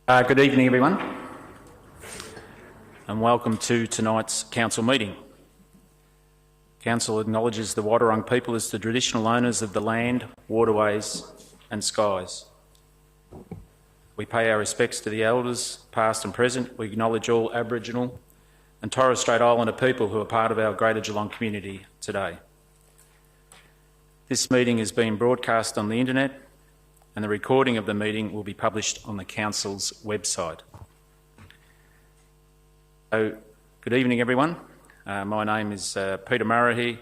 Good evening, everyone, and welcome to tonight's council meeting. Council acknowledges the Wadawurrung people as the traditional owners of the land, waterways and skies. We pay our respects to the elders, past and present. We acknowledge all Aboriginal and Torres Strait Islander people who are part of our Greater Geelong community today. This meeting is being broadcast on the internet, and the recording of the meeting will be published on the Council's website. So, good evening, everyone. My name is Peter Murray.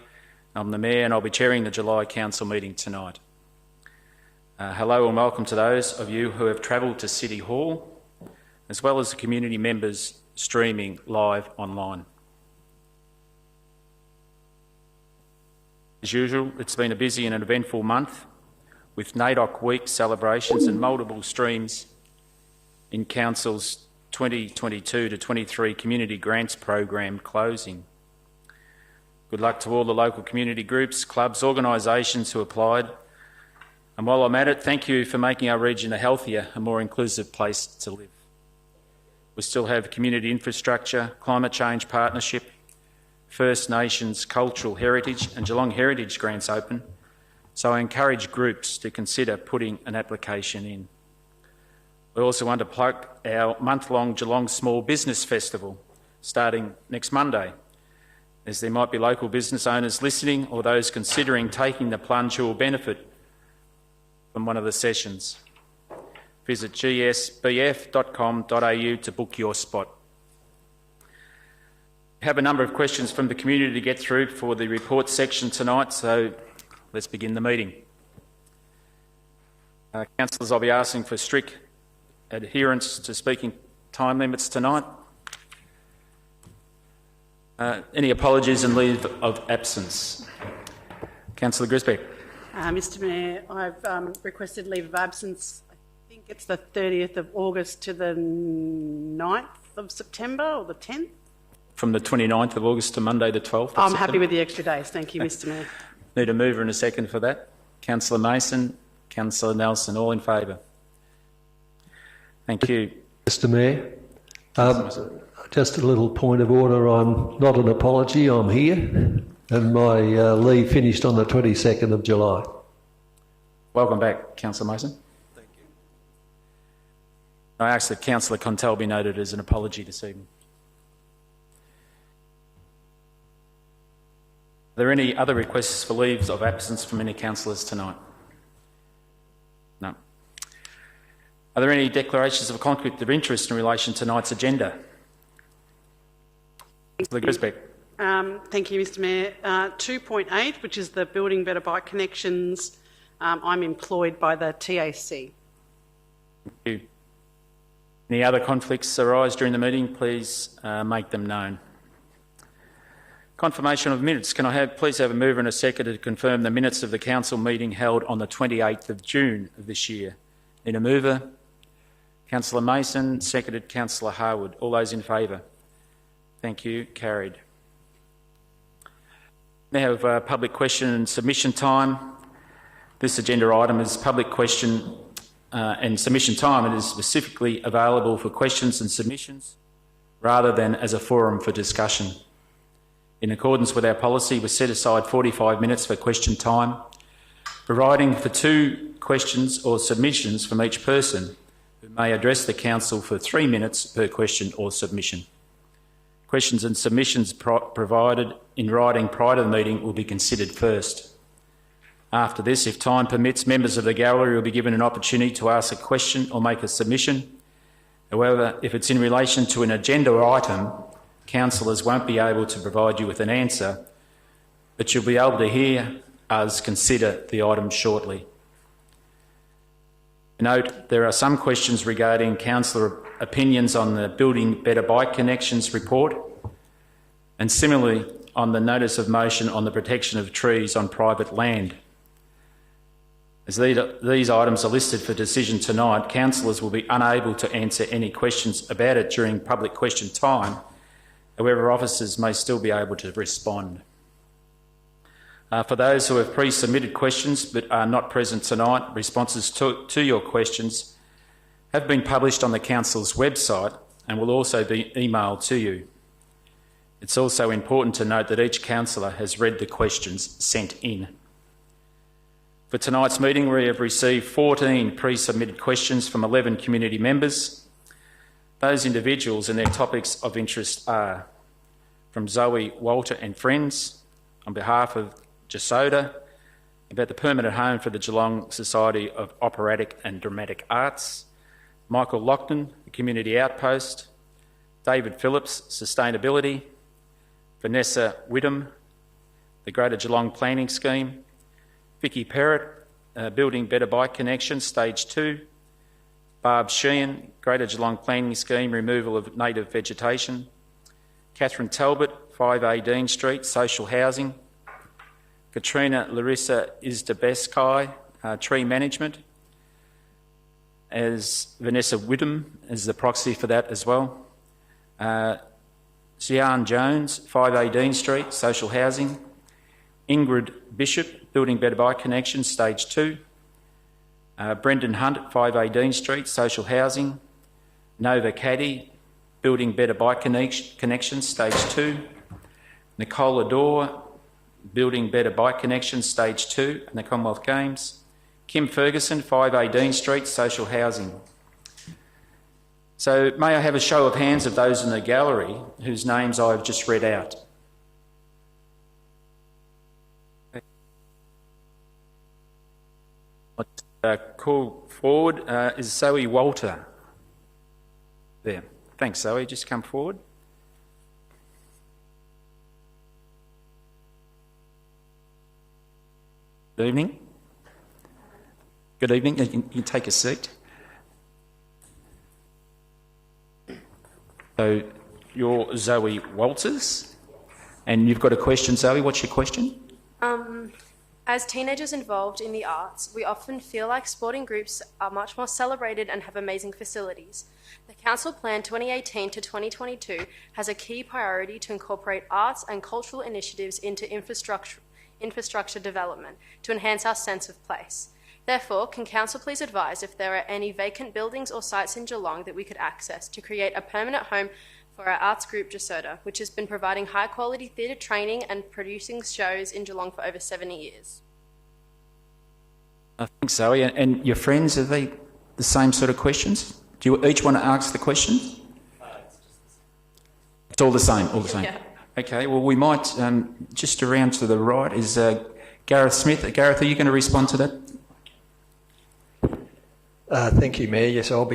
I'm the Mayor and I'll be chairing the July Council meeting tonight. Hello and welcome to those of you who have travelled to City Hall, as well as the community members streaming live online. As usual, it's been a busy and an eventful month, with NAIDOC Week celebrations and multiple streams in Council's 2022 to 23 Community Grants Program closing. Good luck to all the local community groups, clubs, organisations who applied. And while I'm at it, thank you for making our region a healthier and more inclusive place to live. We still have community infrastructure, climate change partnership, First Nations, cultural heritage and Geelong Heritage grants open, so I encourage groups to consider putting an application in. We also want to plug our month-long Geelong Small Business Festival starting next Monday, as there might be local business owners listening or those considering taking the plunge who will benefit from one of the sessions. Visit gsbf.com.au to book your spot. We have a number of questions from the community to get through for the report section tonight, so let's begin the meeting. Councillors, I'll be asking for strict adherence to speaking time limits tonight. Any apologies and leave of absence? Councillor Grisbeck. Mr Mayor, I've requested leave of absence. I think it's the 30th of August to the 9th of September or the 10th. From the 29th of August to Monday the 12th of I'm September. happy with the extra days. Thank you, Mr Mayor. Need a mover and a second for that. Councillor Mason, Councillor Nelson, all in favour? Thank you. Mr Mayor, just a little point of order. I'm not an apology, I'm here, and my leave finished on the 22nd of July. Welcome back, Councillor Mason. Thank you. I ask that Councillor Contel be noted as an apology this evening. Are there any other requests for leaves of absence from any councillors tonight? No. Are there any declarations of conflict of interest in relation to tonight's agenda? Councillor Grisbeck. Thank you, Mr Mayor. 2.8, which is the Building Better Bike Connections. I'm employed by the TAC. Thank you. Any other conflicts arise during the meeting, please make them known. Confirmation of minutes. Can I please have a mover and a second to confirm the minutes of the council meeting held on the 28th of June of this year? Need a mover? Councillor Mason, seconded Councillor Harwood. All those in favour? Thank you. Carried. Now have public question and submission time. This agenda item is public question and submission time. It is specifically available for questions and submissions rather than as a forum for discussion. In accordance with our policy, we set aside 45 minutes for question time, providing for 2 questions or submissions from each person who may address the council for 3 minutes per question or submission. Questions and submissions provided in writing prior to the meeting will be considered first. After this, if time permits, members of the gallery will be given an opportunity to ask a question or make a submission. However, if it's in relation to an agenda item, councillors won't be able to provide you with an answer, but you'll be able to hear us consider the item shortly. Note, there are some questions regarding councillor opinions on the Building Better Bike Connections report, and similarly on the notice of motion on the protection of trees on private land. As these items are listed for decision tonight, councillors will be unable to answer any questions about it during public question time. However, officers may still be able to respond. For those who have pre-submitted questions but are not present tonight, responses to your questions have been published on the Council's website and will also be emailed to you. It's also important to note that each councillor has read the questions sent in. For tonight's meeting, we have received 14 pre-submitted questions from 11 community members. Those individuals and their topics of interest are from Zoe, Walter and friends, on behalf of Jasoda, about the permanent home for the Geelong Society of Operatic and Dramatic Arts, Michael Loughnane, the Community Outpost, David Phillips, Sustainability, Vanessa Whittam, the Greater Geelong Planning Scheme, Vicky Perrott, Building Better Bike Connection, Stage 2, Barb Sheehan, Greater Geelong Planning Scheme, Removal of Native Vegetation, Catherine Talbot, 5A Dean Street, Social Housing, Katrina Larissa Izdebeskai, Tree Management, as Vanessa Whittam is the proxy for that as well. Sian Jones, 5A Dean Street, Social Housing, Ingrid Bishop, Building Better Bike Connection, Stage 2, Brendan Hunt, 5A Dean Street, Social Housing, Nova Caddy, Building Better Bike Connection, Stage 2, Nicola Dorr, Building Better Bike Connection, Stage 2, in the Commonwealth Games, Kim Ferguson, 5A Dean Street, Social Housing. So may I have a show of hands of those in the gallery whose names I've just read out? Call forward is Zoe Walter. There. Thanks, Zoe. Just come forward. Good evening. Good evening. You can take a seat. So you're Zoe Walters, and you've got a question, Zoe. What's your question? As teenagers involved in the arts, we often feel like sporting groups are much more celebrated and have amazing facilities. The Council Plan 2018 to 2022 has a key priority to incorporate arts and cultural initiatives into infrastructure development to enhance our sense of place. Therefore, can Council please advise if there are any vacant buildings or sites in Geelong that we could access to create a permanent home for our arts group Jasoda, which has been providing high-quality theatre training and producing shows in Geelong for over 70 years. I think so. And your friends, are they the same sort of questions? Do you each want to ask the question? It's all the same, all the same. Yeah. Okay, well, we might, just around to the right is Gareth Smith. Gareth, are you going to respond to that? Thank you, Mayor. Yes, I'll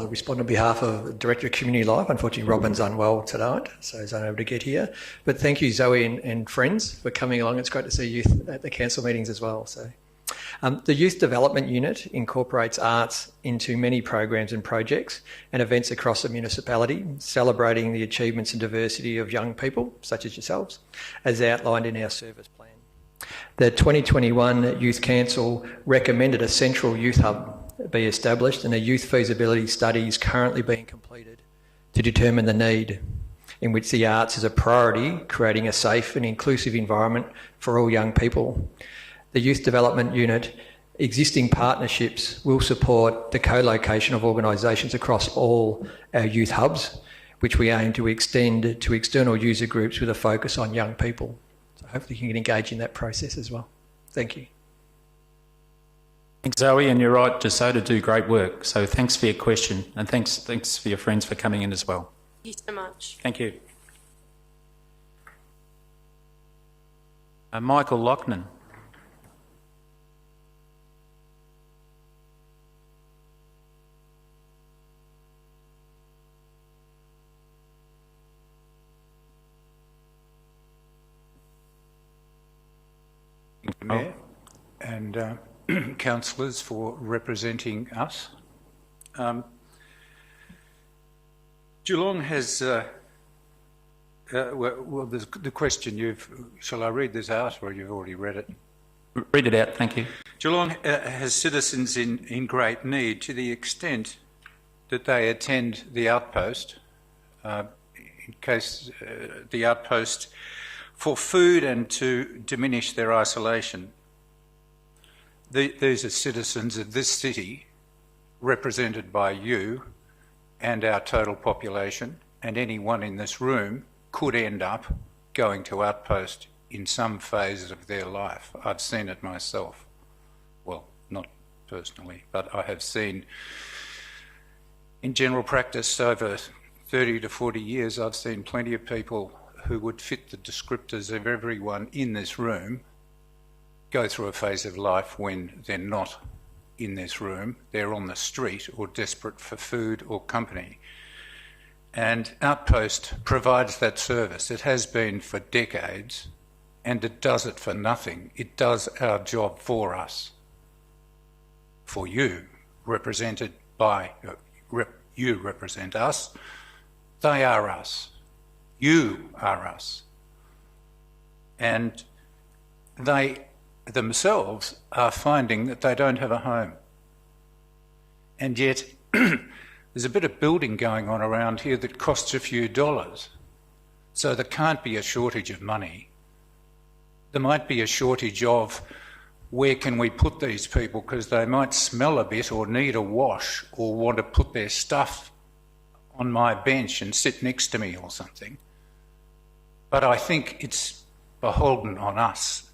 respond on behalf of Director of Community Life. Unfortunately, Robin's unwell tonight, so he's unable to get here. But thank you, Zoe and friends, for coming along. It's great to see youth at the council meetings as well. So, the Youth Development Unit incorporates arts into many programs and projects and events across the municipality, celebrating the achievements and diversity of young people, such as yourselves, as outlined in our service plan. The 2021 Youth Council recommended a central youth hub be established, and a youth feasibility study is currently being completed to determine the need, in which the arts is a priority, creating a safe and inclusive environment for all young people. The Youth Development Unit existing partnerships will support the co-location of organisations across all our youth hubs, which we aim to extend to external user groups with a focus on young people. So hopefully you can engage in that process as well. Thank you. Thanks, Zoe, and you're right, Jasoda do great work. So thanks for your question, and thanks for your friends for coming in as well. Thank you so much. Thank you. Michael Loughnane. Thank you, Mayor, and councillors for representing us. Geelong has, the question shall I read this out or you've already read it? Read it out, thank you. Geelong has citizens in great need to the extent that they attend the outpost, in case the outpost, for food and to diminish their isolation. These are citizens of this city represented by you and our total population, and anyone in this room could end up going to outpost in some phase of their life. I've seen it myself. Well, not personally, but I have seen in general practice over 30 to 40 years, I've seen plenty of people who would fit the descriptors of everyone in this room go through a phase of life when they're not in this room, they're on the street or desperate for food or company. And Outpost provides that service. It has been for decades, and it does it for nothing. It does our job for us, for you, represented by, you represent us, they are us, you are us. And they themselves are finding that they don't have a home. And yet there's a bit of building going on around here that costs a few dollars. So there can't be a shortage of money. There might be a shortage of where can we put these people, because they might smell a bit or need a wash or want to put their stuff on my bench and sit next to me or something. But I think it's beholden on us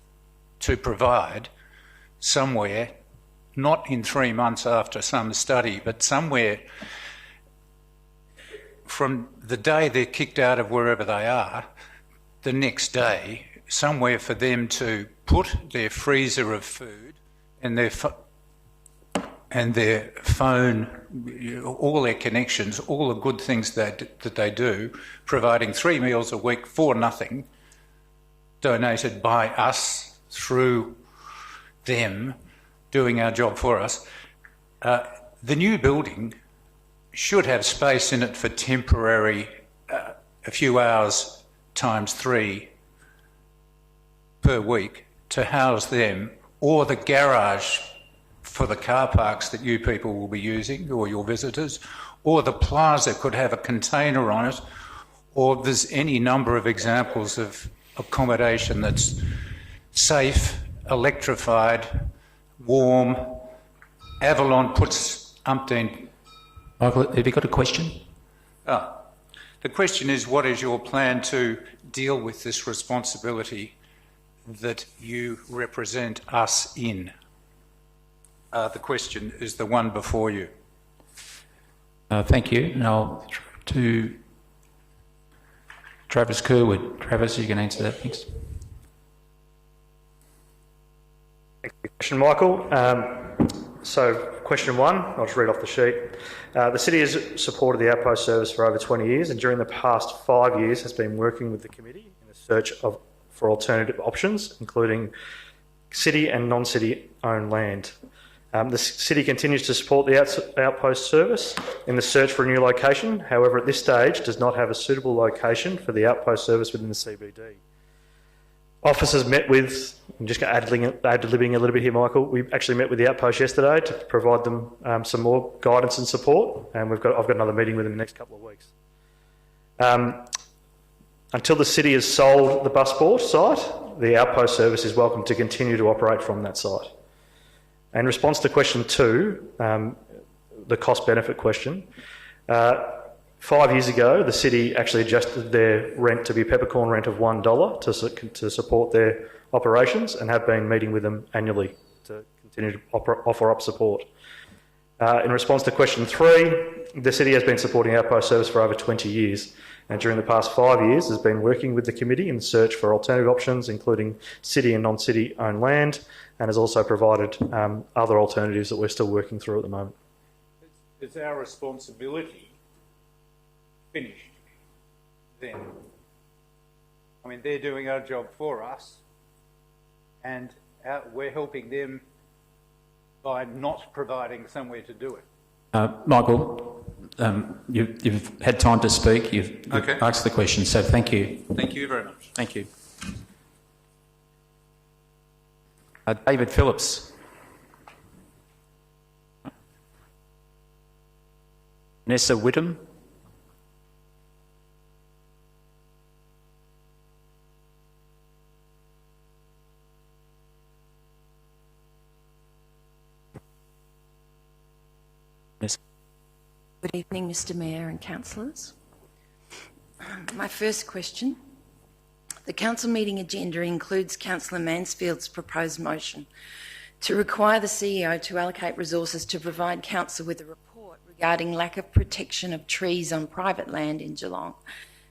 to provide somewhere, not in 3 months after some study, but somewhere from the day they're kicked out of wherever they are, the next day, somewhere for them to put their freezer of food and their phone, all their connections, all the good things that they do, providing 3 meals a week for nothing, donated by us, through them doing our job for us. The new building should have space in it for temporary, a few hours times 3 per week to house them, or the garage for the car parks that you people will be using, or your visitors, or the plaza could have a container on it, or there's any number of examples of accommodation that's safe, electrified, warm. Avalon puts umpteen... Michael, have you got a question? The question is, what is your plan to deal with this responsibility that you represent us in? The question is the one before you. Thank you. Now to Travis Kerwood. Travis, you can answer that, thanks. Thanks for the question, Michael. So question 1, I'll just read off the sheet. The city has supported the Outpost service for over 20 years, and during the past 5 years has been working with the committee in the search for alternative options, including city and non-city owned land. The city continues to support the Outpost service in the search for a new location. However, at this stage does not have a suitable location for the Outpost service within the CBD. Officers met with, I'm just ad-libbing a little bit here, Michael. We actually met with the Outpost yesterday to provide them some more guidance and support, and I've got another meeting with them in the next couple of weeks. Until the city has sold the Busport site, the Outpost service is welcome to continue to operate from that site. In response to question 2, the cost-benefit question, 5 years ago, the city actually adjusted their rent to be a peppercorn rent of $1 to support their operations, and have been meeting with them annually to continue to offer up support. In response to question 3, the city has been supporting Outpost service for over 20 years, and during the past 5 years has been working with the committee in the search for alternative options, including city and non-city owned land, and has also provided other alternatives that we're still working through at the moment. Is our responsibility finished then? I mean, they're doing our job for us, and we're helping them by not providing somewhere to do it. Michael, you've had time to speak. You've asked the question, so thank you. Thank you very much. Thank you. David Phillips. Nessa Whittam. Good evening, Mr Mayor and councillors. My first question. The council meeting agenda includes Councillor Mansfield's proposed motion to require the CEO to allocate resources to provide council with a report regarding lack of protection of trees on private land in Geelong,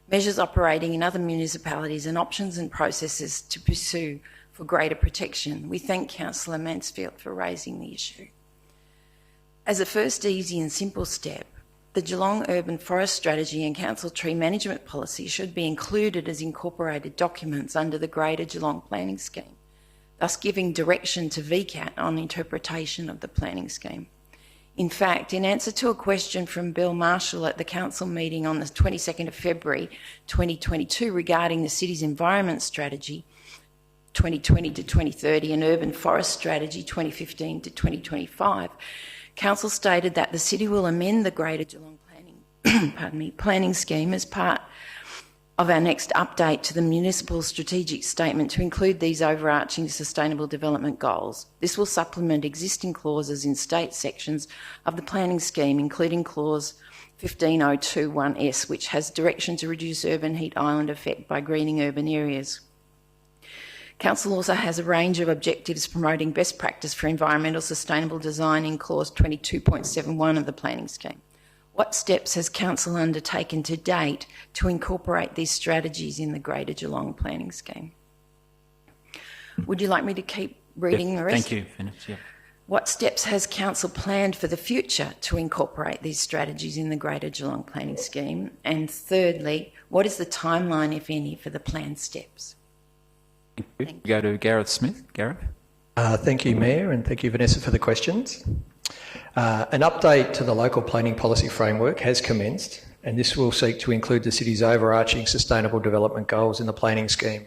measures operating in other municipalities and options and processes to pursue for greater protection. We thank Councillor Mansfield for raising the issue. As a first easy and simple step, the Geelong Urban Forest Strategy and Council Tree Management Policy should be included as incorporated documents under the Greater Geelong Planning Scheme, thus giving direction to VCAT on interpretation of the planning scheme. In fact, in answer to a question from Bill Marshall at the council meeting on the 22nd of February 2022 regarding the city's environment strategy 2020 to 2030 and urban forest strategy 2015 to 2025, council stated that the city will amend the Greater Geelong planning scheme as part of our next update to the municipal strategic statement to include these overarching sustainable development goals. This will supplement existing clauses in state sections of the planning scheme, including clause 15021S, which has direction to reduce urban heat island effect by greening urban areas. Council also has a range of objectives promoting best practice for environmental sustainable design in clause 22.71 of the planning scheme. What steps has Council undertaken to date to incorporate these strategies in the Greater Geelong planning scheme? Would you like me to keep reading the rest? Thank you, Vanessa. Yeah. What steps has Council planned for the future to incorporate these strategies in the Greater Geelong planning scheme? And thirdly, what is the timeline, if any, for the planned steps? Thank you. Go to Gareth Smith. Gareth? Thank you, Mayor, and thank you, Vanessa, for the questions. An update to the local planning policy framework has commenced, and this will seek to include the city's overarching sustainable development goals in the planning scheme.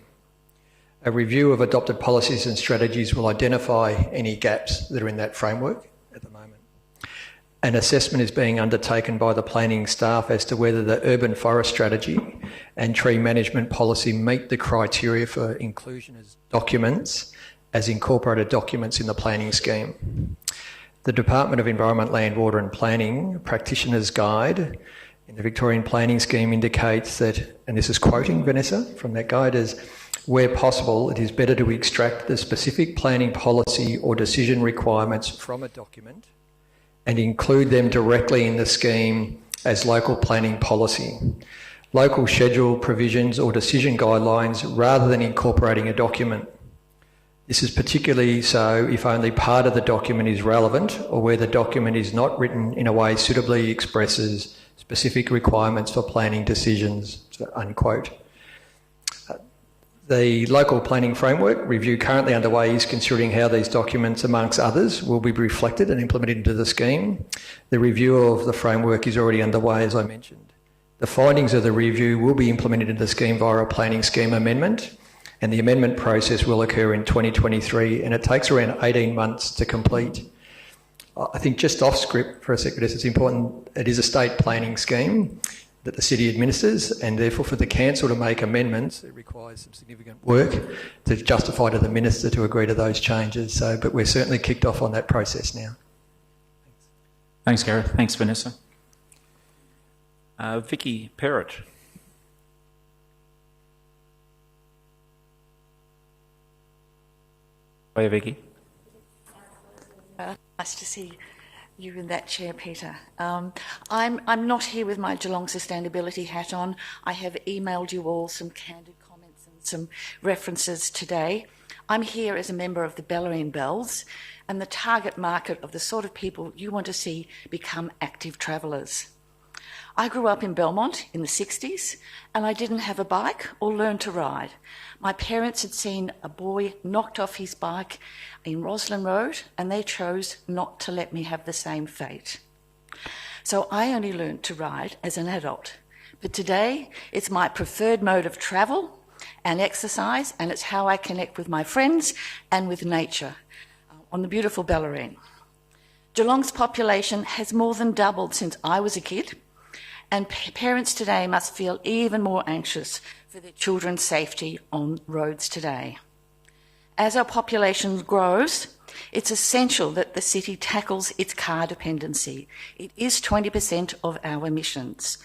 A review of adopted policies and strategies will identify any gaps that are in that framework at the moment. An assessment is being undertaken by the planning staff as to whether the urban forest strategy and tree management policy meet the criteria for inclusion as documents, as incorporated documents in the planning scheme. The Department of Environment, Land, Water and Planning Practitioner's Guide in the Victorian Planning Scheme indicates that, and this is quoting Vanessa from that guide, is where possible, it is better to extract the specific planning policy or decision requirements from a document and include them directly in the scheme as local planning policy, local schedule provisions or decision guidelines rather than incorporating a document. This is particularly so if only part of the document is relevant or where the document is not written in a way suitably expresses specific requirements for planning decisions, unquote. The local planning framework review currently underway is considering how these documents, amongst others, will be reflected and implemented into the scheme. The review of the framework is already underway, as I mentioned. The findings of the review will be implemented into the scheme via a planning scheme amendment, and the amendment process will occur in 2023, and it takes around 18 months to complete. I think just off script for a second, it's important, it is a state planning scheme that the city administers, and therefore for the council to make amendments, it requires some significant work to justify to the minister to agree to those changes. So, but we're certainly kicked off on that process now. Thanks, Gareth. Thanks, Vanessa. Vicky Perrott. Hiya, Vicky. Nice to see you in that chair, Peter. I'm not here with my Geelong sustainability hat on. I have emailed you all some candid comments and some references today. I'm here as a member of the Bellarine Bells and the target market of the sort of people you want to see become active travellers. I grew up in Belmont in the 60s and I didn't have a bike or learn to ride. My parents had seen a boy knocked off his bike in Roslyn Road and they chose not to let me have the same fate. So I only learned to ride as an adult. But today it's my preferred mode of travel and exercise, and it's how I connect with my friends and with nature on the beautiful Bellarine. Geelong's population has more than doubled since I was a kid, and parents today must feel even more anxious for their children's safety on roads today. As our population grows, it's essential that the city tackles its car dependency. It is 20% of our emissions.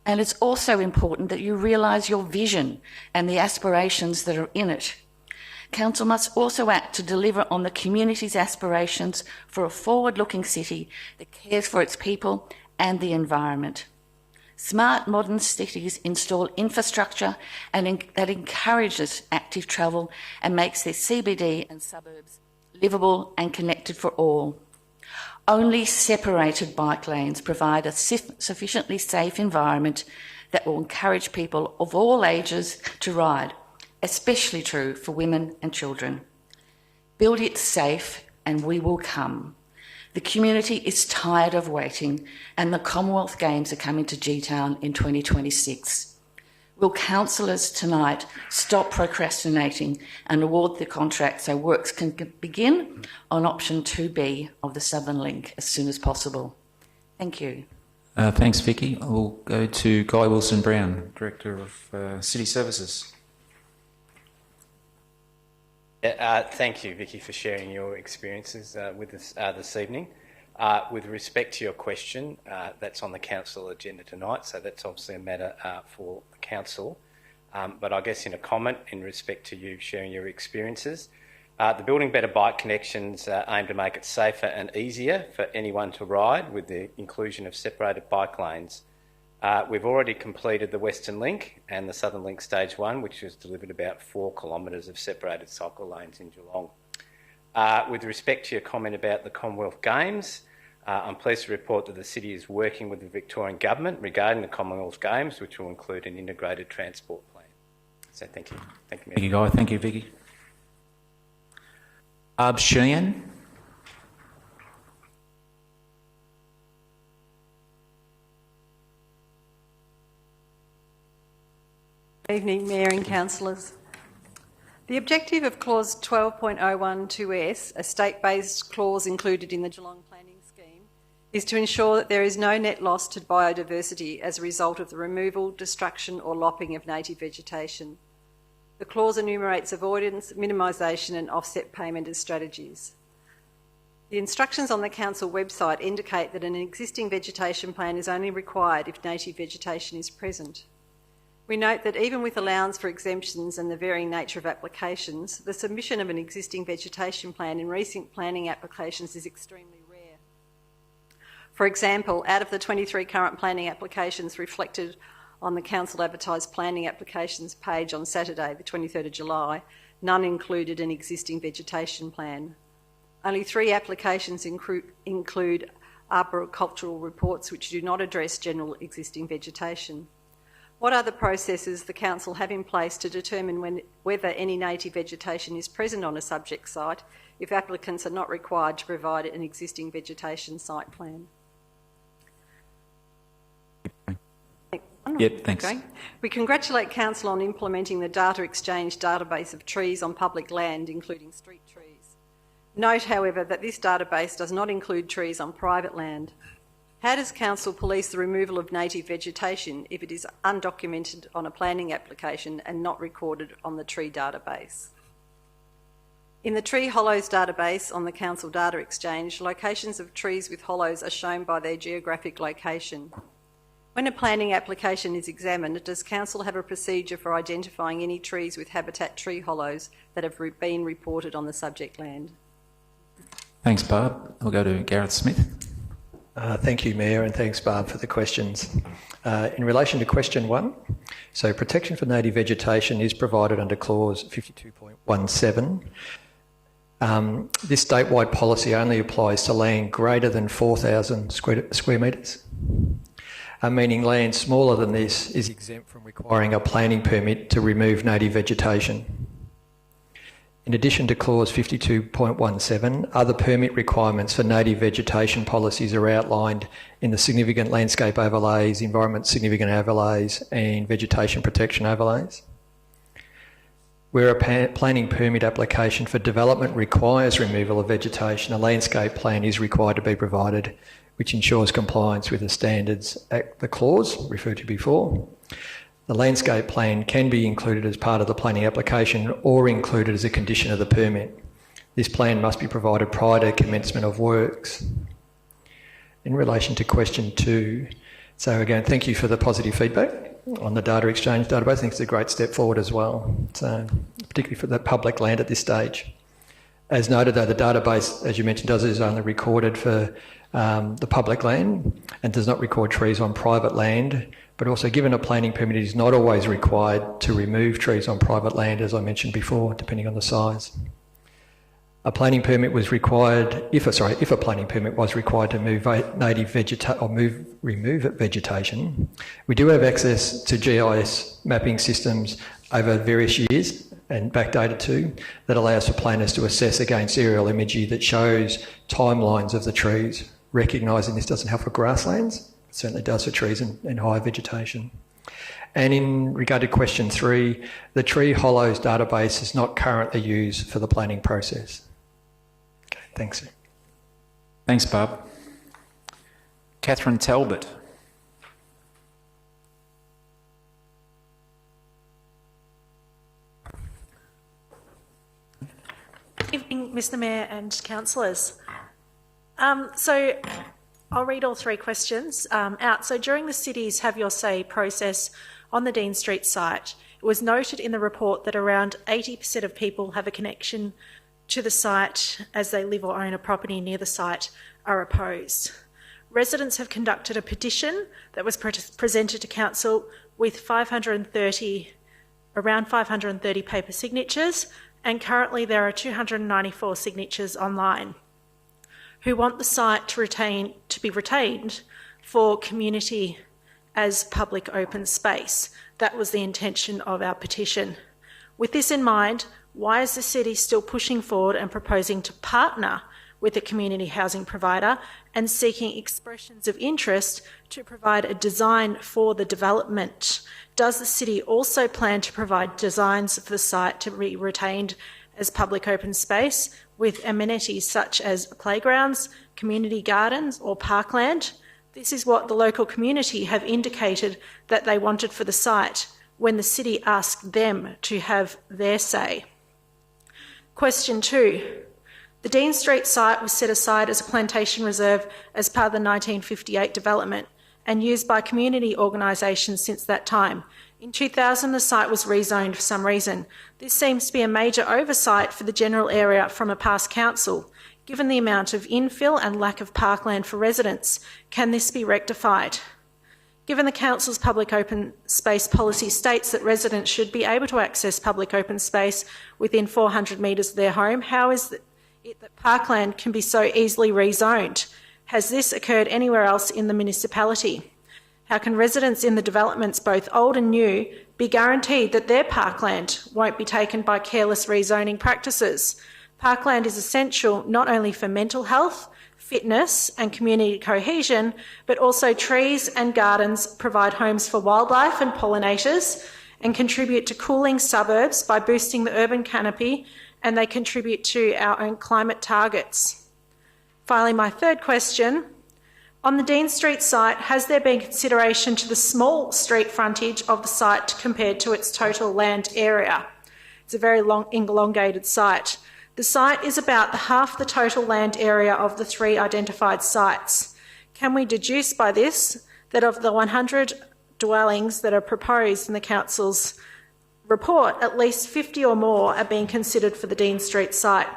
And it's also important that you realise your vision and the aspirations that are in it. Council must also act to deliver on the community's aspirations for a forward-looking city that cares for its people and the environment. Smart modern cities install infrastructure that encourages active travel and makes their CBD and suburbs livable and connected for all. Only separated bike lanes provide a sufficiently safe environment that will encourage people of all ages to ride, especially true for women and children. Build it safe and we will come. The community is tired of waiting and the Commonwealth Games are coming to G-Town in 2026. Will councillors tonight stop procrastinating and award the contract so works can begin on option 2B of the Southern Link as soon as possible? Thank you. Thanks, Vicky. I will go to Guy Wilson-Brown, Director of City Services. Thank you, Vicky, for sharing your experiences with us this evening. With respect to your question, that's on the council agenda tonight, so that's obviously a matter for the council. But I guess in a comment in respect to you sharing your experiences, the Building Better Bike Connections aim to make it safer and easier for anyone to ride with the inclusion of separated bike lanes. We've already completed the Western Link and the Southern Link Stage 1, which has delivered about 4 kilometres of separated cycle lanes in Geelong. With respect to your comment about the Commonwealth Games, I'm pleased to report that the City is working with the Victorian Government regarding the Commonwealth Games, which will include an integrated transport plan. So thank you. Thank you, Mayor. Thank you, Guy. Thank you, Vicky. Arb Sheehan. Good evening, Mayor and Councillors. The objective of Clause 12.012S, a state-based clause included in the Geelong Planning Scheme, is to ensure that there is no net loss to biodiversity as a result of the removal, destruction or lopping of native vegetation. The clause enumerates avoidance, minimisation and offset payment as strategies. The instructions on the Council website indicate that an existing vegetation plan is only required if native vegetation is present. We note that even with allowance for exemptions and the varying nature of applications, the submission of an existing vegetation plan in recent planning applications is extremely rare. For example, out of the 23 current planning applications reflected on the Council advertised planning applications page on Saturday, the 23rd of July, none included an existing vegetation plan. Only 3 applications include arboricultural reports which do not address general existing vegetation. What are the processes the Council have in place to determine whether any native vegetation is present on a subject site if applicants are not required to provide an existing vegetation site plan? Yep, thanks. Okay. We congratulate Council on implementing the data exchange database of trees on public land, including street trees. Note, however, that this database does not include trees on private land. How does Council police the removal of native vegetation if it is undocumented on a planning application and not recorded on the tree database? In the Tree Hollows database on the Council Data Exchange, locations of trees with hollows are shown by their geographic location. When a planning application is examined, does Council have a procedure for identifying any trees with habitat tree hollows that have been reported on the subject land? Thanks, Barb. I'll go to Gareth Smith. Thank you, Mayor, and thanks, Barb, for the questions. In relation to question 1, so protection for native vegetation is provided under clause 52.17. This statewide policy only applies to land greater than 4,000 square metres, meaning land smaller than this is exempt from requiring a planning permit to remove native vegetation. In addition to clause 52.17, other permit requirements for native vegetation policies are outlined in the significant landscape overlays, environment significant overlays and vegetation protection overlays. Where a planning permit application for development requires removal of vegetation, a landscape plan is required to be provided, which ensures compliance with the standards at the clause referred to before. The landscape plan can be included as part of the planning application or included as a condition of the permit. This plan must be provided prior to commencement of works. In relation to question 2, so again, thank you for the positive feedback on the data exchange database. I think it's a great step forward as well, so particularly for the public land at this stage. As noted, though, the database, as you mentioned, is only recorded for the public land and does not record trees on private land, but also given a planning permit, it is not always required to remove trees on private land, as I mentioned before, depending on the size. A planning permit was required, if a planning permit was required to move native vegetation or remove vegetation. We do have access to GIS mapping systems over various years and backdated too, that allows for planners to assess against aerial imagery that shows timelines of the trees, recognising this doesn't help for grasslands, it certainly does for trees and higher vegetation. And in regard to question 3, the Tree Hollows database is not currently used for the planning process. Okay, thanks. Thanks, Barb. Catherine Talbot. Evening, Mr. Mayor and councillors. So I'll read all 3 questions out. So during the city's Have Your Say process on the Dean Street site, it was noted in the report that around 80% of people have a connection to the site as they live or own a property near the site are opposed. Residents have conducted a petition that was presented to council with around 530 paper signatures, and currently there are 294 signatures online who want the site to be retained for community as public open space. That was the intention of our petition. With this in mind, why is the city still pushing forward and proposing to partner with a community housing provider and seeking expressions of interest to provide a design for the development? Does the city also plan to provide designs for the site to be retained as public open space with amenities such as playgrounds, community gardens or parkland? This is what the local community have indicated that they wanted for the site when the city asked them to have their say. Question 2. The Dean Street site was set aside as a plantation reserve as part of the 1958 development and used by community organisations since that time. In 2000, the site was rezoned for some reason. This seems to be a major oversight for the general area from a past council. Given the amount of infill and lack of parkland for residents, can this be rectified? Given the council's public open space policy states that residents should be able to access public open space within 400 metres of their home, how is it that parkland can be so easily rezoned? Has this occurred anywhere else in the municipality? How can residents in the developments, both old and new, be guaranteed that their parkland won't be taken by careless rezoning practices? Parkland is essential not only for mental health, fitness and community cohesion, but also trees and gardens provide homes for wildlife and pollinators and contribute to cooling suburbs by boosting the urban canopy, and they contribute to our own climate targets. Finally, my 3rd question. On the Dean Street site, has there been consideration to the small street frontage of the site compared to its total land area? It's a very elongated site. The site is about half the total land area of the 3 identified sites. Can we deduce by this that of the 100 dwellings that are proposed in the council's report, at least 50 or more are being considered for the Dean Street site?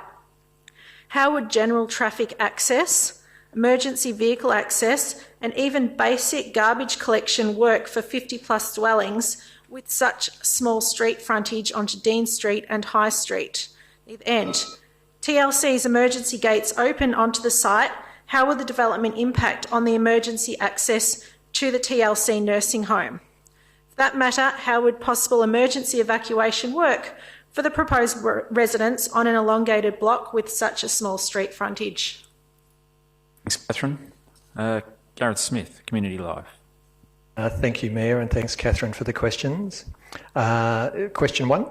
How would general traffic access, emergency vehicle access and even basic garbage collection work for 50+ dwellings with such small street frontage onto Dean Street and High Street? End. TLC's emergency gates open onto the site. How will the development impact on the emergency access to the TLC nursing home? For that matter, how would possible emergency evacuation work for the proposed residents on an elongated block with such a small street frontage? Thanks, Catherine. Gareth Smith, Community Life. Thank you, Mayor, and thanks, Catherine, for the questions. Question 1.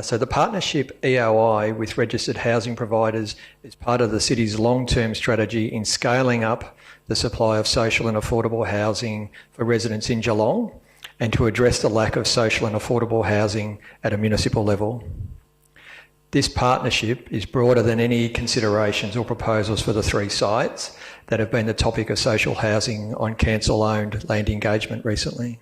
So the partnership EOI with registered housing providers is part of the city's long-term strategy in scaling up the supply of social and affordable housing for residents in Geelong and to address the lack of social and affordable housing at a municipal level. This partnership is broader than any considerations or proposals for the 3 sites that have been the topic of social housing on council-owned land engagement recently.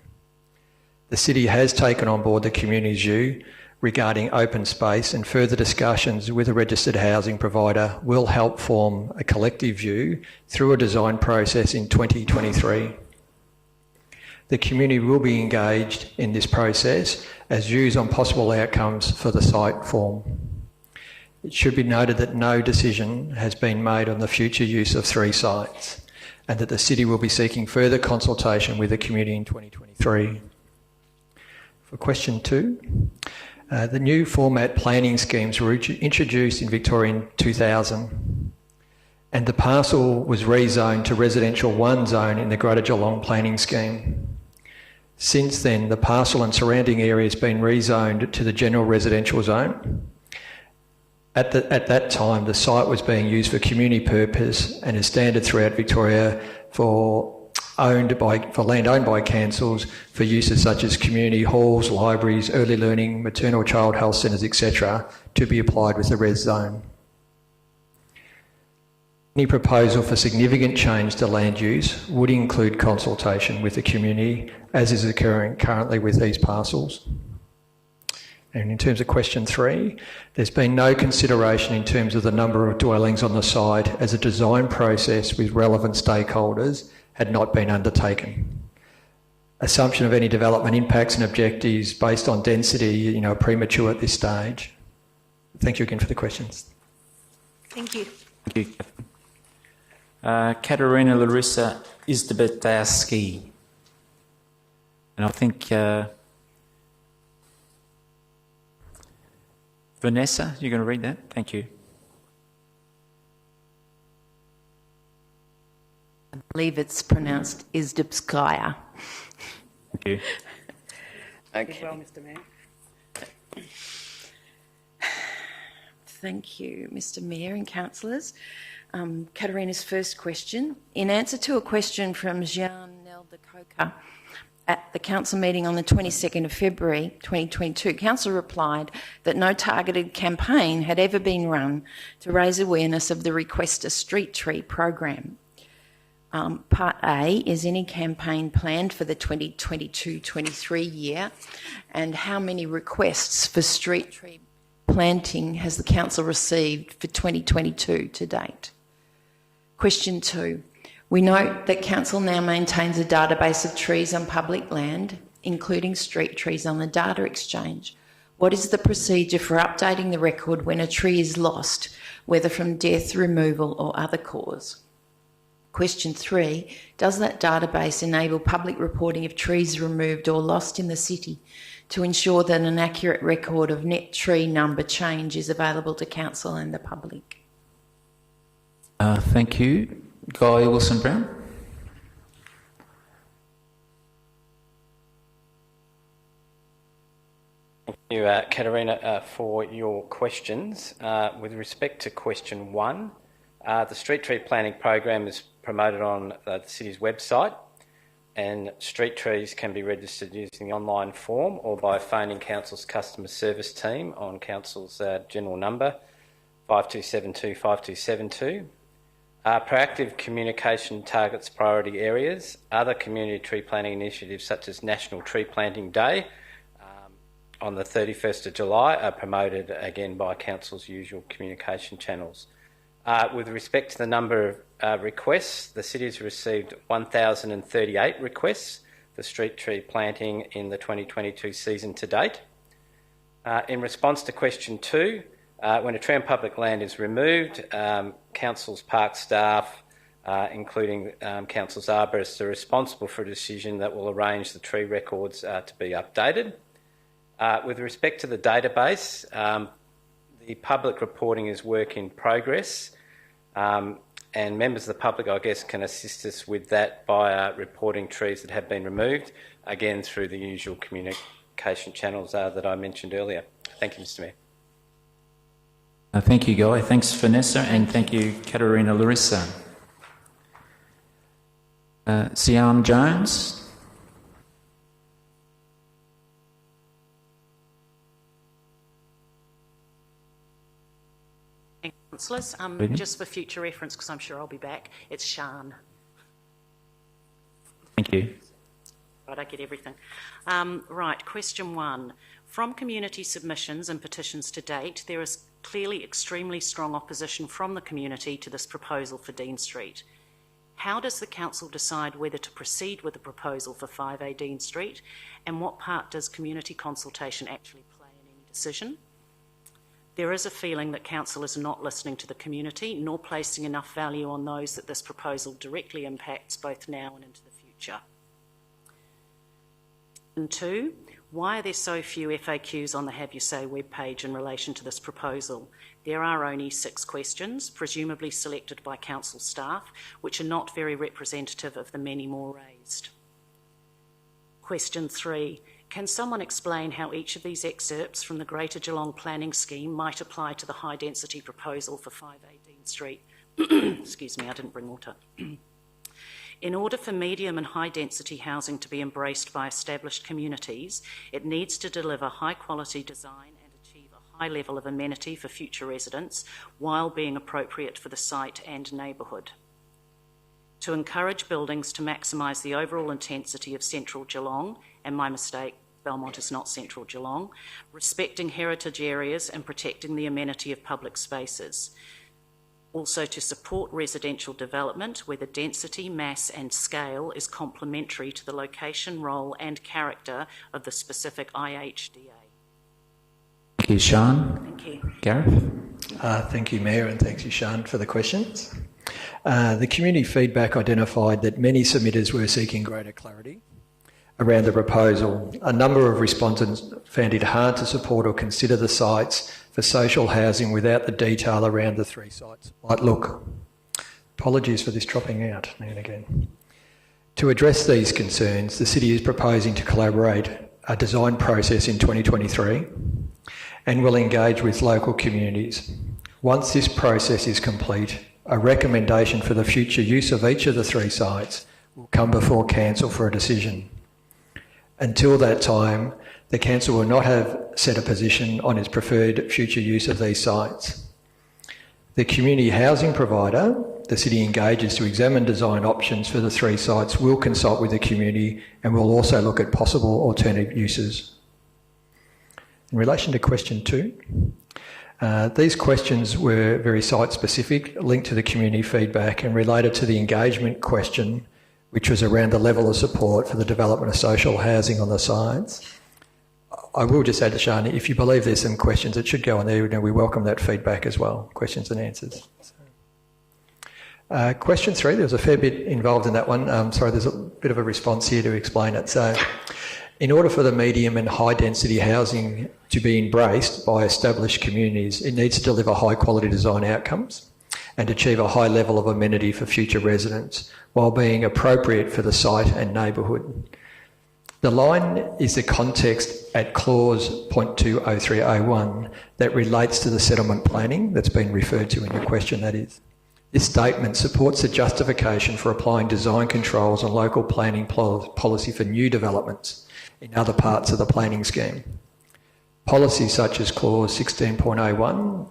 The City has taken on board the community's view regarding open space, and further discussions with a registered housing provider will help form a collective view through a design process in 2023. The community will be engaged in this process as views on possible outcomes for the site form. It should be noted that no decision has been made on the future use of 3 sites, and that the City will be seeking further consultation with the community in 2023. For question 2, the new format planning schemes were introduced in Victoria in 2000, and the parcel was rezoned to residential 1 zone in the Greater Geelong planning scheme. Since then, the parcel and surrounding area has been rezoned to the general residential zone. At that time, the site was being used for community purpose and is standard throughout Victoria for land owned by councils for uses such as community halls, libraries, early learning, maternal child health centres, etc., to be applied with the res zone. Any proposal for significant change to land use would include consultation with the community, as is occurring currently with these parcels. And in terms of question 3, there's been no consideration in terms of the number of dwellings on the site, as a design process with relevant stakeholders had not been undertaken. Assumption of any development impacts and objectives based on density, are premature at this stage. Thank you again for the questions. Thank you. Thank you. Katerina Larissa Izdebetowski. And I think Vanessa, you're going to read that? Thank you. I believe it's pronounced Izdebskaya. Thank you. Okay. Well, Mr. Mayor. Thank you, Mr. Mayor and councillors. Katerina's first question. In answer to a question from Jean Neldacoca at the council meeting on the 22nd of February 2022, council replied that no targeted campaign had ever been run to raise awareness of the Request a Street Tree program. Part A, is any campaign planned for the 2022-23 year, and how many requests for street tree planting has the council received for 2022 to date? Question 2. We note that council now maintains a database of trees on public land, including street trees on the data exchange. What is the procedure for updating the record when a tree is lost, whether from death, removal or other cause? Question 3, does that database enable public reporting of trees removed or lost in the city to ensure that an accurate record of net tree number change is available to council and the public? Thank you. Guy Wilson-Brown. Thank you, Katerina, for your questions. With respect to question 1, the street tree planting program is promoted on the city's website, and street trees can be registered using the online form or by phoning council's customer service team on council's general number 5272 5272. Proactive communication targets priority areas. Other community tree planting initiatives such as National Tree Planting Day on the 31st of July are promoted again by council's usual communication channels. With respect to the number of requests, the city has received 1,038 requests for street tree planting in the 2022 season to date. In response to question 2, when a tree on public land is removed, council's park staff, including council's arborists, are responsible for a decision that will arrange the tree records to be updated. With respect to the database, the public reporting is work in progress, and members of the public, I guess, can assist us with that by reporting trees that have been removed, again through the usual communication channels that I mentioned earlier. Thank you, Mr. Mayor. Thank you, Guy. Thanks, Vanessa, and thank you, Katerina Larissa. Siam Jones. Councillors, just for future reference, because I'm sure I'll be back, it's Shan. Thank you. Right, I get everything. Right, question 1. From community submissions and petitions to date, there is clearly extremely strong opposition from the community to this proposal for Dean Street. How does the council decide whether to proceed with the proposal for 5A Dean Street, and what part does community consultation actually play in any decision? There is a feeling that council is not listening to the community, nor placing enough value on those that this proposal directly impacts both now and into the future. And 2, why are there so few FAQs on the Have You Say webpage in relation to this proposal? There are only 6 questions, presumably selected by council staff, which are not very representative of the many more raised. Question 3, can someone explain how each of these excerpts from the Greater Geelong Planning Scheme might apply to the high density proposal for 5A Dean Street? Excuse me, I didn't bring water. In order for medium and high density housing to be embraced by established communities, it needs to deliver high quality design and achieve a high level of amenity for future residents while being appropriate for the site and neighbourhood. To encourage buildings to maximise the overall intensity of central Geelong, and my mistake, Belmont is not central Geelong, respecting heritage areas and protecting the amenity of public spaces. Also to support residential development where the density, mass and scale is complementary to the location, role and character of the specific IHDA. Thank you, Sian. Thank you. Gareth? Thank you, Mayor, and thanks you, Sian, for the questions. The community feedback identified that many submitters were seeking greater clarity around the proposal. A number of respondents found it hard to support or consider the sites for social housing without the detail around the 3 sites might look. Apologies for this dropping out now and again. To address these concerns, the City is proposing to collaborate a design process in 2023 and will engage with local communities. Once this process is complete, a recommendation for the future use of each of the 3 sites will come before Council for a decision. Until that time, the Council will not have set a position on its preferred future use of these sites. The community housing provider the City engages to examine design options for the 3 sites will consult with the community and will also look at possible alternative uses. In relation to question 2, these questions were very site-specific, linked to the community feedback and related to the engagement question, which was around the level of support for the development of social housing on the sites. I will just add to Shani, if you believe there's some questions that should go on there, we welcome that feedback as well, questions and answers. Question 3, there was a fair bit involved in that one. Sorry, there's a bit of a response here to explain it. So, in order for the medium and high density housing to be embraced by established communities, it needs to deliver high quality design outcomes and achieve a high level of amenity for future residents while being appropriate for the site and neighbourhood. The line is the context at clause 0.20301 that relates to the settlement planning that's been referred to in your question, that is. This statement supports the justification for applying design controls on local planning policy for new developments in other parts of the planning scheme. Policies such as clause 16.01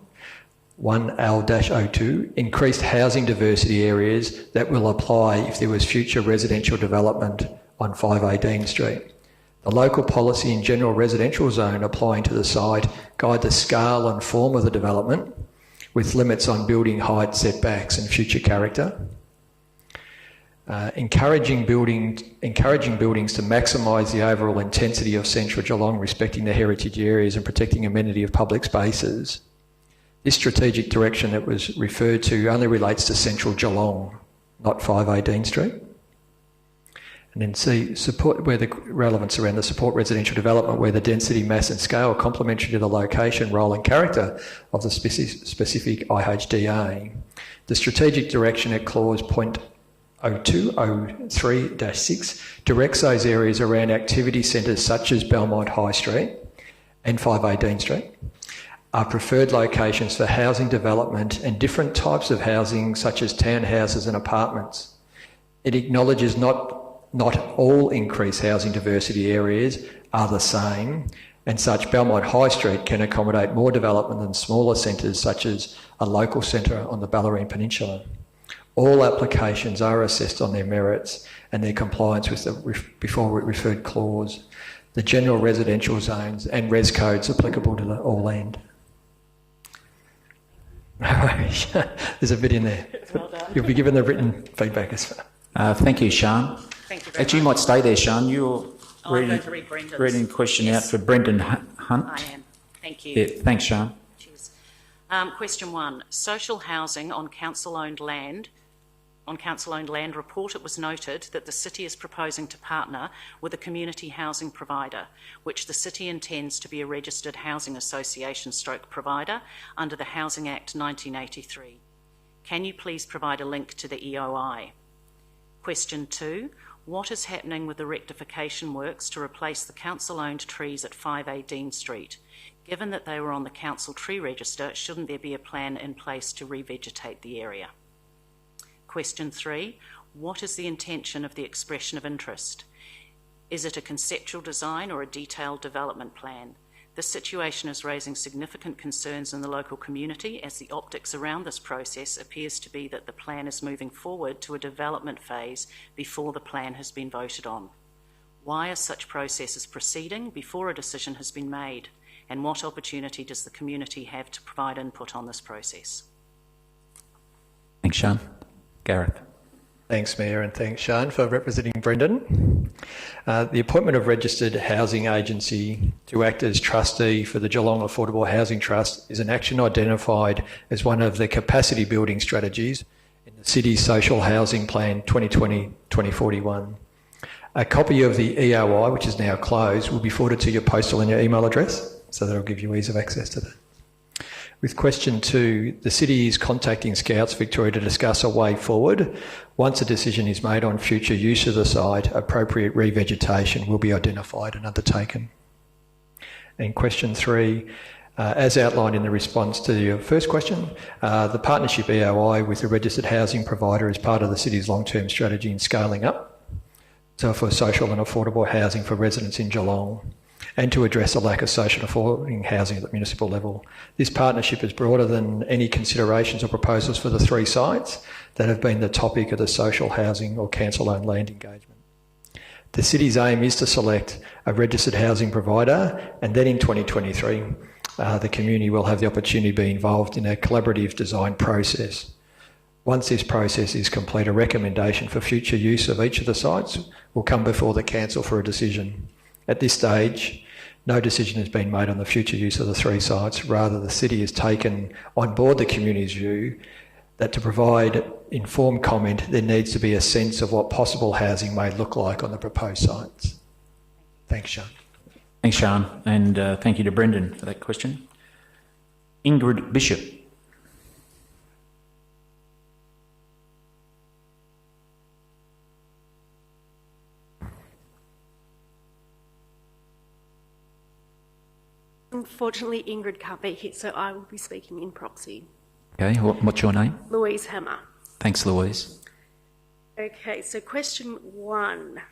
1L-02 increased housing diversity areas that will apply if there was future residential development on 5A Dean Street. The local policy and general residential zone applying to the site guide the scale and form of the development with limits on building height, setbacks and future character. Encouraging buildings to maximise the overall intensity of central Geelong, respecting the heritage areas and protecting amenity of public spaces. This strategic direction that was referred to only relates to central Geelong, not 5A Dean Street. And then C, support where the relevance around the support residential development where the density, mass and scale are complementary to the location, role and character of the specific IHDA. The strategic direction at clause 0.0203-6 directs those areas around activity centres such as Belmont High Street and 5A Dean Street are preferred locations for housing development and different types of housing such as townhouses and apartments. It acknowledges not all increased housing diversity areas are the same and such Belmont High Street can accommodate more development than smaller centres such as a local centre on the Ballerine Peninsula. All applications are assessed on their merits and their compliance with the before referred clause, the general residential zones and res codes applicable to all land. There's a bit in there. Well done. You'll be given the written feedback as well. Thank you, Sean. Thank you very Actually, you much. might stay there, Sean. You're I'm going to read Brendan's. reading a question Yes. out for Brendan Hunt. I am. Thank you. Yeah, thanks, Sean. Cheers. Question 1. Social housing on council-owned land. On council-owned land report, it was noted that the city is proposing to partner with a community housing provider, which the city intends to be a registered housing association / provider under the Housing Act 1983. Can you please provide a link to the EOI? Question 2. What is happening with the rectification works to replace the council-owned trees at 5A Dean Street? Given that they were on the council tree register, shouldn't there be a plan in place to revegetate the area? Question 3. What is the intention of the expression of interest? Is it a conceptual design or a detailed development plan? This situation is raising significant concerns in the local community, as the optics around this process appears to be that the plan is moving forward to a development phase before the plan has been voted on. Why are such processes proceeding before a decision has been made? And what opportunity does the community have to provide input on this process? Thanks, Sean. Gareth. Thanks, Mayor, and thanks, Sean, for representing Brendan. The appointment of registered housing agency to act as trustee for the Geelong Affordable Housing Trust is an action identified as one of the capacity building strategies in the city's social housing plan 2020-2041. A copy of the EOI, which is now closed, will be forwarded to your postal and your email address, so that will give you ease of access to that. With question 2, the city is contacting Scouts Victoria to discuss a way forward. Once a decision is made on future use of the site, appropriate revegetation will be identified and undertaken. And question 3, as outlined in the response to your first question, the partnership EOI with the registered housing provider is part of the city's long-term strategy in scaling up for social and affordable housing for residents in Geelong, and to address a lack of social affording housing at the municipal level. This partnership is broader than any considerations or proposals for the 3 sites that have been the topic of the social housing or council-owned land engagement. The city's aim is to select a registered housing provider, and then in 2023, the community will have the opportunity to be involved in a collaborative design process. Once this process is complete, a recommendation for future use of each of the sites will come before the council for a decision. At this stage, no decision has been made on the future use of the 3 sites. Rather, the city has taken on board the community's view that to provide informed comment, there needs to be a sense of what possible housing may look like on the proposed sites. Thanks, Sean. Thanks, Sean, and thank you to Brendan for that question. Ingrid Bishop. Unfortunately, Ingrid can't be here, so I will be speaking in proxy. Okay, what's your name? Louise Hammer. Thanks, Louise. Okay, so question 1.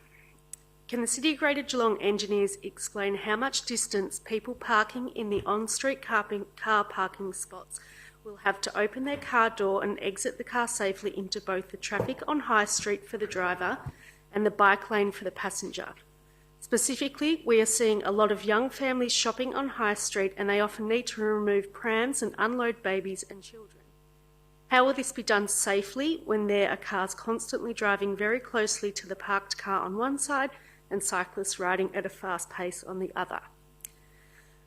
Can the City of Greater Geelong engineers explain how much distance people parking in the on-street car parking spots will have to open their car door and exit the car safely into both the traffic on High Street for the driver and the bike lane for the passenger? Specifically, we are seeing a lot of young families shopping on High Street, and they often need to remove prams and unload babies and children. How will this be done safely when there are cars constantly driving very closely to the parked car on one side and cyclists riding at a fast pace on the other?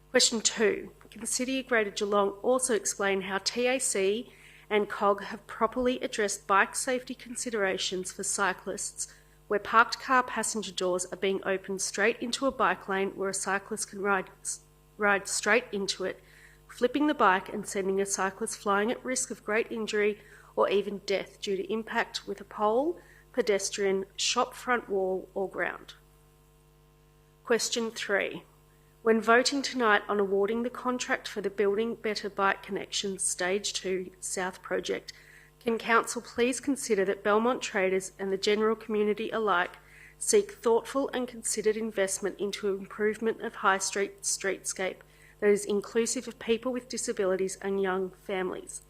Question 2. Can the City of Greater Geelong also explain how TAC and COG have properly addressed bike safety considerations for cyclists where parked car passenger doors are being opened straight into a bike lane where a cyclist can ride straight into it, flipping the bike and sending a cyclist flying at risk of great injury or even death due to impact with a pole, pedestrian, shop front wall or ground? Question 3. When voting tonight on awarding the contract for the Building Better Bike Connections Stage 2 South project, can Council please consider that Belmont traders and the general community alike seek thoughtful and considered investment into improvement of High Street streetscape that is inclusive of people with disabilities and young families.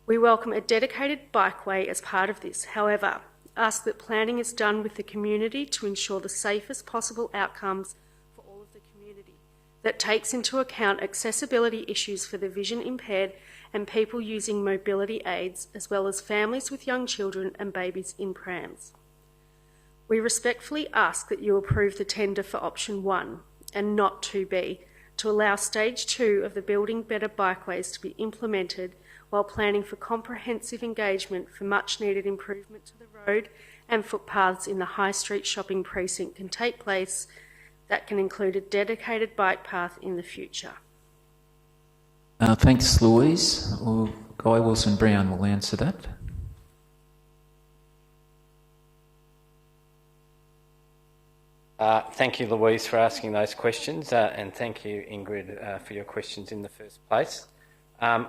We welcome a dedicated bikeway as part of this. However, ask that planning is done with the community to ensure the safest possible outcomes for all of the community, that takes into account accessibility issues for the vision impaired and people using mobility aids, as well as families with young children and babies in prams. We respectfully ask that you approve the tender for option 1 and not 2B to allow stage 2 of the Building Better Bikeways to be implemented while planning for comprehensive engagement for much needed improvement to the road and footpaths in the High Street shopping precinct can take place that can include a dedicated bike path in the future. Thanks, Louise. Guy Wilson-Brown will answer that. Thank you, Louise, for asking those questions, and thank you, Ingrid, for your questions in the first place.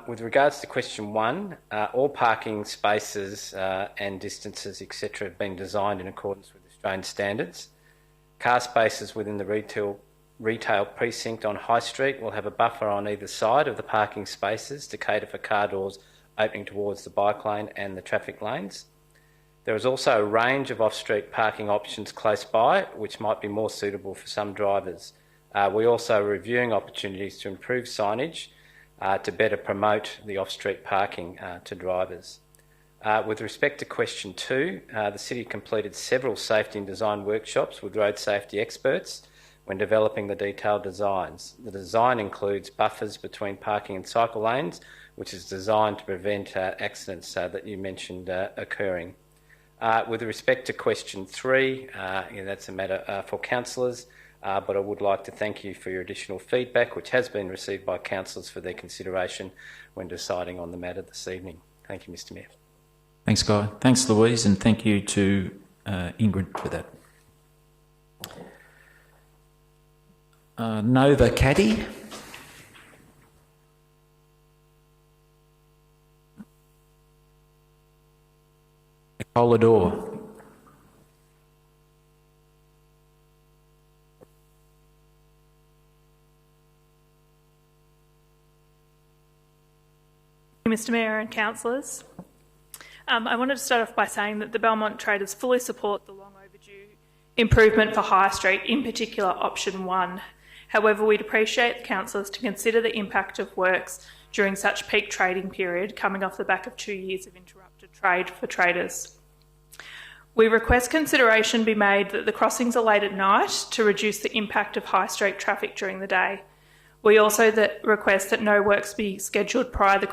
With regards to question 1, all parking spaces and distances, etc., have been designed in accordance with Australian standards. Car spaces within the retail precinct on High Street will have a buffer on either side of the parking spaces to cater for car doors opening towards the bike lane and the traffic lanes. There is also a range of off-street parking options close by, which might be more suitable for some drivers. We're also reviewing opportunities to improve signage to better promote the off-street parking to drivers. With respect to question 2, the City completed several safety and design workshops with road safety experts when developing the detailed designs. The design includes buffers between parking and cycle lanes, which is designed to prevent accidents that you mentioned occurring. With respect to question 3, that's a matter for councillors, but I would like to thank you for your additional feedback, which has been received by councillors for their consideration when deciding on the matter this evening. Thank you, Mr Mayor. Thanks, Guy. Thanks, Louise, and thank you to Ingrid for that. Nova Caddy. Nicola Dore. Mr Mayor and councillors. I wanted to start off by saying that the Belmont Traders fully support the long overdue improvement for High Street, in particular option 1. However, we'd appreciate the councillors to consider the impact of works during such peak trading period coming off the back of 2 years of interrupted trade for traders. We request consideration be made that the crossings are late at night to reduce the impact of High Street traffic during the day. We also request that no works be scheduled prior to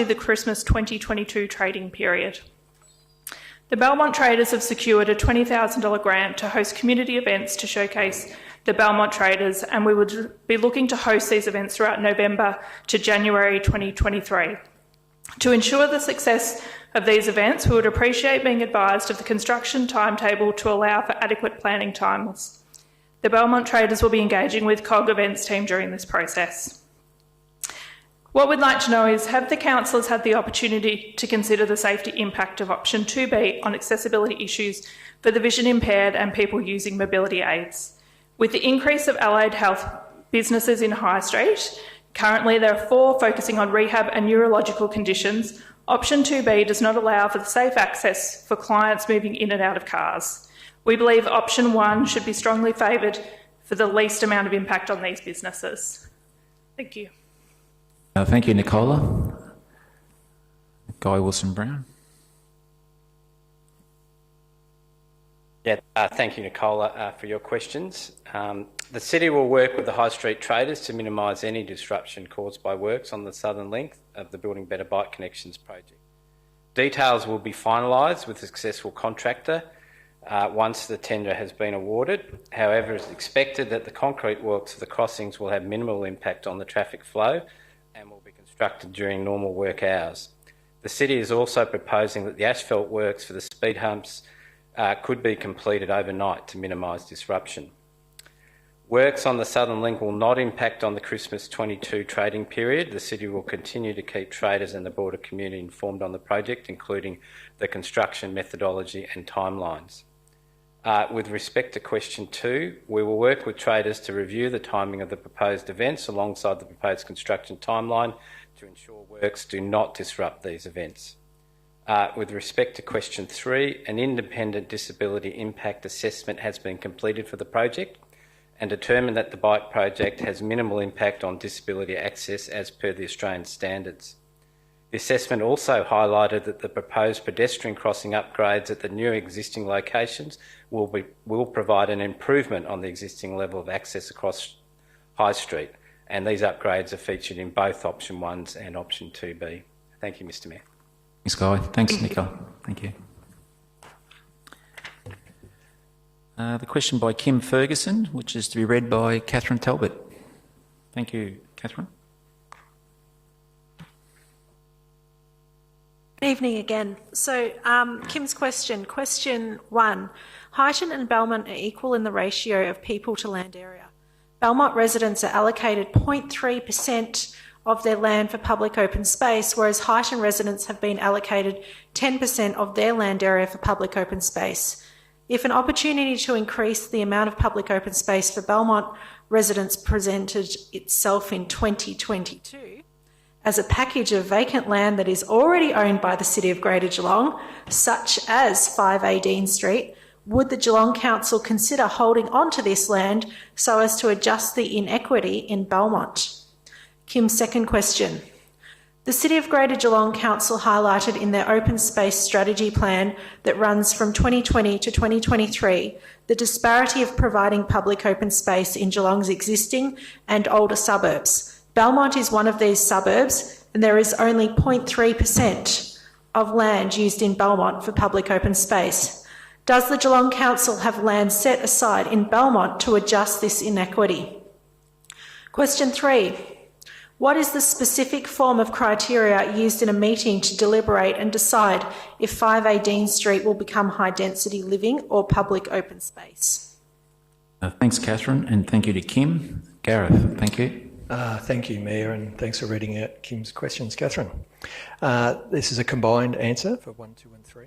the Christmas 2022 trading period. The Belmont Traders have secured a $20,000 grant to host community events to showcase the Belmont Traders, and we would be looking to host these events throughout November to January 2023. To ensure the success of these events, we would appreciate being advised of the construction timetable to allow for adequate planning times. The Belmont Traders will be engaging with COG Events team during this process. What we'd like to know is, have the councillors had the opportunity to consider the safety impact of option 2B on accessibility issues for the vision impaired and people using mobility aids? With the increase of allied health businesses in High Street, currently there are 4 focusing on rehab and neurological conditions. Option 2B does not allow for the safe access for clients moving in and out of cars. We believe option 1 should be strongly favoured for the least amount of impact on these businesses. Thank you. Thank you, Nicola. Guy Wilson-Brown. Yeah, thank you, Nicola, for your questions. The City will work with the High Street traders to minimise any disruption caused by works on the southern length of the Building Better Bike Connections project. Details will be finalised with a successful contractor once the tender has been awarded. However, it's expected that the concrete works for the crossings will have minimal impact on the traffic flow and will be constructed during normal work hours. The City is also proposing that the asphalt works for the speed humps could be completed overnight to minimise disruption. Works on the Southern Link will not impact on the Christmas 22 trading period. The City will continue to keep traders and the broader community informed on the project, including the construction methodology and timelines. With respect to question 2, we will work with traders to review the timing of the proposed events alongside the proposed construction timeline to ensure works do not disrupt these events. With respect to question 3, an independent disability impact assessment has been completed for the project and determined that the bike project has minimal impact on disability access as per the Australian standards. The assessment also highlighted that the proposed pedestrian crossing upgrades at the new existing locations will provide an improvement on the existing level of access across High Street, and these upgrades are featured in both option 1s and option 2B. Thank you, Mr. Mayor. Thanks, Guy. Thanks, Nicola. Thank you. The question by Kim Ferguson, which is to be read by Catherine Talbot. Thank you, Catherine. Good evening again. So, Kim's question 1. Highton and Belmont are equal in the ratio of people to land area. Belmont residents are allocated 0.3% of their land for public open space, whereas Highton residents have been allocated 10% of their land area for public open space. If an opportunity to increase the amount of public open space for Belmont residents presented itself in 2022 as a package of vacant land that is already owned by the City of Greater Geelong, such as 5A Dean Street, would the Geelong Council consider holding on to this land so as to adjust the inequity in Belmont? Kim's second question. The City of Greater Geelong Council highlighted in their open space strategy plan that runs from 2020 to 2023 the disparity of providing public open space in Geelong's existing and older suburbs. Belmont is one of these suburbs, and there is only 0.3% of land used in Belmont for public open space. Does the Geelong Council have land set aside in Belmont to adjust this inequity? Question 3. What is the specific form of criteria used in a meeting to deliberate and decide if 5A Dean Street will become high-density living or public open space? Thanks, Catherine, and thank you to Kim. Gareth, thank you. Thank you, Mayor, and thanks for reading out Kim's questions, Catherine. This is a combined answer for 1, 2 and 3.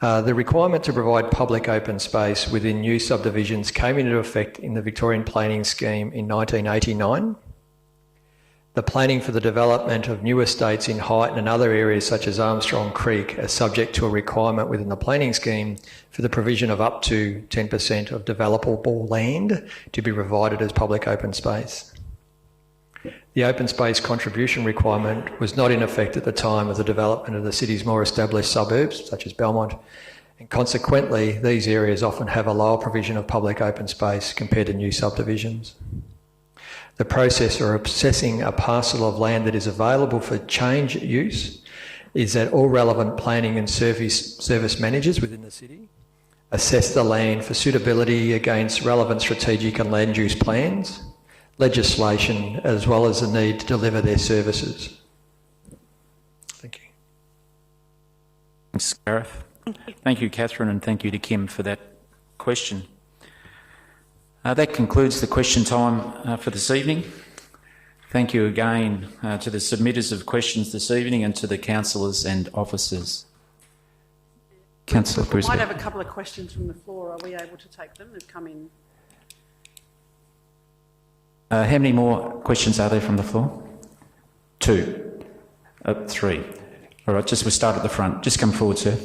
The requirement to provide public open space within new subdivisions came into effect in the Victorian planning scheme in 1989. The planning for the development of new estates in Highton and other areas such as Armstrong Creek are subject to a requirement within the planning scheme for the provision of up to 10% of developable land to be provided as public open space. The open space contribution requirement was not in effect at the time of the development of the city's more established suburbs, such as Belmont, and consequently these areas often have a lower provision of public open space compared to new subdivisions. The process for assessing a parcel of land that is available for change use is that all relevant planning and service managers within the city assess the land for suitability against relevant strategic and land use plans, legislation, as well as the need to deliver their services. Thank you. Thanks, Gareth. Thank you, Catherine, and thank you to Kim for that question. That concludes the question time for this evening. Thank you again to the submitters of questions this evening and to the councillors and officers. Councillor Brisbane. I might have a couple of questions from the floor. Are we able to take them? They've come in. How many more questions are there from the floor? 2. 3. All right, we'll start at the front. Just come forward, sir.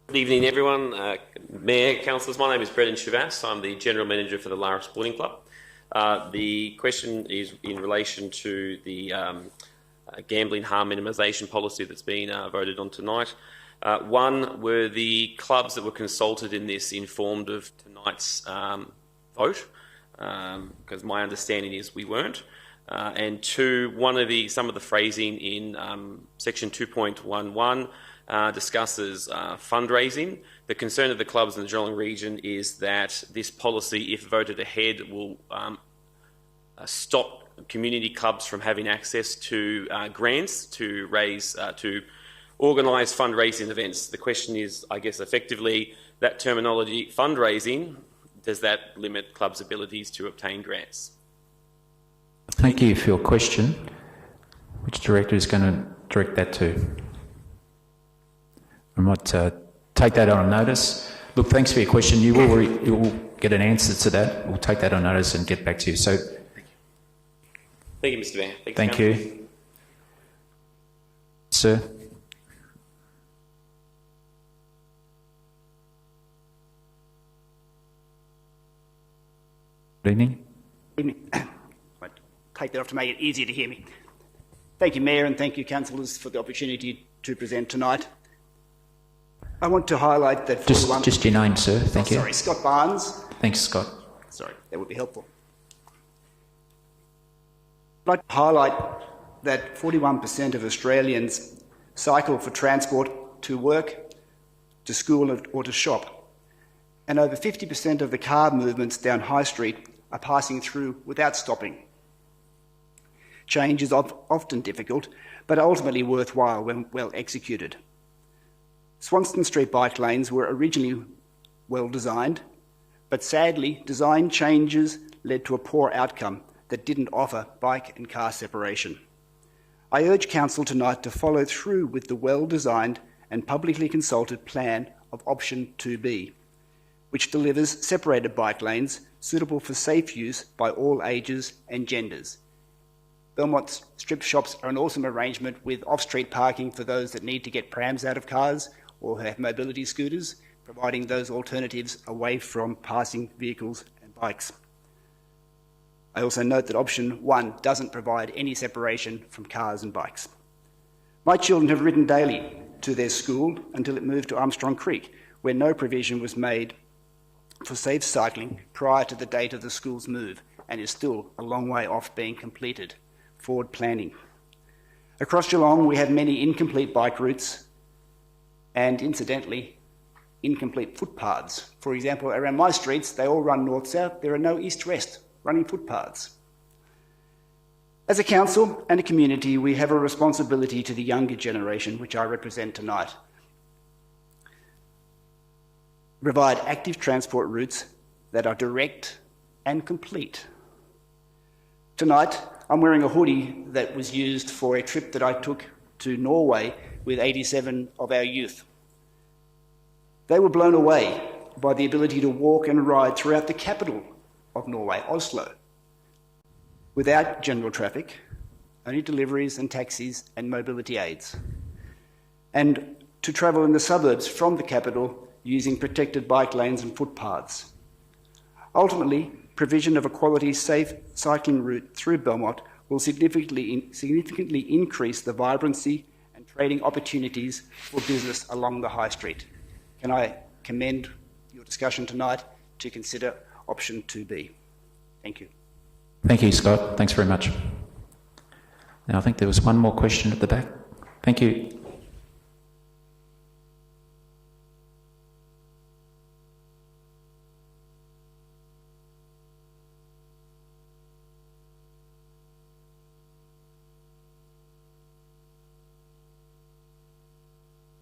Good evening, everyone. Mayor, councillors, my name is Brendan Chavass. I'm the General Manager for the Lara Sporting Club. The question is in relation to the gambling harm minimisation policy that's been voted on tonight. One, were the clubs that were consulted in this informed of tonight's vote? Because my understanding is we weren't. And 2, some of the phrasing in section 2.11 discusses fundraising. The concern of the clubs in the Geelong region is that this policy, if voted ahead, will stop community clubs from having access to grants to raise, to organise fundraising events. The question is, I guess, effectively, that terminology, fundraising, does that limit clubs' abilities to obtain grants? Thank you for your question. Which director is going to direct that to? I might take that on notice. Look, thanks for your question. You will get an answer to that. We'll take that on notice and get back to you. So, Thank you, Mr. Mayor. thank you. Sir? Good evening. Evening. I'd take that off to make it easier to hear me. Thank you, Mayor, and thank you, councillors, for the opportunity to present tonight. I want to highlight that... Just your name, sir. Thank you. Sorry, Scott Barnes. Thanks, Scott. Sorry, that would be helpful. I'd like to highlight that 41% of Australians cycle for transport to work, to school or to shop, and over 50% of the car movements down High Street are passing through without stopping. Change is often difficult, but ultimately worthwhile when well executed. Swanston Street bike lanes were originally well designed, but sadly, design changes led to a poor outcome that didn't offer bike and car separation. I urge Council tonight to follow through with the well-designed and publicly consulted plan of option 2B, which delivers separated bike lanes suitable for safe use by all ages and genders. Belmont's strip shops are an awesome arrangement with off-street parking for those that need to get prams out of cars or have mobility scooters, providing those alternatives away from passing vehicles and bikes. I also note that option 1 doesn't provide any separation from cars and bikes. My children have ridden daily to their school until it moved to Armstrong Creek, where no provision was made for safe cycling prior to the date of the school's move and is still a long way off being completed. Forward planning. Across Geelong, we have many incomplete bike routes and, incidentally, incomplete footpaths. For example, around my streets, they all run north-south. There are no east-west running footpaths. As a council and a community, we have a responsibility to the younger generation, which I represent tonight. Provide active transport routes that are direct and complete. Tonight, I'm wearing a hoodie that was used for a trip that I took to Norway with 87 of our youth. They were blown away by the ability to walk and ride throughout the capital of Norway, Oslo, without general traffic, only deliveries and taxis and mobility aids, and to travel in the suburbs from the capital using protected bike lanes and footpaths. Ultimately, provision of a quality, safe cycling route through Belmont will significantly increase the vibrancy and trading opportunities for business along the High Street. Can I commend your discussion tonight to consider option 2B? Thank you. Thank you, Scott. Thanks very much. Now, I think there was one more question at the back. Thank you.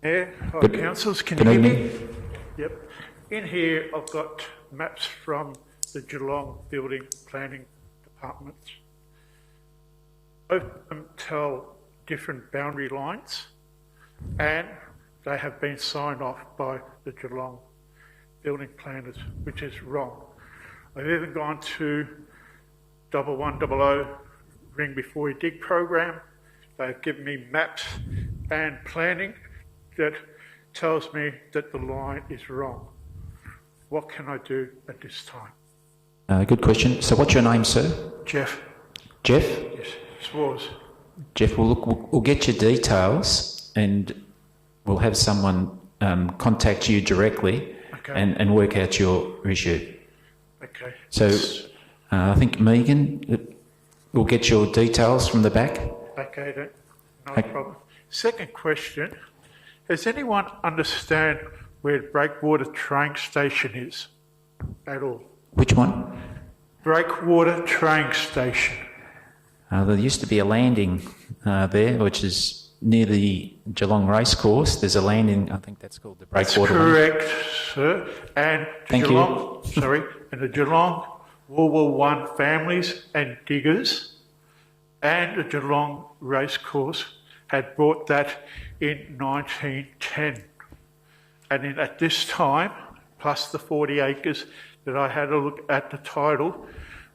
Mayor, councillors, can you hear me? Yep. In here, I've got maps from the Geelong Building Planning Departments. Both of them tell different boundary lines, and they have been signed off by the Geelong building planners, which is wrong. I've even gone to 1100 Ring Before You Dig program. They've given me maps and planning that tells me that the line is wrong. What can I do at this time? Good question. So what's your name, sir? Jeff. Jeff? Yes, Swars. Jeff, we'll get your details and we'll have someone contact you directly and work out your issue. Okay. So I think Megan will get your details from the back. Okay, no problem. Second question. Does anyone understand where Breakwater train station is at all? Which one? Breakwater train station. There used to be a landing there, which is near the Geelong Racecourse. There's a landing, I think that's called the Breakwater. That's correct, sir. And the Geelong World War I families and diggers and the Geelong Racecourse had bought that in 1910. And then at this time, plus the 40 acres that I had a look at the title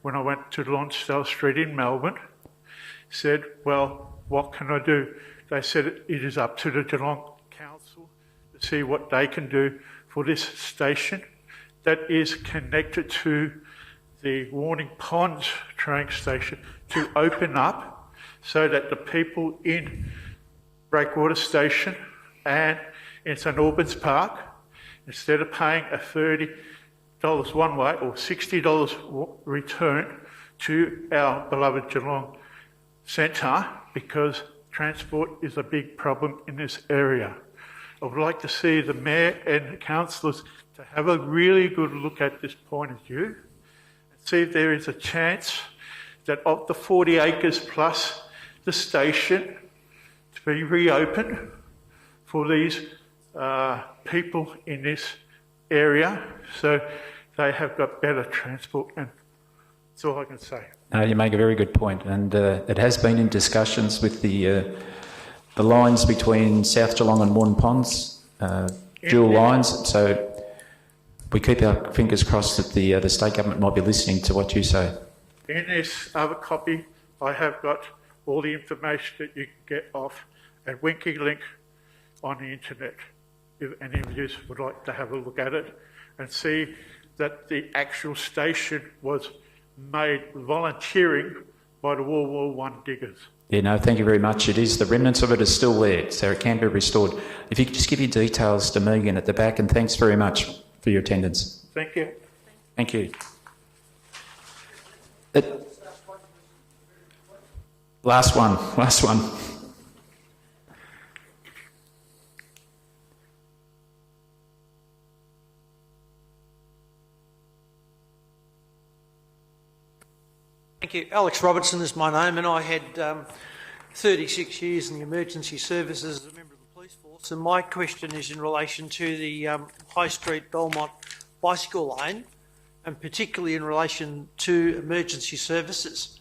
when I went to Lonsdale Street in Melbourne, said, well, what can I do? They said it is up to the Geelong Council to see what they can do for this station that is connected to the Warning Ponds train station to open up so that the people in Breakwater Station and in St Albans Park, instead of paying a $30 one way or $60 return to our beloved Geelong Centre, because transport is a big problem in this area. I would like to see the Mayor and the councillors to have a really good look at this point of view and see if there is a chance that of the 40 acres plus the station to be reopened for these people in this area so they have got better transport, and that's all I can say. You make a very good point, and it has been in discussions with the lines between South Geelong and Warren Ponds, dual lines, so we keep our fingers crossed that the state government might be listening to what you say. In this other copy, I have got all the information that you can get off a Winky link on the internet, if any of you would like to have a look at it and see that the actual station was made volunteering by the World War I diggers. Yeah, no, thank you very much. It is, the remnants of it are still there, so it can be restored. If you could just give your details to Megan at the back, and thanks very much for your attendance. Thank you. Thank you. Last one. Thank you. Alex Robertson is my name, and I had 36 years in the emergency services as a member of the police force, and my question is in relation to the High Street Belmont bicycle lane, and particularly in relation to emergency services.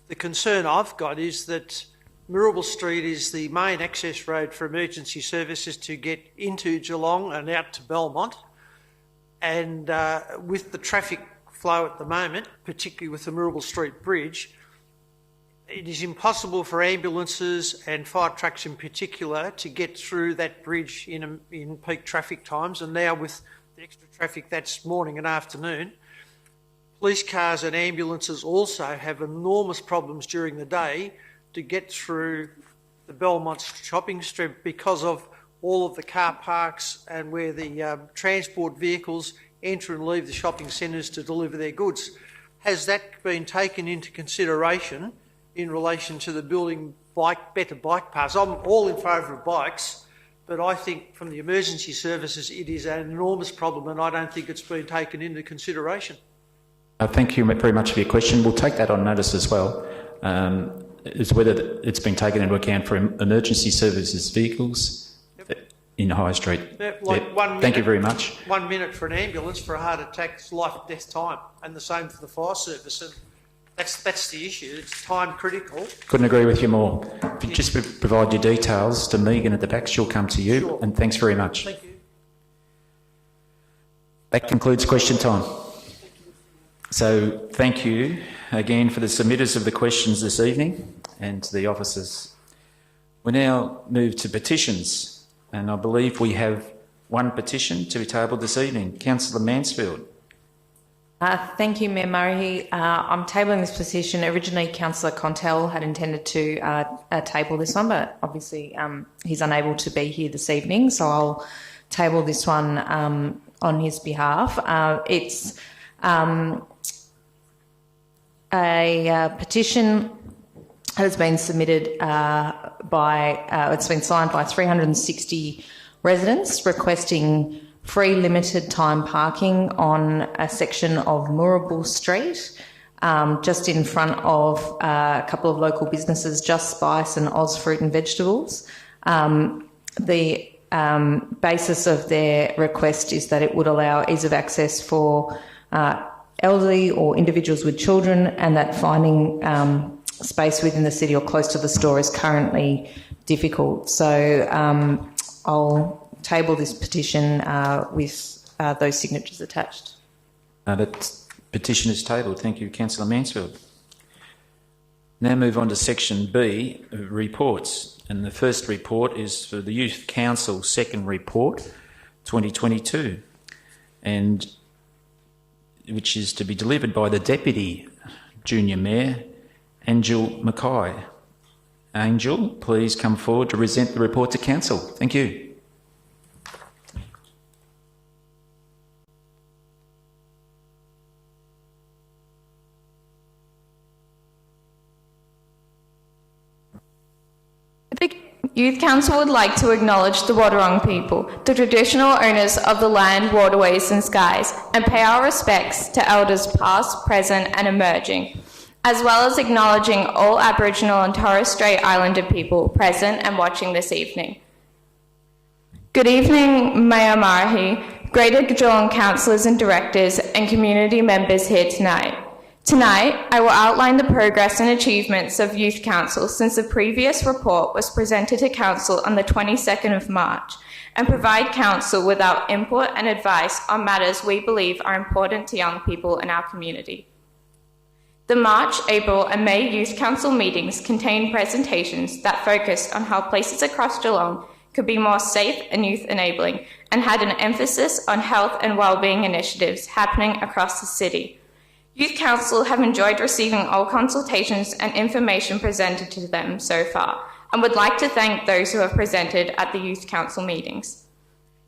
The concern I've got is that Mirrabel Street is the main access road for emergency services to get into Geelong and out to Belmont, and with the traffic flow at the moment, particularly with the Mirrabel Street Bridge, it is impossible for ambulances and fire trucks in particular to get through that bridge in peak traffic times, and now with the extra traffic that's morning and afternoon. Police cars and ambulances also have enormous problems during the day to get through the Belmont shopping strip because of all of the car parks and where the transport vehicles enter and leave the shopping centres to deliver their goods. Has that been taken into consideration in relation to the building better bike paths? I'm all in favour of bikes, but I think from the emergency services it is an enormous problem, and I don't think it's been taken into consideration. Thank you very much for your question. We'll take that on notice as well. It's whether it's been taken into account for emergency services vehicles in High Street. Thank you very much. 1 minute for an ambulance for a heart attack is life or death time, and the same for the fire service. And that's the issue. It's time critical. Couldn't agree with you more. If you just provide your details to Megan at the back, she'll come to you. Sure. And thanks very much. Thank you. That concludes question time. So thank you again for the submitters of the questions this evening and to the officers. We now move to petitions, and I believe we have one petition to be tabled this evening. Councillor Mansfield. Thank you, Mayor Murray. I'm tabling this petition. Originally, Councillor Contell had intended to table this one, but obviously he's unable to be here this evening, so I'll table this one on his behalf. It's a petition that has been submitted it's been signed by 360 residents requesting free limited time parking on a section of Moorabool Street, just in front of a couple of local businesses, Just Spice and Oz Fruit and Vegetables. The basis of their request is that it would allow ease of access for elderly or individuals with children, and that finding space within the city or close to the store is currently difficult. So I'll table this petition with those signatures attached. That petition is tabled. Thank you, Councillor Mansfield. Now move on to section B, reports. And the first report is for the Youth Council second report, 2022, and which is to be delivered by the Deputy Junior Mayor, Angel Mackay. Angel, please come forward to present the report to Council. Thank you. The Youth Council would like to acknowledge the Wadawurrung people, the traditional owners of the land, waterways and skies, and pay our respects to elders past, present and emerging, as well as acknowledging all Aboriginal and Torres Strait Islander people present and watching this evening. Good evening, Mayor Marahi, Greater Geelong councillors and directors and community members here tonight. Tonight, I will outline the progress and achievements of Youth Council since the previous report was presented to Council on the 22nd of March and provide Council with our input and advice on matters we believe are important to young people in our community. The March, April and May Youth Council meetings contained presentations that focused on how places across Geelong could be more safe and youth enabling and had an emphasis on health and wellbeing initiatives happening across the city. Youth Council have enjoyed receiving all consultations and information presented to them so far and would like to thank those who have presented at the Youth Council meetings.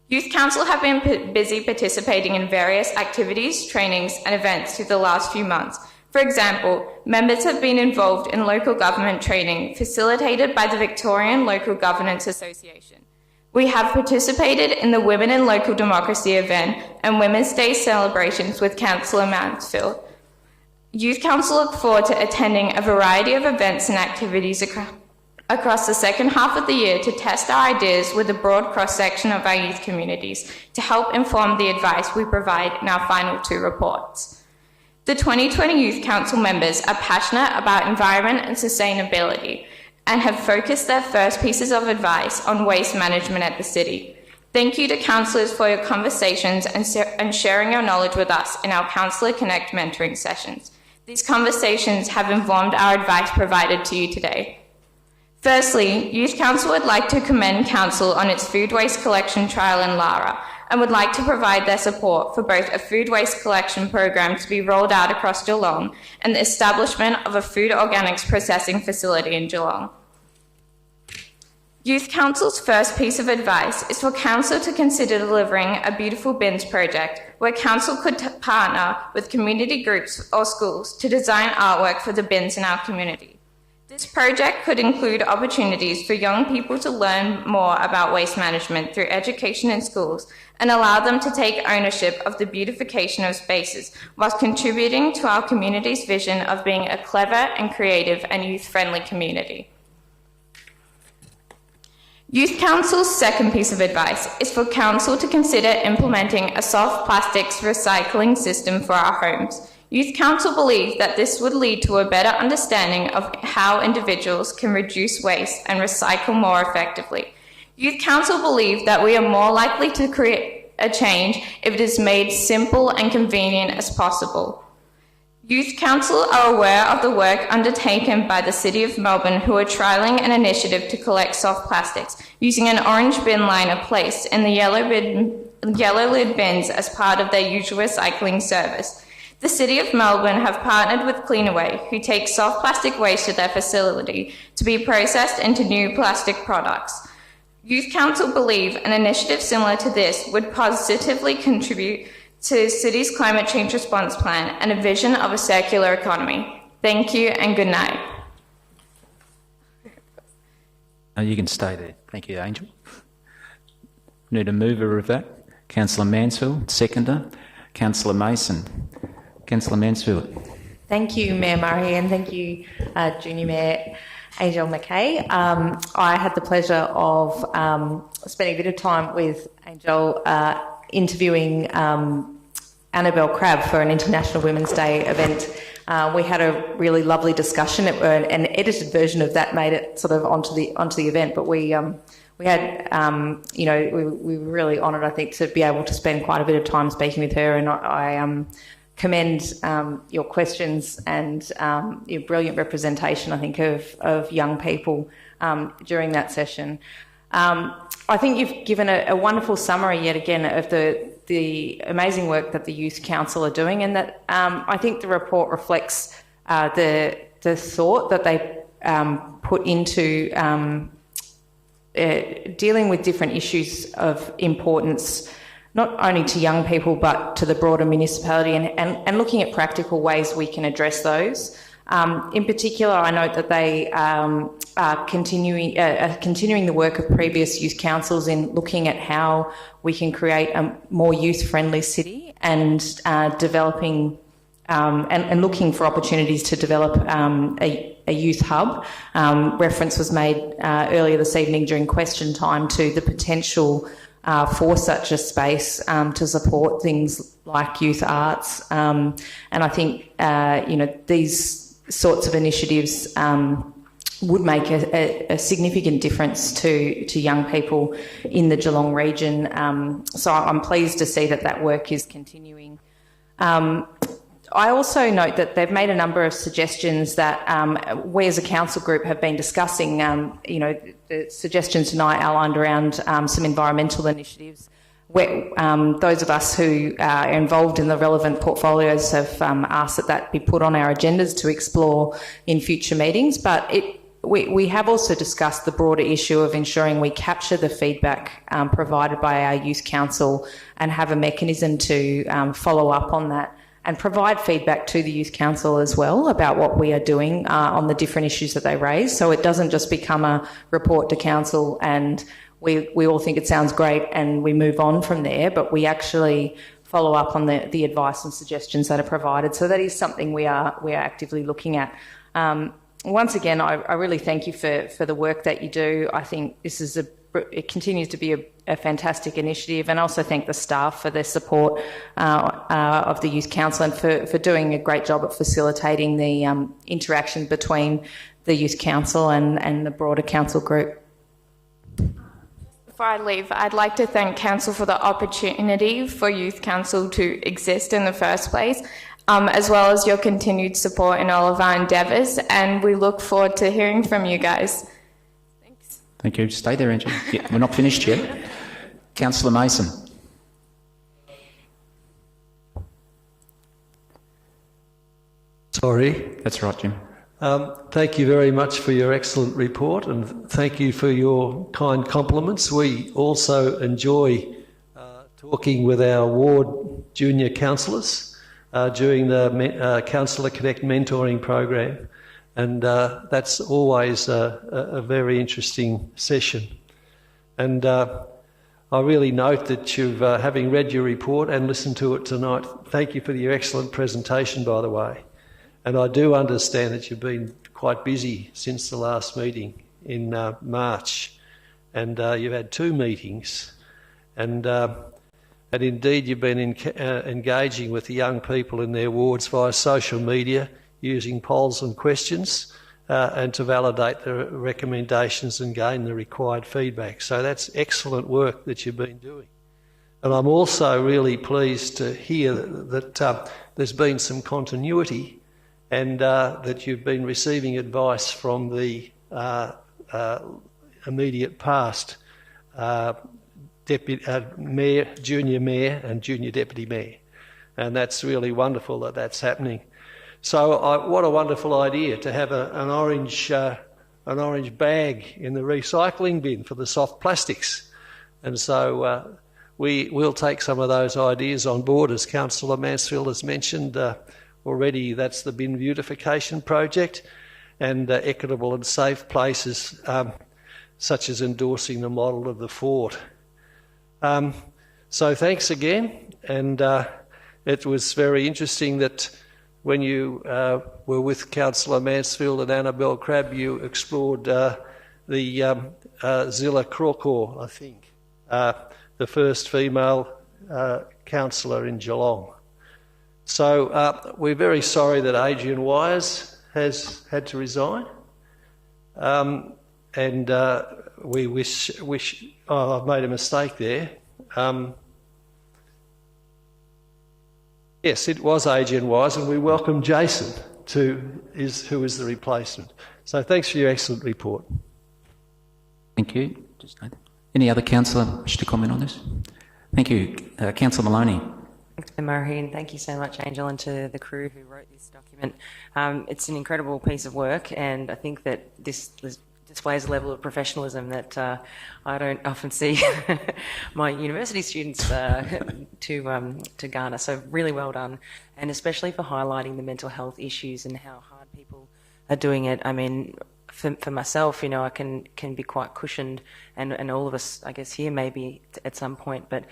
Youth Council have been busy participating in various activities, trainings and events through the last few months. For example, members have been involved in local government training facilitated by the Victorian Local Governance Association. We have participated in the Women in Local Democracy event and Women's Day celebrations with Councillor Mansfield. Youth Council look forward to attending a variety of events and activities across the second half of the year to test our ideas with a broad cross-section of our youth communities to help inform the advice we provide in our final two reports. The 2020 Youth Council members are passionate about environment and sustainability and have focused their first pieces of advice on waste management at the city. Thank you to councillors for your conversations and sharing your knowledge with us in our Councillor Connect mentoring sessions. These conversations have informed our advice provided to you today. Firstly, Youth Council would like to commend Council on its food waste collection trial in Lara and would like to provide their support for both a food waste collection program to be rolled out across Geelong and the establishment of a food organics processing facility in Geelong. Youth Council's first piece of advice is for Council to consider delivering a Beautiful Bins project where Council could partner with community groups or schools to design artwork for the bins in our community. This project could include opportunities for young people to learn more about waste management through education in schools and allow them to take ownership of the beautification of spaces whilst contributing to our community's vision of being a clever and creative and youth-friendly community. Youth Council's second piece of advice is for Council to consider implementing a soft plastics recycling system for our homes. Youth Council believe that this would lead to a better understanding of how individuals can reduce waste and recycle more effectively. Youth Council believe that we are more likely to create a change if it is made simple and convenient as possible. Youth Council are aware of the work undertaken by the City of Melbourne, who are trialling an initiative to collect soft plastics using an orange bin liner placed in the yellow lid bins as part of their usual recycling service. The City of Melbourne have partnered with Cleanaway, who take soft plastic waste to their facility to be processed into new plastic products. Youth Council believe an initiative similar to this would positively contribute to the City's climate change response plan and a vision of a circular economy. Thank you and good night. You can stay there. Thank you, Angel. Need a mover of that? Councillor Mansfield, seconder. Councillor Mason. Councillor Mansfield. Thank you, Mayor Murray, and thank you, Junior Mayor Angel Mackay. I had the pleasure of spending a bit of time with Angel interviewing Annabelle Crabb for an International Women's Day event. We had a really lovely discussion. An edited version of that made it sort of onto the event, but we had, we were really honoured, I think, to be able to spend quite a bit of time speaking with her, and I commend your questions and your brilliant representation, I think, of young people during that session. I think you've given a wonderful summary yet again of the amazing work that the Youth Council are doing, and that I think the report reflects the thought that they put into dealing with different issues of importance, not only to young people but to the broader municipality, and looking at practical ways we can address those. In particular, I note that they are continuing the work of previous youth councils in looking at how we can create a more youth-friendly city, and developing and looking for opportunities to develop a youth hub. Reference was made earlier this evening during question time to the potential for such a space to support things like youth arts, and I think these sorts of initiatives would make a significant difference to young people in the Geelong region. So I'm pleased to see that work is continuing. I also note that they've made a number of suggestions that we as a council group have been discussing. The suggestions tonight outlined around some environmental initiatives. Those of us who are involved in the relevant portfolios have asked that be put on our agendas to explore in future meetings, but we have also discussed the broader issue of ensuring we capture the feedback provided by our youth council and have a mechanism to follow up on that and provide feedback to the youth council as well about what we are doing on the different issues that they raise, so it doesn't just become a report to council and we all think it sounds great and we move on from there, but we actually follow up on the advice and suggestions that are provided. So that is something we are actively looking at. Once again, I really thank you for the work that you do. I think this is it continues to be a fantastic initiative, and I also thank the staff for their support of the Youth Council and for doing a great job at facilitating the interaction between the Youth Council and the broader council group. Before I leave, I'd like to thank Council for the opportunity for Youth Council to exist in the first place, as well as your continued support in all of our endeavours, and we look forward to hearing from you guys. Thanks. Thank you. Stay there, Angela. Yeah, we're not finished yet. Councillor Mason. Sorry. That's right, Jim. Thank you very much for your excellent report, and thank you for your kind compliments. We also enjoy talking with our ward junior councillors during the Councillor Connect mentoring program, and that's always a very interesting session. And I really note that you've, having read your report and listened to it tonight, thank you for your excellent presentation, by the way. And I do understand that you've been quite busy since the last meeting in March, and you've had 2 meetings, and indeed you've been engaging with the young people in their wards via social media, using polls and questions, and to validate the recommendations and gain the required feedback. So that's excellent work that you've been doing. And I'm also really pleased to hear that there's been some continuity, and that you've been receiving advice from the immediate past mayor, junior mayor and junior deputy mayor. And that's really wonderful that that's happening. So what a wonderful idea to have an orange bag in the recycling bin for the soft plastics. And so we'll take some of those ideas on board, as Councillor Mansfield has mentioned. Already that's the bin beautification project, and equitable and safe places such as endorsing the model of the fort. So thanks again, and it was very interesting that when you were with Councillor Mansfield and Annabelle Crabb, you explored the Zilla Crawcor, I think, the first female councillor in Geelong. So we're very sorry that Adrian Wires has had to resign. And we wish. Oh, I've made a mistake there. Yes, it was Adrian Wise, and we welcome Jason, who is the replacement. So thanks for your excellent report. Thank you. Any other councillor wish to comment on this? Thank you. Councillor Maloney. Thanks, Murray, and thank you so much, Angel, and to the crew who wrote this document. It's an incredible piece of work, and I think that this displays a level of professionalism that I don't often see my university students to garner. So really well done, and especially for highlighting the mental health issues and how hard people are doing it. I mean, for myself, you know, I can be quite cushioned, and all of us, I guess, here maybe at some point, but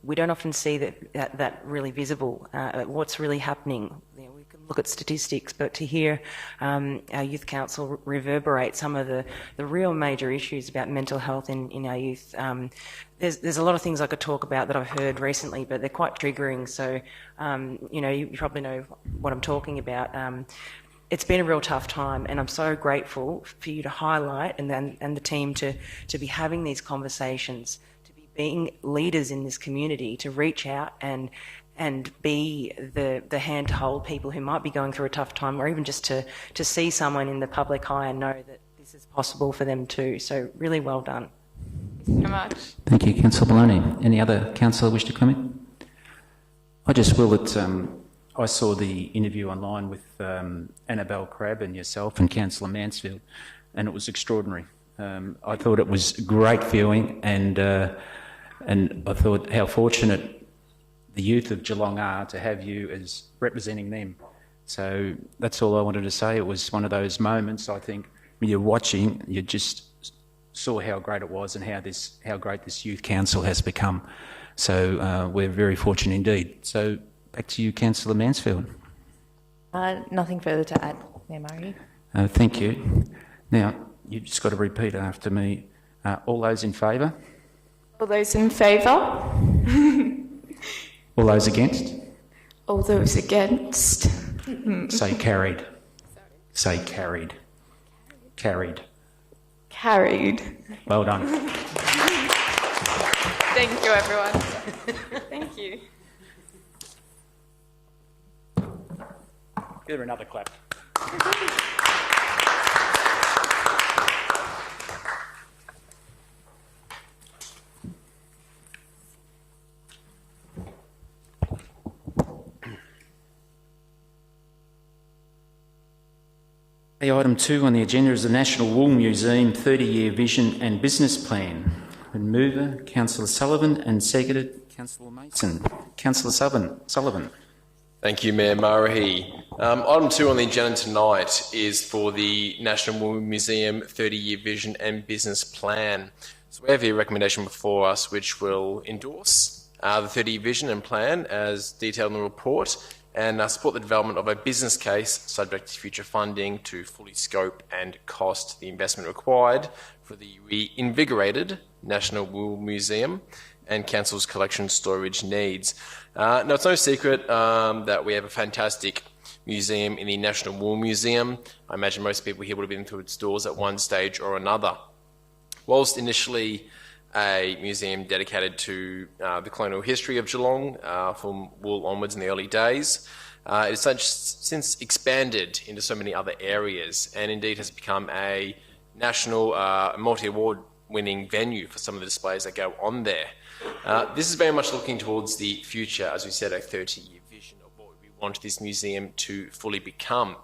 we don't often see that really visible. What's really happening? You know, we can look at statistics, but to hear our youth council reverberate some of the real major issues about mental health in our youth. There's a lot of things I could talk about that I've heard recently, but they're quite triggering. So, you know, you probably know what I'm talking about. It's been a real tough time, and I'm so grateful for you to highlight and the team to be having these conversations, to be being leaders in this community, to reach out and be the hand to hold people who might be going through a tough time, or even just to see someone in the public eye and know that this is possible for them too. So really well done. Thank you very much. Thank you, Councillor Maloney. Any other councillor wish to comment? I just will that I saw the interview online with Annabelle Crabb and yourself and Councillor Mansfield, and it was extraordinary. I thought it was great viewing, and I thought how fortunate the youth of Geelong are to have you as representing them. So that's all I wanted to say. It was one of those moments, I think, when you're watching, you just saw how great it was and how great this youth council has become. So we're very fortunate indeed. So back to you, Councillor Mansfield. Nothing further to add, Mayor Murray. Thank you. Now, you've just got to repeat after me. All those in favour? All those in favour? All those against? All those against? Say carried. Say carried. Carried. Carried. Well done. Thank you, everyone. Thank you. Give her another clap. Item 2 on the agenda is the National Wool Museum 30-year vision and business plan. And mover, Councillor Sullivan, and seconded, Councillor Mason. Councillor Sullivan. Thank you, Mayor Murray. Item 2 on the agenda tonight is for the National Wool Museum 30-year vision and business plan. So we have a recommendation before us which will endorse the 30-year vision and plan as detailed in the report, and support the development of a business case subject to future funding to fully scope and cost the investment required for the reinvigorated National Wool Museum and Council's collection storage needs. Now, it's no secret that we have a fantastic museum in the National Wool Museum. I imagine most people here would have been through its doors at one stage or another. Whilst initially a museum dedicated to the colonial history of Geelong from wool onwards in the early days, it has since expanded into so many other areas, and indeed has become a national multi-award winning venue for some of the displays that go on there. This is very much looking towards the future, as we said, a 30-year vision of what we want this museum to fully become,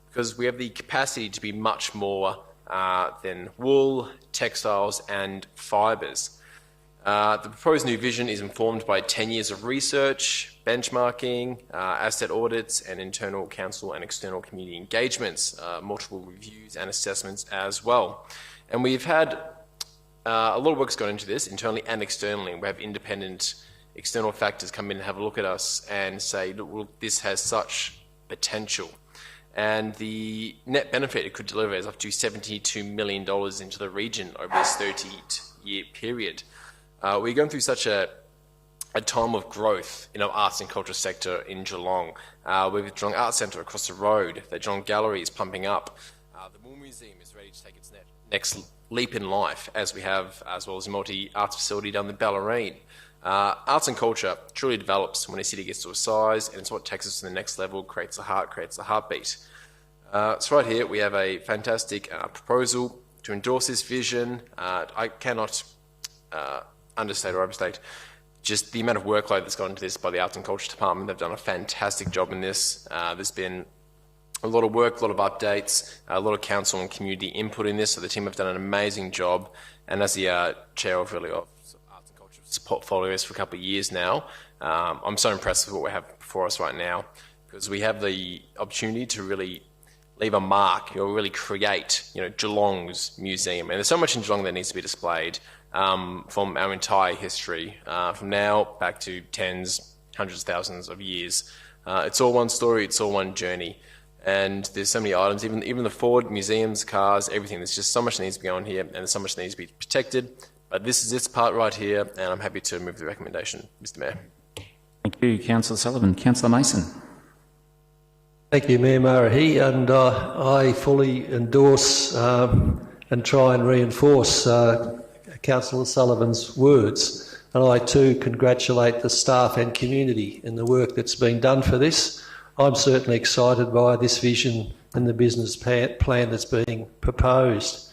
because we have the capacity to be much more than wool, textiles and fibres. The proposed new vision is informed by 10 years of research, benchmarking, asset audits and internal council and external community engagements, multiple reviews and assessments as well. And we've had a lot of work's gone into this, internally and externally. We have independent external factors come in and have a look at us and say, look, this has such potential. And the net benefit it could deliver is up to $72 million into the region over this 30-year period. We're going through such a a time of growth in our arts and culture sector in Geelong. With the Geelong Arts Centre across the road, the Geelong Gallery is pumping up. The Wool Museum is ready to take its next leap in life, as we have, as well as a multi-arts facility down the Ballerine. Arts and culture truly develops when a city gets to a size, and it's what takes us to the next level, creates a heartbeat. So right here we have a fantastic proposal to endorse this vision. I cannot understate or overstate just the amount of workload that's gone into this by the Arts and Culture Department. They've done a fantastic job in this. There's been a lot of work, a lot of updates, a lot of council and community input in this, so the team have done an amazing job. And as the chair of Arts and Culture portfolios for a couple of years now, I'm so impressed with what we have before us right now, because we have the opportunity to really leave a mark, really create, Geelong's museum. And there's so much in Geelong that needs to be displayed from our entire history, from now back to tens, hundreds, thousands of years. It's all one story, it's all one journey. And there's so many items, even the Ford, museums, cars, everything. There's just so much that needs to be on here, and there's so much that needs to be protected. But this is its part right here, and I'm happy to move the recommendation, Mr. Mayor. Thank you, Councillor Sullivan. Councillor Mason. Thank you, Mayor Marahi, and I fully endorse and try and reinforce Councillor Sullivan's words, and I too congratulate the staff and community in the work that's been done for this. I'm certainly excited by this vision and the business plan that's being proposed.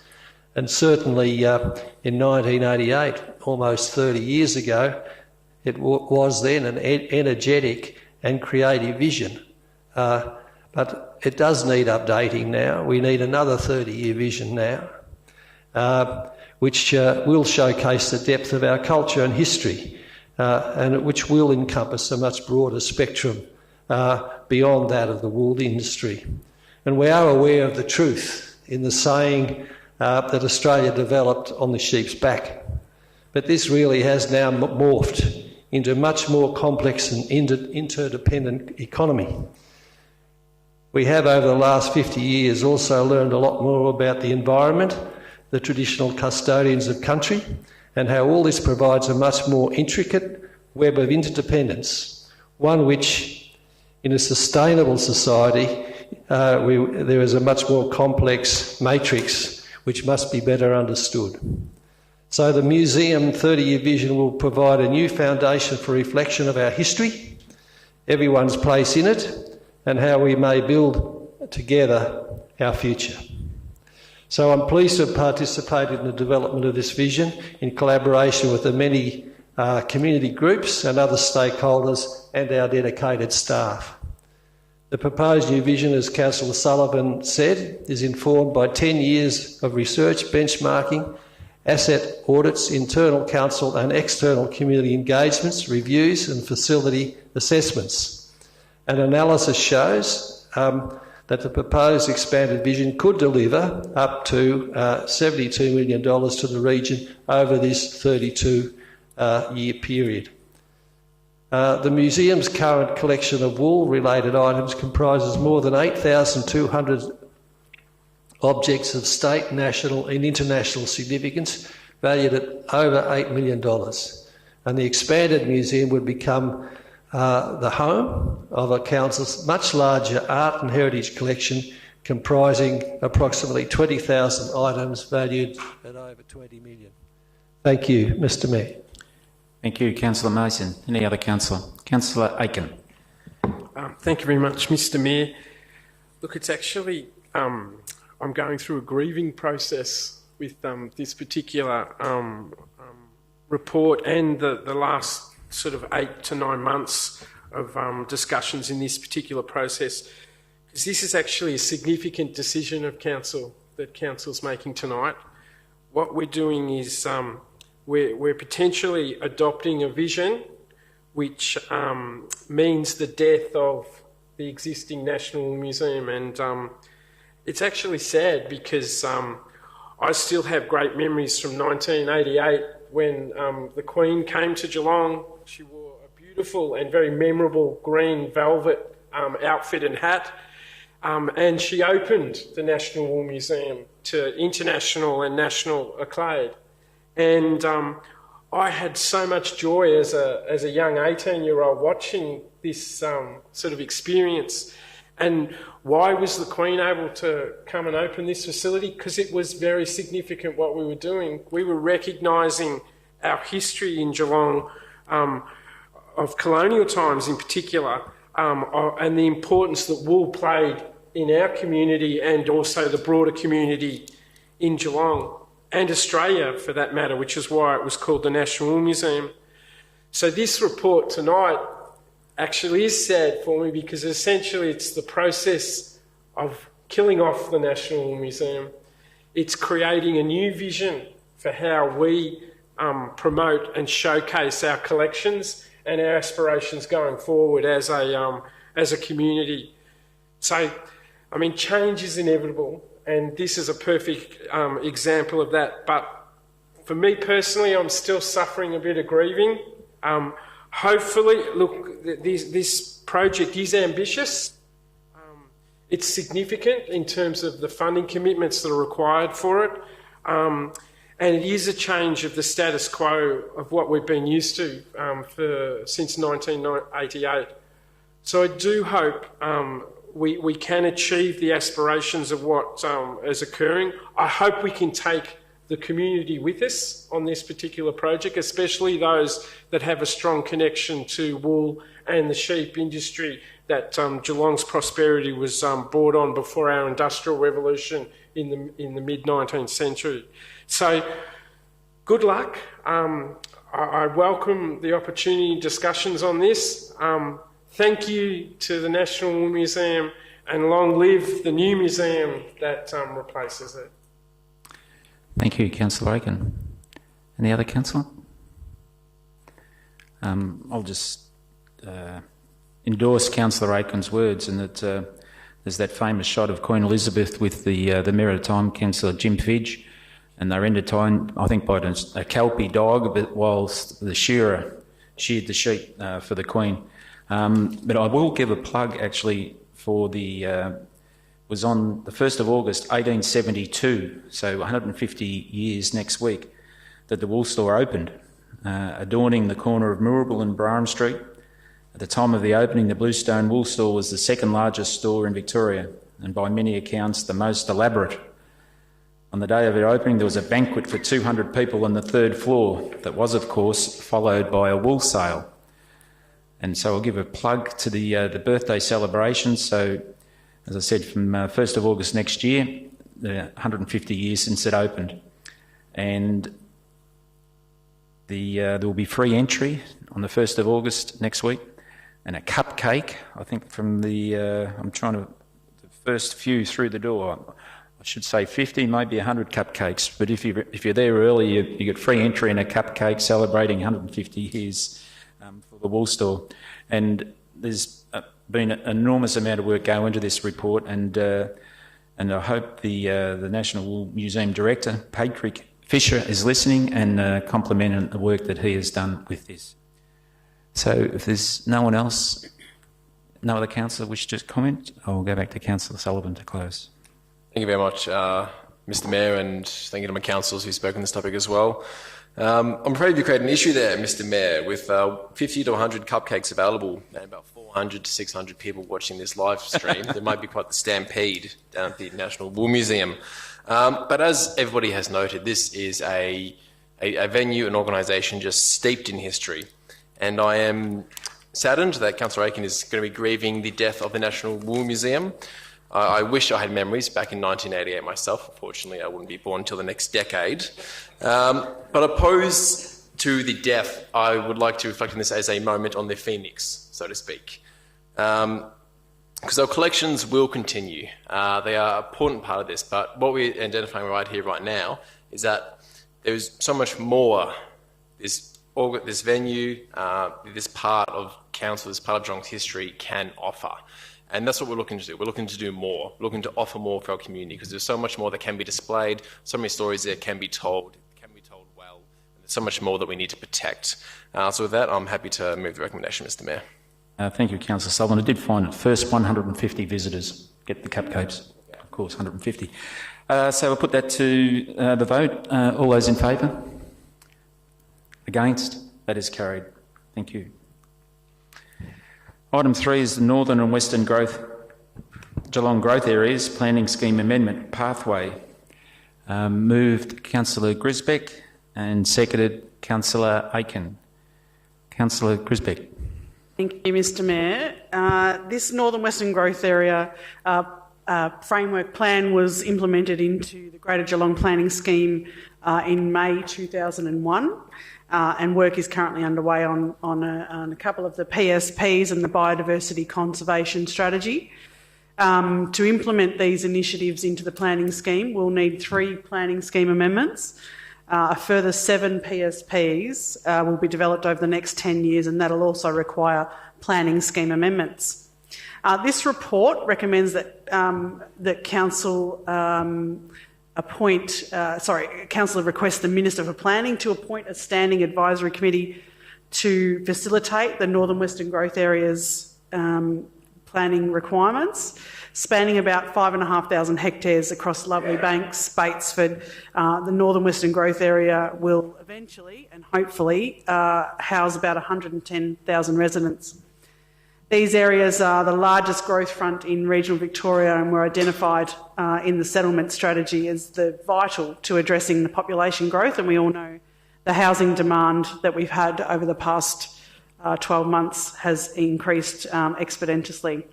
And certainly in 1988, almost 30 years ago, it was then an energetic and creative vision. But it does need updating now. We need another 30-year vision now, which will showcase the depth of our culture and history, and which will encompass a much broader spectrum beyond that of the wool industry. And we are aware of the truth in the saying that Australia developed on the sheep's back. But this really has now morphed into a much more complex and interdependent economy. We have over the last 50 years also learned a lot more about the environment, the traditional custodians of country, and how all this provides a much more intricate web of interdependence, one which in a sustainable society, there is a much more complex matrix which must be better understood. So the museum 30-year vision will provide a new foundation for reflection of our history, everyone's place in it, and how we may build together our future. So I'm pleased to have participated in the development of this vision in collaboration with the many community groups and other stakeholders and our dedicated staff. The proposed new vision, as Councillor Sullivan said, is informed by 10 years of research, benchmarking, asset audits, internal council and external community engagements, reviews and facility assessments. An analysis shows that the proposed expanded vision could deliver up to $72 million to the region over this 32-year period. The museum's current collection of wool-related items comprises more than 8,200 objects of state, national and international significance, valued at over $8 million. And the expanded museum would become the home of a council's much larger art and heritage collection comprising approximately 20,000 items valued at over $20 million. Thank you, Mr. Mayor. Thank you, Councillor Mason. Any other councillor? Councillor Aiken. Thank you very much, Mr. Mayor. Look, it's actually, I'm going through a grieving process with this particular report and the last sort of 8 to 9 months of discussions in this particular process, because this is actually a significant decision of council that council's making tonight. What we're doing is we're potentially adopting a vision which means the death of the existing National Museum, and it's actually sad because I still have great memories from 1988 when the Queen came to Geelong. She wore a beautiful and very memorable green velvet outfit and hat, and she opened the National Wool Museum to international and national acclaim. And I had so much joy as a young 18-year-old watching this sort of experience. And why was the Queen able to come and open this facility? Because it was very significant what we were doing. We were recognising our history in Geelong, of colonial times in particular, and the importance that wool played in our community and also the broader community in Geelong and Australia for that matter, which is why it was called the National Wool Museum. So this report tonight actually is sad for me because essentially it's the process of killing off the National Wool Museum. It's creating a new vision for how we promote and showcase our collections and our aspirations going forward as a community. So, I mean, change is inevitable, and this is a perfect example of that. But for me personally, I'm still suffering a bit of grieving. Hopefully, look, this project is ambitious. It's significant in terms of the funding commitments that are required for it. And it is a change of the status quo of what we've been used to since 1988. So I do hope we can achieve the aspirations of what is occurring. I hope we can take the community with us on this particular project, especially those that have a strong connection to wool and the sheep industry that Geelong's prosperity was brought on before our industrial revolution in the mid-19th century. So, good luck. I welcome the opportunity and discussions on this. Thank you to the National Wool Museum, and long live the new museum that replaces it. Thank you, Councillor Aiken. Any other councillor? I'll just endorse Councillor Aiken's words, and that there's that famous shot of Queen Elizabeth with the Maritime Councillor Jim Fidge, and they're entertained, I think, by a Kelpie dog, but whilst the shearer sheared the sheep for the Queen. But I will give a plug, actually, for was on the 1st of August 1872, so 150 years next week, that the wool store opened, adorning the corner of Moorabool and Braham Street. At the time of the opening, the Bluestone Wool Store was the second largest store in Victoria, and by many accounts the most elaborate. On the day of their opening, there was a banquet for 200 people on the third floor that was, of course, followed by a wool sale. And so I'll give a plug to the birthday celebrations. So, as I said, from 1st of August next year, 150 years since it opened. And there will be free entry on the 1st of August next week, and a cupcake, I think, from the first few through the door. I should say 50, maybe 100 cupcakes, but if you're there early, you get free entry and a cupcake celebrating 150 years for the wool store. And there's been an enormous amount of work go into this report, and I hope the National Wool Museum Director, Patrick Fisher, is listening and complimenting the work that he has done with this. So if there's no one else, no other councillor wish to comment, I'll go back to Councillor Sullivan to close. Thank you very much, Mr Mayor, and thank you to my councillors who spoke on this topic as well. I'm afraid you created an issue there, Mr Mayor, with 50 to 100 cupcakes available and about 400 to 600 people watching this live stream. There might be quite the stampede down at the National Wool Museum. But as everybody has noted, this is a venue, an organisation just steeped in history. And I am saddened that Councillor Aiken is going to be grieving the death of the National Wool Museum. I wish I had memories back in 1988 myself. Unfortunately, I wouldn't be born until the next decade. But opposed to the death, I would like to reflect on this as a moment on the phoenix, so to speak. Because our collections will continue. They are an important part of this, but what we're identifying right here, right now, is that there's so much more this venue, this part of council, this part of Geelong's history can offer. And that's what we're looking to do. We're looking to do more, looking to offer more for our community, because there's so much more that can be displayed, so many stories there can be told well, and there's so much more that we need to protect. So with that, I'm happy to move the recommendation, Mr Mayor. Thank you, Councillor Sullivan. I did find it first 150 visitors get the cupcakes. Of course, 150. So we'll put that to the vote. All those in favour? Against? That is carried. Thank you. Item 3 is the Northern and Western Geelong Growth Areas Planning Scheme Amendment Pathway. Moved Councillor Grisbeck and seconded Councillor Aiken. Councillor Grisbeck. Thank you, Mr Mayor. This Northern Western Growth Area framework plan was implemented into the Greater Geelong Planning Scheme in May 2001, and work is currently underway on a couple of the PSPs and the Biodiversity Conservation Strategy. To implement these initiatives into the planning scheme, we'll need 3 planning scheme amendments. A further 7 PSPs will be developed over the next 10 years, and that'll also require planning scheme amendments. This report recommends that Council Council requests the Minister for Planning to appoint a standing advisory committee to facilitate the Northern Western Growth Areas planning requirements, spanning about 5,500 hectares across Lovely Banks, Batesford. The Northern Western Growth Area will eventually and hopefully house about 110,000 residents. These areas are the largest growth front in regional Victoria and were identified in the settlement strategy as vital to addressing the population growth, and we all know the housing demand that we've had over the past 12 months has increased exponentially.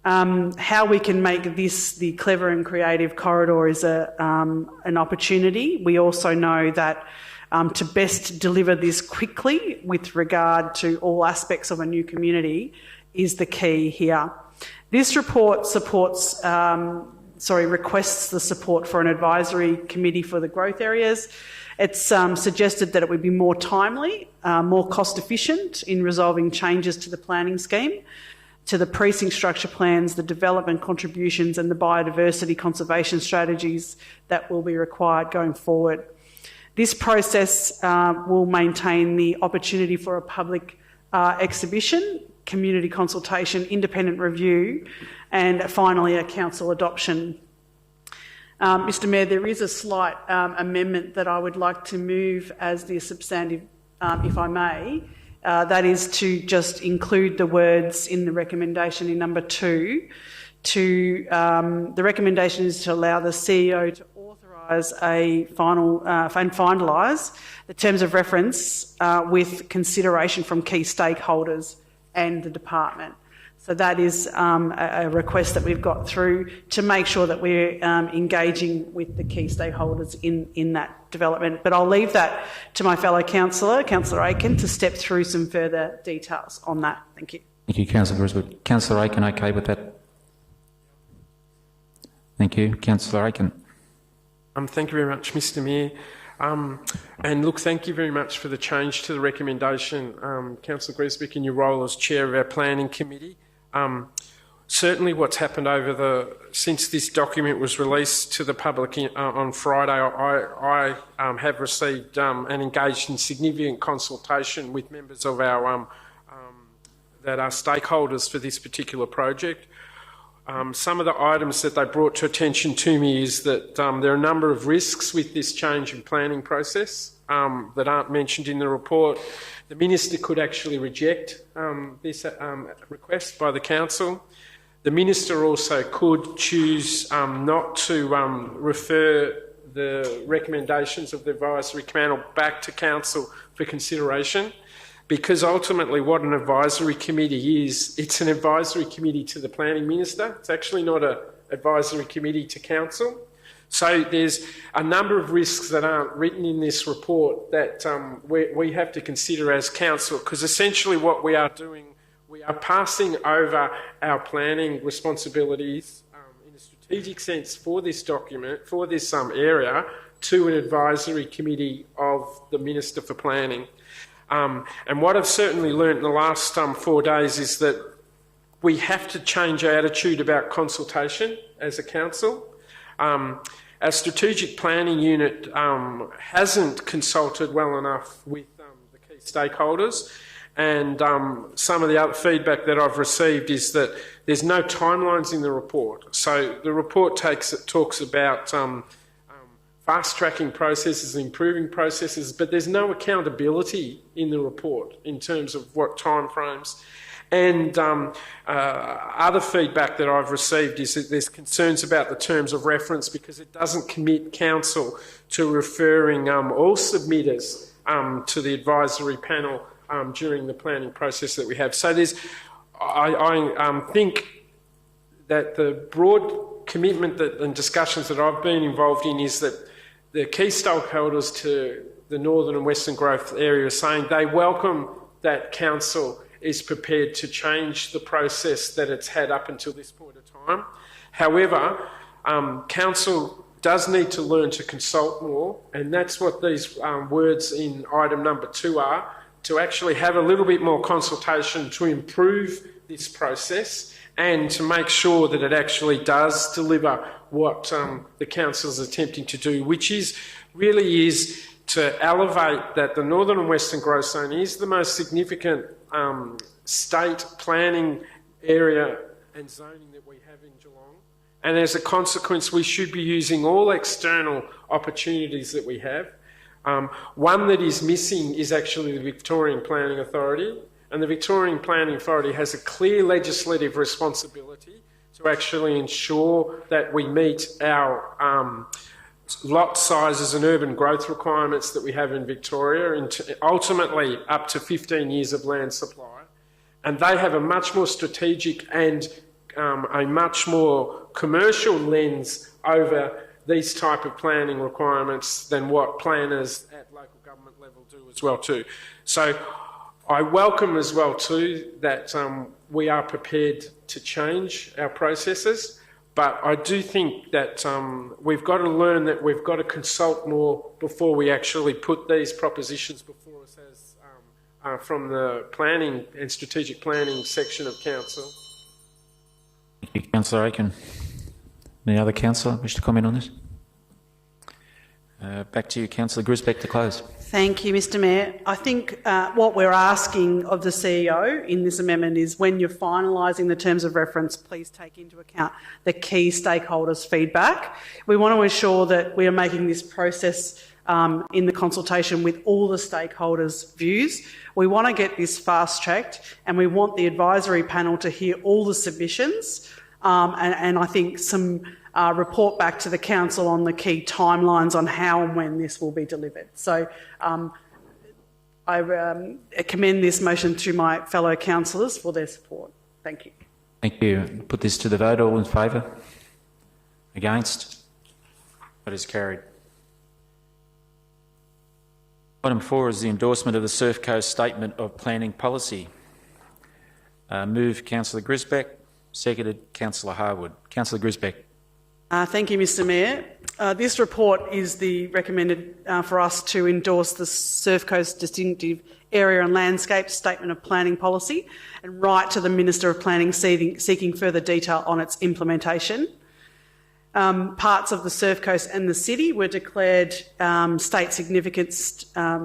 How we can make this the clever and creative corridor is an opportunity. We also know that to best deliver this quickly with regard to all aspects of a new community is the key here. This report requests the support for an advisory committee for the growth areas. It's suggested that it would be more timely, more cost efficient in resolving changes to the planning scheme, to the precinct structure plans, the development contributions and the biodiversity conservation strategies that will be required going forward. This process will maintain the opportunity for a public exhibition, community consultation, independent review and finally a council adoption. Mr Mayor, there is a slight amendment that I would like to move as the substantive, if I may. That is to just include the words in the recommendation in number 2. The recommendation is to allow the CEO to authorise and finalise the terms of reference with consideration from key stakeholders and the department. So that is a request that we've got through to make sure that we're engaging with the key stakeholders in that development. But I'll leave that to my fellow councillor, Councillor Aiken, to step through some further details on that. Thank you. Thank you, Councillor Griswold. Councillor Aiken, okay with that? Thank you. Councillor Aiken. Thank you very much, Mr Mayor. And look, thank you very much for the change to the recommendation, Councillor Grisbeck, in your role as chair of our planning committee. Certainly what's happened since this document was released to the public on Friday, I have received and engaged in significant consultation with members of our that are stakeholders for this particular project. Some of the items that they brought to attention to me is that there are a number of risks with this change in planning process that aren't mentioned in the report. The Minister could actually reject this request by the Council. The Minister also could choose not to refer the recommendations of the advisory panel back to Council for consideration, because ultimately what an advisory committee is, it's an advisory committee to the Planning Minister. It's actually not an advisory committee to Council. So there's a number of risks that aren't written in this report that we have to consider as Council, because essentially what we are doing, we are passing over our planning responsibilities in a strategic sense for this document, for this area, to an advisory committee of the Minister for Planning. And what I've certainly learnt in the last 4 days is that we have to change our attitude about consultation as a council. Our strategic planning unit hasn't consulted well enough with the key stakeholders, and some of the other feedback that I've received is that there's no timelines in the report. So the report talks about fast-tracking processes, improving processes, but there's no accountability in the report in terms of what timeframes. And other feedback that I've received is that there's concerns about the terms of reference because it doesn't commit council to referring all submitters to the advisory panel during the planning process that we have. So I think that the broad commitment and discussions that I've been involved in is that the key stakeholders to the northern and western growth area are saying they welcome that council is prepared to change the process that it's had up until this point of time. However, council does need to learn to consult more, and that's what these words in item number 2 are, to actually have a little bit more consultation to improve this process and to make sure that it actually does deliver what the council is attempting to do, which really is to elevate that the northern and western growth zone is the most significant state planning area and zoning that we have in Geelong. And as a consequence, we should be using all external opportunities that we have. One that is missing is actually the Victorian Planning Authority. And the Victorian Planning Authority has a clear legislative responsibility to actually ensure that we meet our lot sizes and urban growth requirements that we have in Victoria, and ultimately up to 15 years of land supply. And they have a much more strategic and a much more commercial lens over these type of planning requirements than what planners at local government level do as well too. So I welcome as well too that we are prepared to change our processes, but I do think that we've got to learn that we've got to consult more before we actually put these propositions before us as from the planning and strategic planning section of council. Thank you, Councillor Aiken. Any other councillor wish to comment on this? Back to you, Councillor Grisbeck, to close. Thank you, Mr Mayor. I think what we're asking of the CEO in this amendment is when you're finalising the terms of reference, please take into account the key stakeholders' feedback. We want to ensure that we are making this process in the consultation with all the stakeholders' views. We want to get this fast-tracked and we want the advisory panel to hear all the submissions and I think some report back to the council on the key timelines on how and when this will be delivered. So I commend this motion to my fellow councillors for their support. Thank you. Thank you. Put this to the vote. All in favour? Against? That is carried. Item 4 is the endorsement of the Surfco Statement of Planning Policy. Moved Councillor Grisbeck, seconded Councillor Harwood. Councillor Grisbeck. Thank you, Mr Mayor. This report is the recommended for us to endorse the Surfco's distinctive area and landscape statement of planning policy and write to the Minister of Planning seeking further detail on its implementation. Parts of the Surf Coast and the city were declared state significance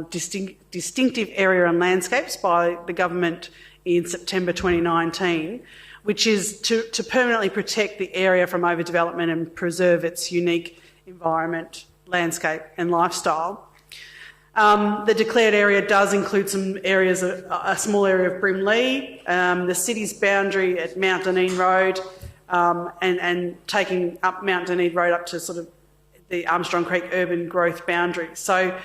distinctive area and landscapes by the government in September 2019, which is to permanently protect the area from overdevelopment and preserve its unique environment, landscape and lifestyle. The declared area does include some areas, a small area of Brimley, the city's boundary at Mount Deneen Road, and taking up Mount Deneen Road up to sort of the Armstrong Creek urban growth boundary. So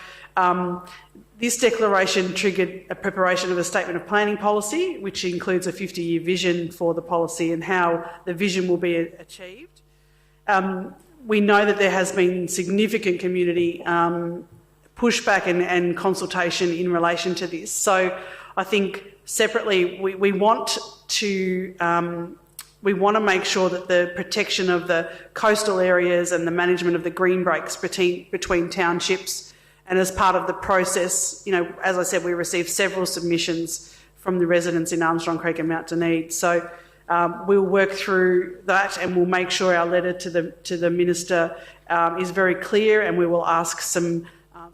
this declaration triggered a preparation of a statement of planning policy, which includes a 50-year vision for the policy and how the vision will be achieved. We know that there has been significant community pushback and consultation in relation to this. So I think separately we want to make sure that the protection of the coastal areas and the management of the green breaks between townships, and as part of the process, you know, as I said, we received several submissions from the residents in Armstrong Creek and Mount Deneen. So we'll work through that and we'll make sure our letter to the Minister is very clear, and we will ask some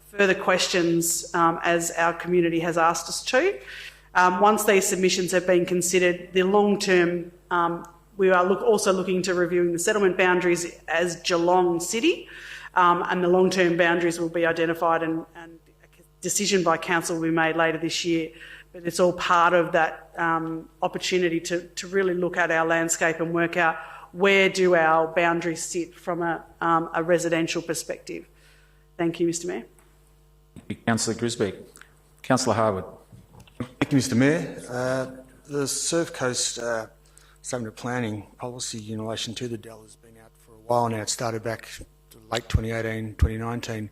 further questions as our community has asked us to. Once these submissions have been considered, the long-term we are also looking to reviewing the settlement boundaries as Geelong City, and the long-term boundaries will be identified and a decision by council will be made later this year. But it's all part of that opportunity to really look at our landscape and work out where do our boundaries sit from a residential perspective. Thank you, Mr Mayor. Thank you, Councillor Grisbeck. Councillor Harwood. Thank you, Mr Mayor. The Surfco Statement of Planning policy in relation to the Dell has been out for a while now. It started back to late 2018, 2019.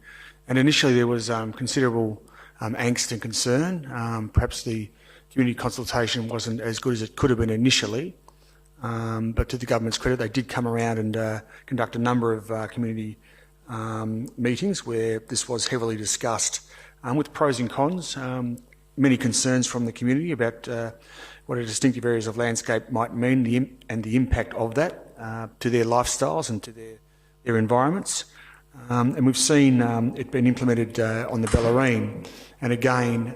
And initially there was considerable angst and concern. Perhaps the community consultation wasn't as good as it could have been initially. But to the government's credit, they did come around and conduct a number of community meetings where this was heavily discussed with pros and cons. Many concerns from the community about what a distinctive areas of landscape might mean and the impact of that to their lifestyles and to their environments. And we've seen it being implemented on the Bellarine. And again,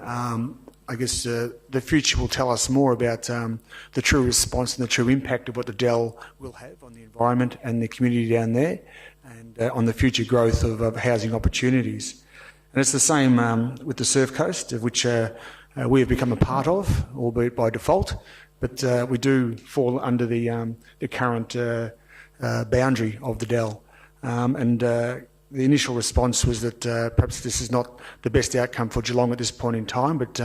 I guess the future will tell us more about the true response and the true impact of what the Dell will have on the environment and the community down there, and on the future growth of housing opportunities. And it's the same with the Surf Coast, of which we have become a part of, albeit by default, but we do fall under the current boundary of the Dell. The initial response was that perhaps this is not the best outcome for Geelong at this point in time, but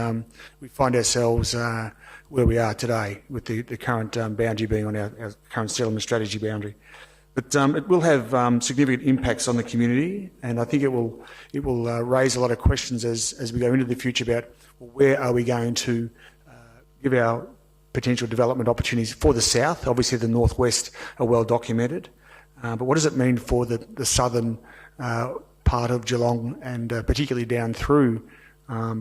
we find ourselves where we are today with the current boundary being on our current settlement strategy boundary. But it will have significant impacts on the community, and I think it will raise a lot of questions as we go into the future about, well, where are we going to give our potential development opportunities for the south. Obviously the northwest are well documented, but what does it mean for the southern part of Geelong, and particularly down through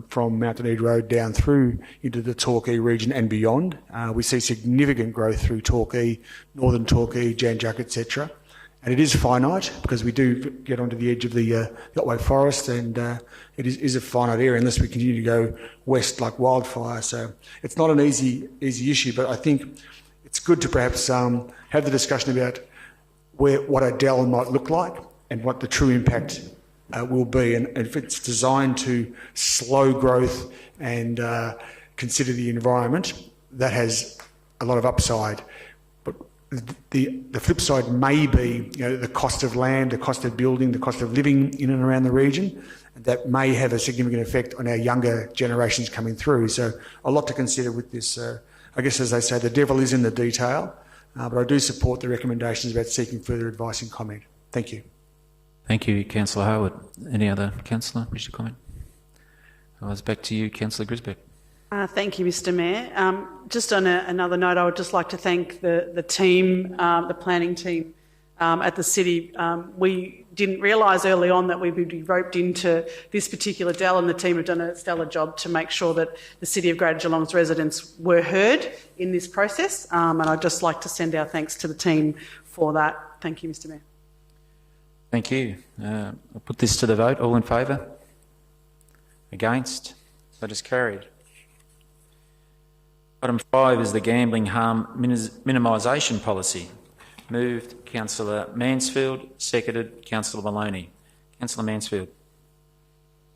from Mount Dunedin Road down through into the Torquay region and beyond? We see significant growth through Torquay, northern Torquay, Jan Juc, etc. And it is finite because we do get onto the edge of the Otway Forest, and it is a finite area unless we continue to go west like wildfire. So it's not an easy issue, but I think it's good to perhaps have the discussion about what a Dell might look like and what the true impact will be, and if it's designed to slow growth and consider the environment, that has a lot of upside. But the flip side may be, the cost of land, the cost of building, the cost of living in and around the region, and that may have a significant effect on our younger generations coming through. So a lot to consider with this. I guess, as they say, the devil is in the detail, but I do support the recommendations about seeking further advice and comment. Thank you. Thank you, Councillor Howard. Any other councillor wish to comment? Otherwise, back to you, Councillor Grisbeck. Thank you, Mr Mayor. Just on another note, I would just like to thank the team, the planning team at the city. We didn't realise early on that we would be roped into this particular Dell, and the team have done a stellar job to make sure that the City of Greater Geelong's residents were heard in this process. And I'd just like to send our thanks to the team for that. Thank you, Mr Mayor. Thank you. I'll put this to the vote. All in favour? Against? That is carried. Item 5 is the gambling harm minimisation policy. Moved Councillor Mansfield, seconded Councillor Maloney. Councillor Mansfield.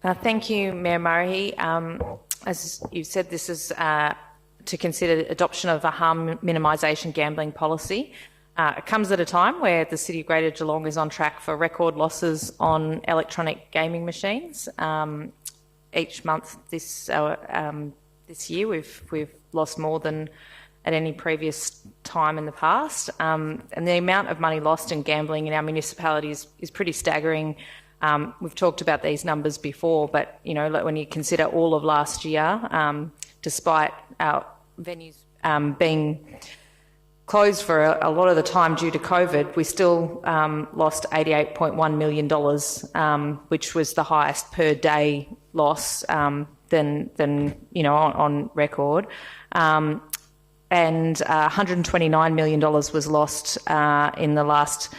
Thank you, Mayor Murray. As you said, this is to consider adoption of a harm minimisation gambling policy. It comes at a time where the City of Greater Geelong is on track for record losses on electronic gaming machines. Each month this year, we've lost more than at any previous time in the past, and the amount of money lost in gambling in our municipalities is pretty staggering. We've talked about these numbers before, but when you consider all of last year, despite our venues being closed for a lot of the time due to COVID, we still lost $88.1 million, which was the highest per day loss than on record. And $129 million was lost in the last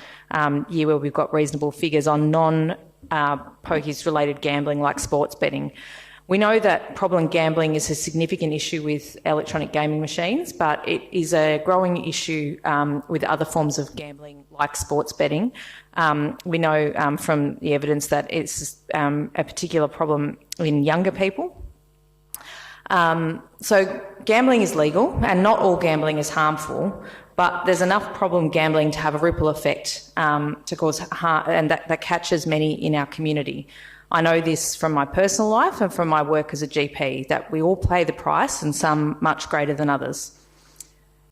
year, where we've got reasonable figures on non-pokies related gambling like sports betting. We know that problem gambling is a significant issue with electronic gaming machines, but it is a growing issue with other forms of gambling like sports betting. We know from the evidence that it's a particular problem in younger people. So gambling is legal and not all gambling is harmful, but there's enough problem gambling to have a ripple effect to cause harm, and that catches many in our community. I know this from my personal life and from my work as a GP, that we all pay the price, and some much greater than others.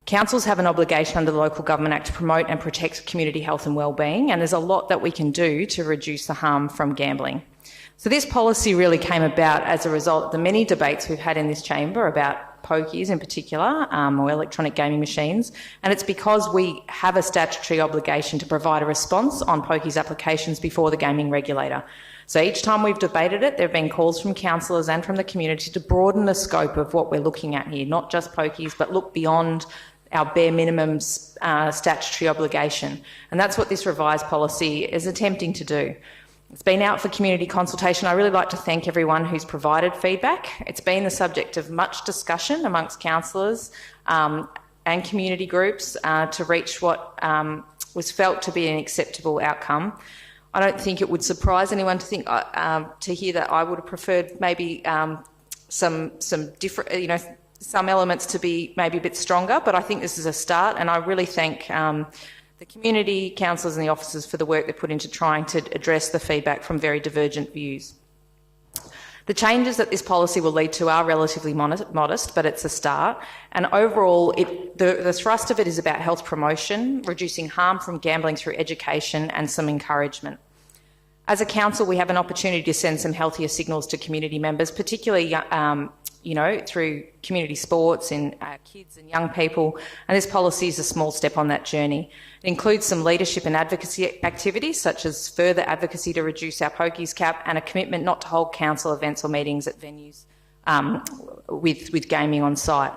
Councils have an obligation under the Local Government Act to promote and protect community health and wellbeing, and there's a lot that we can do to reduce the harm from gambling. So this policy really came about as a result of the many debates we've had in this chamber about pokies in particular, or electronic gaming machines, and it's because we have a statutory obligation to provide a response on pokies applications before the gaming regulator. So each time we've debated it, there have been calls from councillors and from the community to broaden the scope of what we're looking at here, not just pokies, but look beyond our bare minimum statutory obligation. And that's what this revised policy is attempting to do. It's been out for community consultation. I really like to thank everyone who's provided feedback. It's been the subject of much discussion amongst councillors and community groups to reach what was felt to be an acceptable outcome. I don't think it would surprise anyone to think to hear that I would have preferred maybe some different, some elements to be maybe a bit stronger, but I think this is a start, and I really thank the community, councillors and the officers for the work they put into trying to address the feedback from very divergent views. The changes that this policy will lead to are relatively modest, but it's a start. And overall, the thrust of it is about health promotion, reducing harm from gambling through education and some encouragement. As a council, we have an opportunity to send some healthier signals to community members, particularly through community sports in kids and young people, and this policy is a small step on that journey. It includes some leadership and advocacy activities, such as further advocacy to reduce our pokies cap and a commitment not to hold council events or meetings at venues with gaming on site.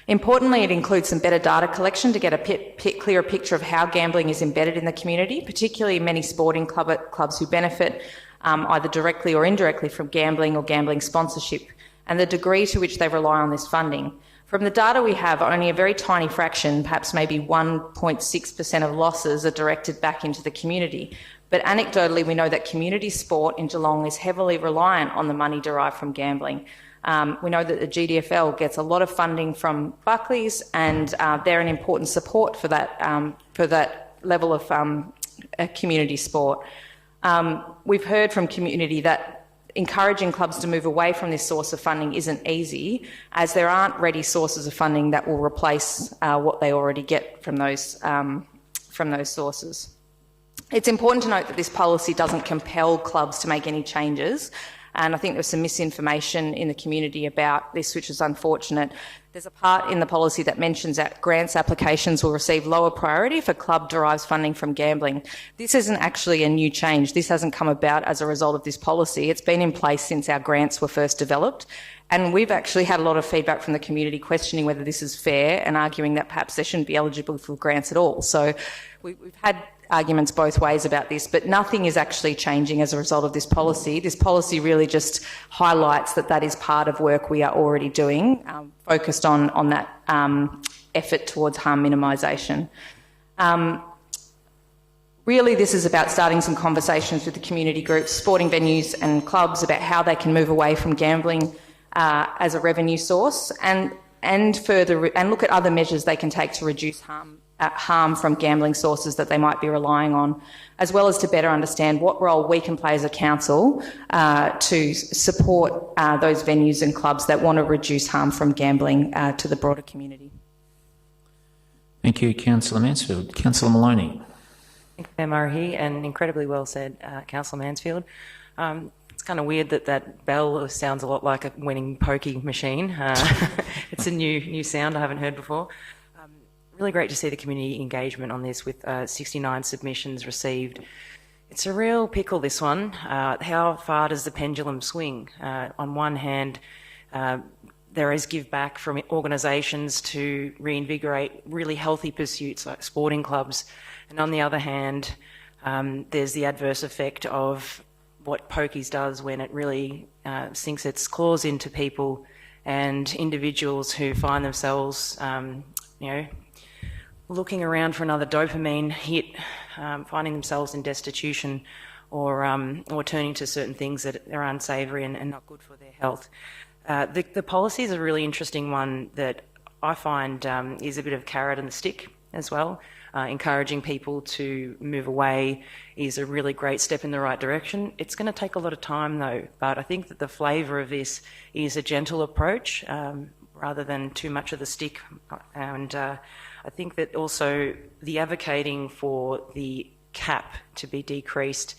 Importantly, it includes some better data collection to get a clearer picture of how gambling is embedded in the community, particularly many sporting clubs who benefit either directly or indirectly from gambling or gambling sponsorship, and the degree to which they rely on this funding. From the data we have, only a very tiny fraction, perhaps maybe 1.6% of losses are directed back into the community. But anecdotally, we know that community sport in Geelong is heavily reliant on the money derived from gambling. We know that the GDFL gets a lot of funding from Buckley's, and they're an important support for that level of community sport. We've heard from community that encouraging clubs to move away from this source of funding isn't easy, as there aren't ready sources of funding that will replace what they already get from those sources. It's important to note that this policy doesn't compel clubs to make any changes, and I think there's some misinformation in the community about this, which is unfortunate. There's a part in the policy that mentions that grants applications will receive lower priority if a club derives funding from gambling. This isn't actually a new change. This hasn't come about as a result of this policy. It's been in place since our grants were first developed, and we've actually had a lot of feedback from the community questioning whether this is fair and arguing that perhaps they shouldn't be eligible for grants at all. So we've had arguments both ways about this, but nothing is actually changing as a result of this policy. This policy really just highlights that that is part of work we are already doing, focused on that effort towards harm minimisation. Really, this is about starting some conversations with the community groups, sporting venues and clubs about how they can move away from gambling as a revenue source and look at other measures they can take to reduce harm from gambling sources that they might be relying on, as well as to better understand what role we can play as a council to support those venues and clubs that want to reduce harm from gambling to the broader community. Thank you, Councillor Mansfield. Councillor Maloney. Thank you, Mayor Murray, and incredibly well said, Councillor Mansfield. It's kind of weird that bell sounds a lot like a winning pokey machine. It's a new sound I haven't heard before. Really great to see the community engagement on this with 69 submissions received. It's a real pickle, this one. How far does the pendulum swing? On one hand, there is give back from organisations to reinvigorate really healthy pursuits like sporting clubs. And on the other hand, there's the adverse effect of what pokies does when it really sinks its claws into people and individuals who find themselves, looking around for another dopamine hit, finding themselves in destitution, or turning to certain things that are unsavoury and not good for their health. The policy is a really interesting one that I find is a bit of carrot and the stick as well. Encouraging people to move away is a really great step in the right direction. It's going to take a lot of time though, but I think that the flavour of this is a gentle approach rather than too much of the stick. And I think that also the advocating for the cap to be decreased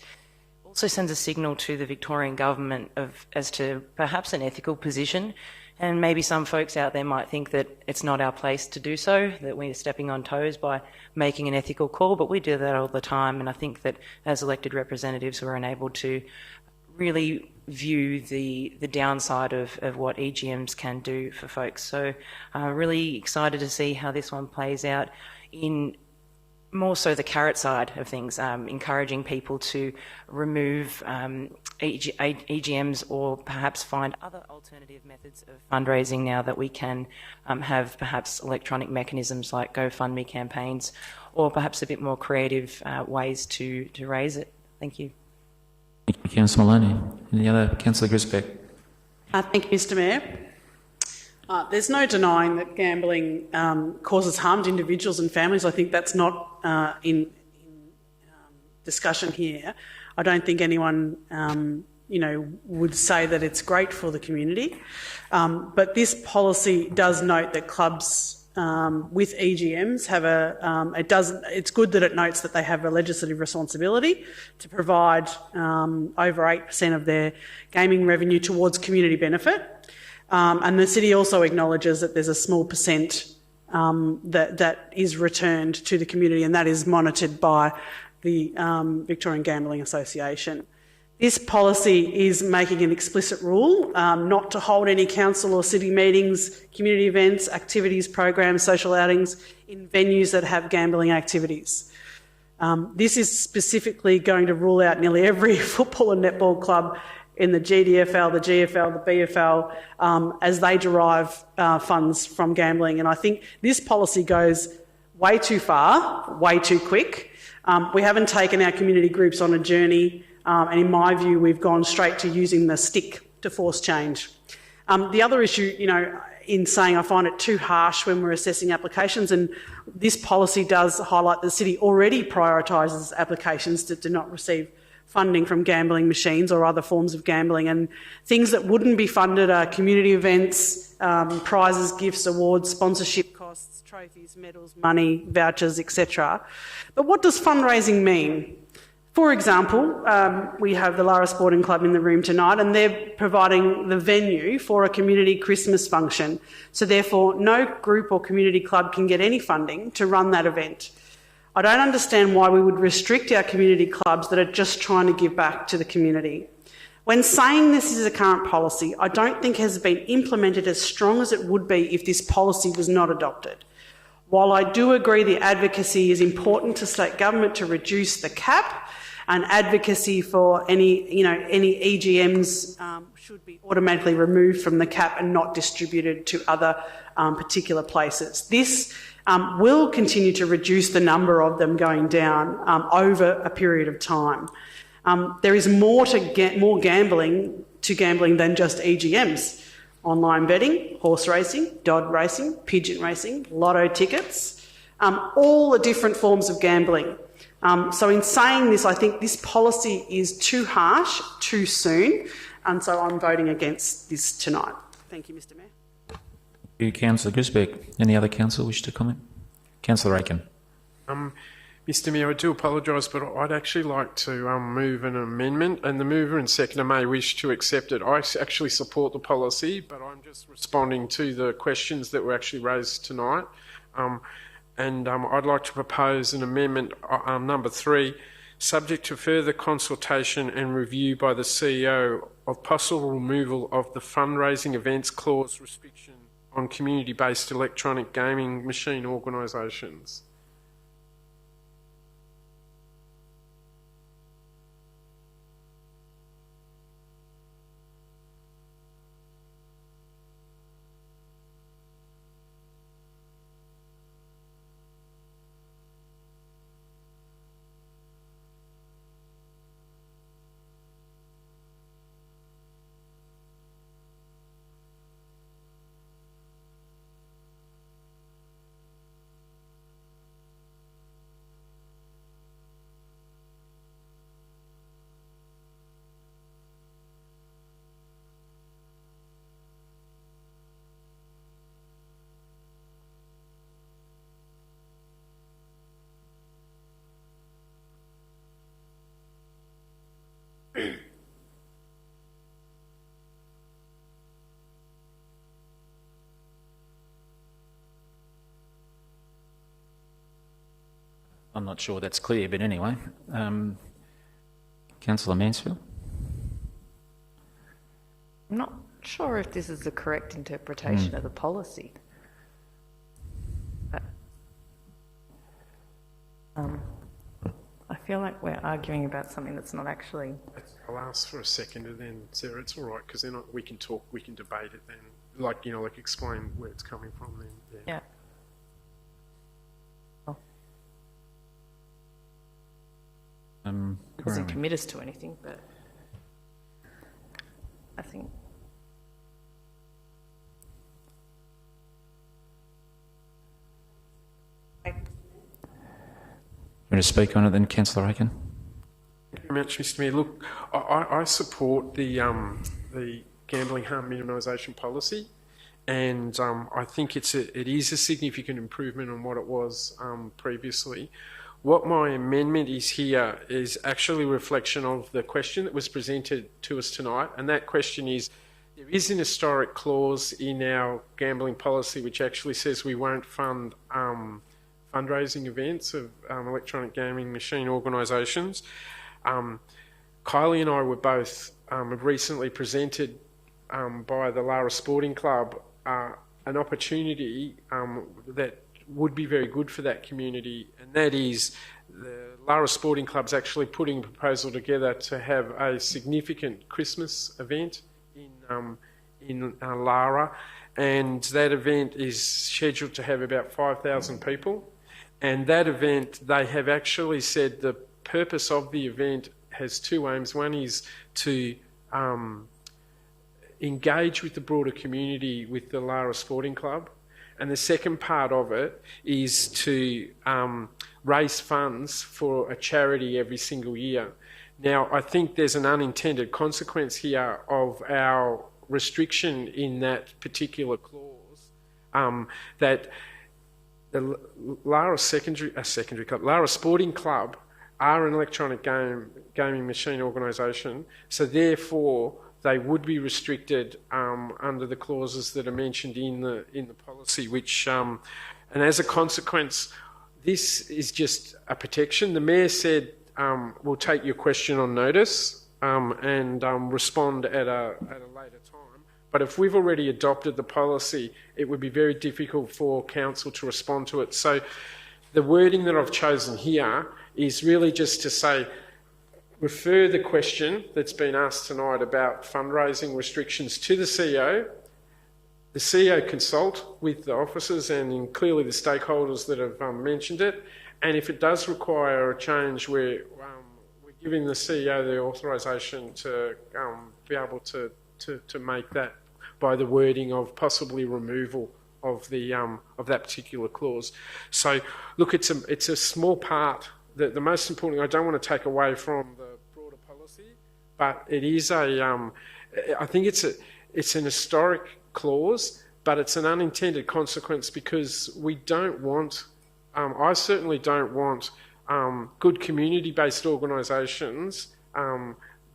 also sends a signal to the Victorian government as to perhaps an ethical position. And maybe some folks out there might think that it's not our place to do so, that we're stepping on toes by making an ethical call, but we do that all the time. And I think that as elected representatives, we're enabled to really view the downside of what EGMs can do for folks. So really excited to see how this one plays out in more so the carrot side of things, encouraging people to remove EGMs or perhaps find other alternative methods of fundraising now that we can have perhaps electronic mechanisms like GoFundMe campaigns or perhaps a bit more creative ways to raise it. Thank you. Thank you, Councillor Maloney. Any other? Councillor Grisbeck. Thank you, Mr Mayor. There's no denying that gambling causes harm to individuals and families. I think that's not in discussion here. I don't think anyone, would say that it's great for the community. But this policy does note that clubs with EGMs have it's good that it notes that they have a legislative responsibility to provide over 8% of their gaming revenue towards community benefit. And the city also acknowledges that there's a small percent that is returned to the community, and that is monitored by the Victorian Gambling Association. This policy is making an explicit rule not to hold any council or city meetings, community events, activities, programs, social outings in venues that have gambling activities. This is specifically going to rule out nearly every football and netball club in the GDFL, the GFL, the BFL, as they derive funds from gambling. And I think this policy goes way too far, way too quick. We haven't taken our community groups on a journey, and in my view, we've gone straight to using the stick to force change. The other issue, in saying I find it too harsh when we're assessing applications, and this policy does highlight the city already prioritises applications that do not receive funding from gambling machines or other forms of gambling, and things that wouldn't be funded are community events, prizes, gifts, awards, sponsorship costs, trophies, medals, money, vouchers, etc. But what does fundraising mean? For example, we have the Lara Sporting Club in the room tonight, and they're providing the venue for a community Christmas function. So therefore, no group or community club can get any funding to run that event. I don't understand why we would restrict our community clubs that are just trying to give back to the community. When saying this is a current policy, I don't think it has been implemented as strong as it would be if this policy was not adopted. While I do agree the advocacy is important to state government to reduce the cap, and advocacy for any EGMs should be automatically removed from the cap and not distributed to other particular places. This will continue to reduce the number of them going down over a period of time. There is more gambling than just EGMs. Online betting, horse racing, dog racing, pigeon racing, lotto tickets, all the different forms of gambling. So in saying this, I think this policy is too harsh, too soon, and so I'm voting against this tonight. Thank you, Mr Mayor. Thank you, Councillor Grisbeck. Any other councillor wish to comment? Councillor Aiken. Mr Mayor, I do apologise, but I'd actually like to move an amendment, and the mover and seconder may wish to accept it. I actually support the policy, but I'm just responding to the questions that were actually raised tonight. I'd like to propose an amendment, number 3, subject to further consultation and review by the CEO of possible removal of the fundraising events clause restriction on community-based electronic gaming machine organisations. I'm not sure that's clear, but anyway. Councillor Mansfield? I'm not sure if this is the correct interpretation of the policy. But, I feel like we're arguing about something that's not actually... I'll ask for a second and then, Sarah, it's all right, because then we can talk, we can debate it then. Like, like explain where it's coming from then. Yeah. It doesn't commit us to anything, but I think... You want to speak on it then, Councillor Aiken? Thank you very much, Mr Mayor. Look, I support the gambling harm minimisation policy, and I think it is a significant improvement on what it was previously. What my amendment is here is actually a reflection of the question that was presented to us tonight, and that question is, there is an historic clause in our gambling policy which actually says we won't fund fundraising events of electronic gaming machine organisations. Kylie and I were both recently presented by the Lara Sporting Club an opportunity that would be very good for that community, and that is the Lara Sporting Club's actually putting a proposal together to have a significant Christmas event in Lara, and that event is scheduled to have about 5,000 people. And that event, they have actually said the purpose of the event has two aims. One is to engage with the broader community with the Lara Sporting Club, and the second part of it is to raise funds for a charity every single year. Now, I think there's an unintended consequence here of our restriction in that particular clause, that the Lara Lara Sporting Club are an electronic gaming machine organisation, so therefore they would be restricted under the clauses that are mentioned in the policy. Which, and as a consequence, this is just a protection. The Mayor said we'll take your question on notice and respond at a later time. But if we've already adopted the policy, it would be very difficult for Council to respond to it. So the wording that I've chosen here is really just to say, refer the question that's been asked tonight about fundraising restrictions to the CEO. The CEO consult with the officers and clearly the stakeholders that have mentioned it. And if it does require a change, we're giving the CEO the authorisation to be able to make that by the wording of possibly removal of the of that particular clause. So, look, it's a small part. The most important thing, I don't want to take away from the broader policy, but it is I think it's an historic clause, but it's an unintended consequence because we don't want. I certainly don't want good community-based organisations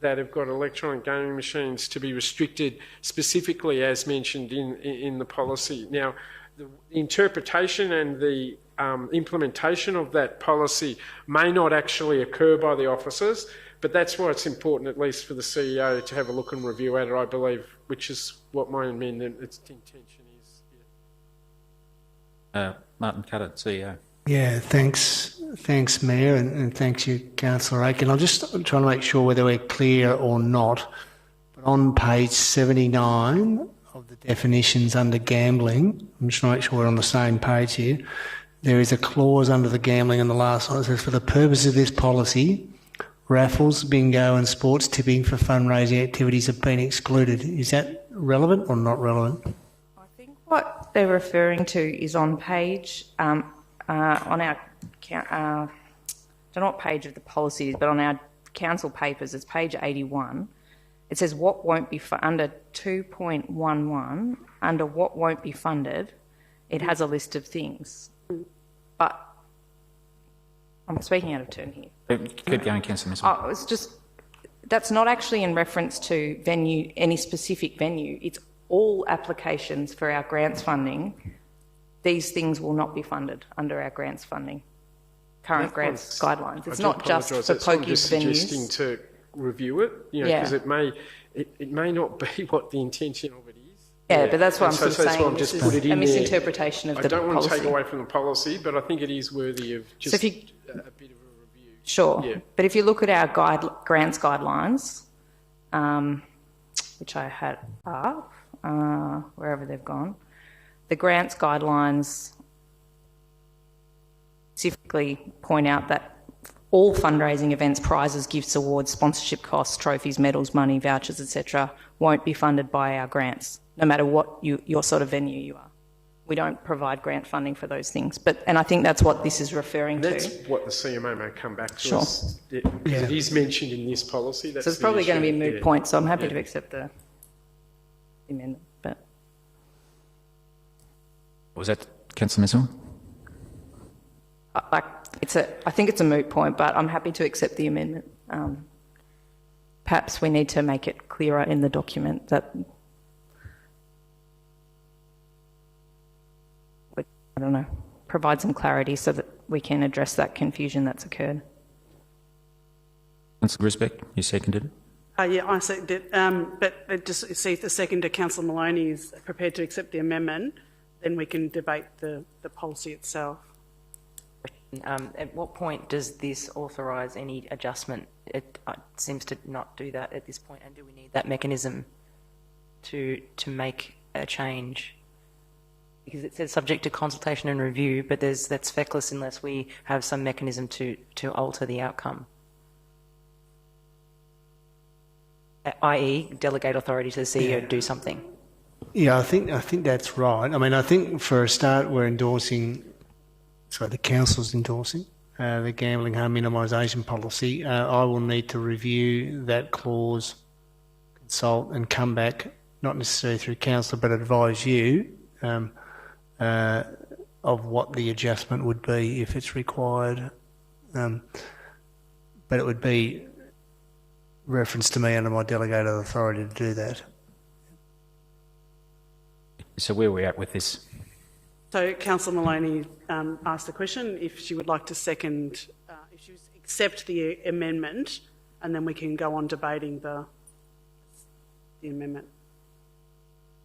that have got electronic gaming machines to be restricted specifically as mentioned in the policy. Now, the interpretation and the implementation of that policy may not actually occur by the officers, but that's why it's important, at least for the CEO, to have a look and review at it, I believe, which is what my amendment, its intention is. Yeah. Martin Cutter, CEO. Yeah, thanks, Mayor, and thanks you, Councillor Aiken. I'm just trying to make sure whether we're clear or not. But on page 79 of the definitions under gambling, I'm just trying to make sure we're on the same page here. There is a clause under the gambling in the last one that says, for the purpose of this policy, raffles, bingo and sports tipping for fundraising activities have been excluded. Is that relevant or not relevant? I think what they're referring to is on page... on our, I don't know what page of the policy it is, but on our council papers, it's page 81. It says what won't be under 2.11, under what won't be funded, it has a list of things. But I'm speaking out of turn here. Keep going, Councillor Mansfield. Oh, it's just, that's not actually in reference to venue, any specific venue. It's all applications for our grants funding. These things will not be funded under our grants funding current grants guidelines. It's not just for That's why I'm just pokies venues. suggesting to review it, because it may not be what the intention of it is. Yeah, but that's what I'm sort of that's saying. why I'm just put it in a there. misinterpretation of the policy. I don't want to take away from the policy, but I think it is worthy of just a bit of a review. Sure. Yeah. But if you look at our grants guidelines, which I had up, wherever they've gone, the grants guidelines specifically point out that all fundraising events, prizes, gifts, awards, sponsorship costs, trophies, medals, money, vouchers, etc., won't be funded by our grants, no matter what your sort of venue you are. We don't provide grant funding for those things. And I think that's what this is referring to. That's what the CMO may come back to Sure. us. It is mentioned in this policy. That's So it's the probably going to issue. be a moot point, so I'm happy to accept the amendment. But Was that Councillor Missile? I think it's a moot point, but I'm happy to accept the amendment. Perhaps we need to make it clearer in the document that, I don't know, provide some clarity so that we can address that confusion that's occurred. Councillor Grisbeck, you seconded it? Yeah, I seconded it. But just see if the seconder, Councillor Maloney, is prepared to accept the amendment, then we can debate the policy itself. At what point does this authorise any adjustment? It seems to not do that at this point. And do we need that mechanism to make a change? Because it says subject to consultation and review, but that's feckless unless we have some mechanism to alter the outcome. I.e., delegate authority to the CEO to do something. Yeah, I think that's right. I mean, I think for a start we're endorsing, the council's endorsing the gambling harm minimisation policy. I will need to review that clause, consult and come back, not necessarily through council, but advise you of what the adjustment would be if it's required. But it would be reference to me under my delegated authority to do that. So where are we at with this? So Councillor Maloney asked the question if she would like to second, if she would accept the amendment, and then we can go on debating the amendment.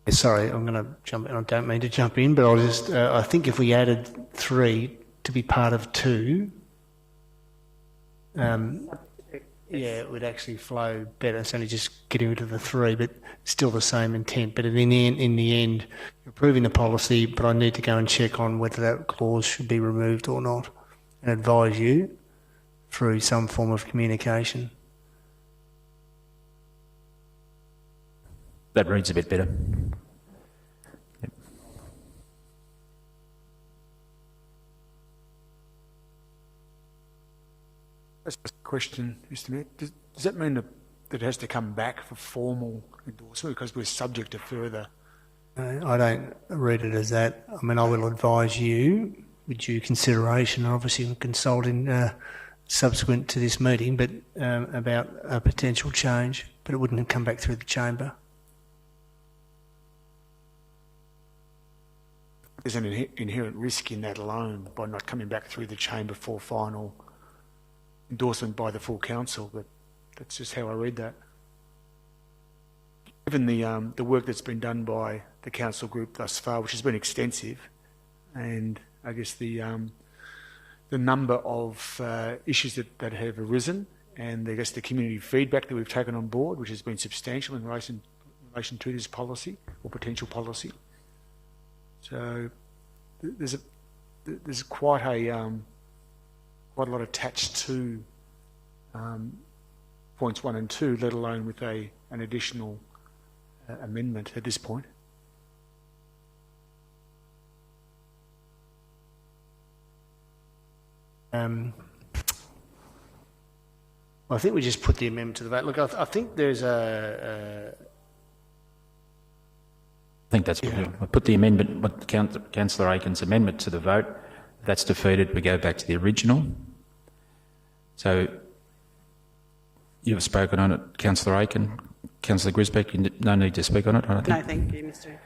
Sorry, I'm going to jump in. I don't mean to jump in, but I'll just, I think if we added 3 to be part of 2, yeah, it would actually flow better. It's only just getting rid of the 3, but still the same intent. But in the end, you're approving the policy, but I need to go and check on whether that clause should be removed or not and advise you through some form of communication. That reads a bit better. Yep. That's just a question, Mr Mayor. Does that mean that it has to come back for formal endorsement because we're subject to further? I don't read it as that. I mean, I will advise you with due consideration, obviously consulting subsequent to this meeting, but about a potential change, but it wouldn't have come back through the chamber. There's an inherent risk in that alone by not coming back through the chamber for final endorsement by the full council, but that's just how I read that. Given the work that's been done by the council group thus far, which has been extensive, and I guess the number of issues that have arisen, and I guess the community feedback that we've taken on board, which has been substantial in relation to this policy or potential policy. So there's quite a lot attached to points 1 and 2, let alone with an additional amendment at this point. Well, I think we just put the amendment to the vote. Look, I think there's I think that's what I put the amendment, Councillor Aiken's amendment to the vote. If that's defeated, we go back to the original. So you've spoken on it, Councillor Aiken. Councillor Grisbeck, no need to speak on it, I don't think. No, thank you, Mr.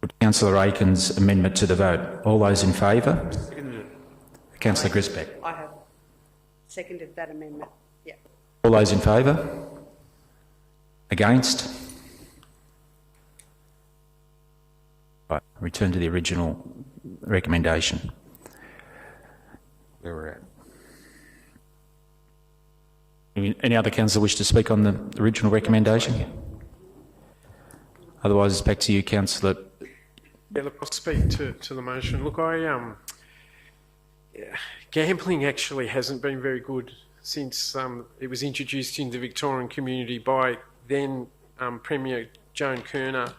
Put Councillor Aiken's amendment to the vote. All those in favour? Councillor Grisbeck. I have seconded that amendment. Yeah. All those in favour? Against? Right, return to the original recommendation. Where we're at. Any other councillor wish to speak on the original recommendation? Otherwise, it's back to you, Councillor. Yeah, look, I'll speak to the motion. Look, gambling actually hasn't been very good since it was introduced in the Victorian community by then Premier Joan Kerner.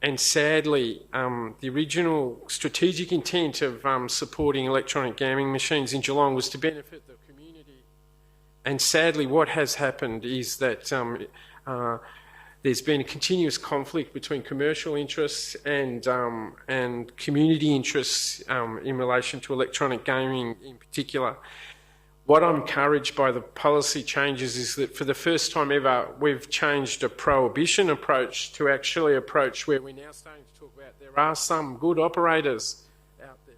And sadly, the original strategic intent of supporting electronic gambling machines in Geelong was to benefit the community. And sadly, what has happened is that there's been a continuous conflict between commercial interests and community interests in relation to electronic gaming in particular. What I'm encouraged by the policy changes is that for the first time ever, we've changed a prohibition approach to actually approach where we're now starting to talk about there are some good operators out there.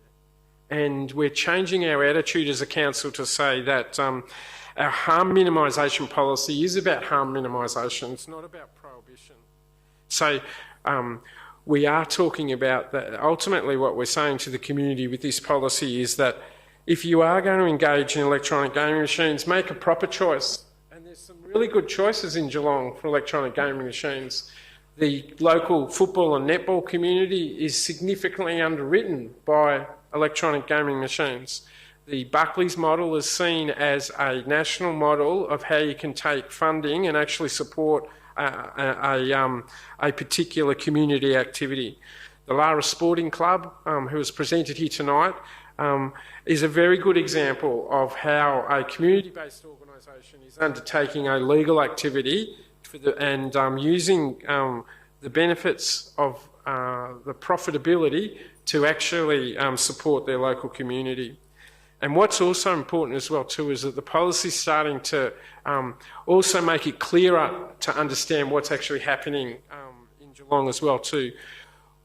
And we're changing our attitude as a council to say that our harm minimisation policy is about harm minimisation. It's not about prohibition. So we are talking about that. Ultimately, what we're saying to the community with this policy is that if you are going to engage in electronic gaming machines, make a proper choice. And there's some really good choices in Geelong for electronic gaming machines. The local football and netball community is significantly underwritten by electronic gaming machines. The Buckley's model is seen as a national model of how you can take funding and actually support a particular community activity. The Lara Sporting Club, who was presented here tonight, is a very good example of how a community-based organisation is undertaking a legal activity and using the benefits of the profitability to actually support their local community. And what's also important as well too is that the policy is starting to also make it clearer to understand what's actually happening in Geelong as well too.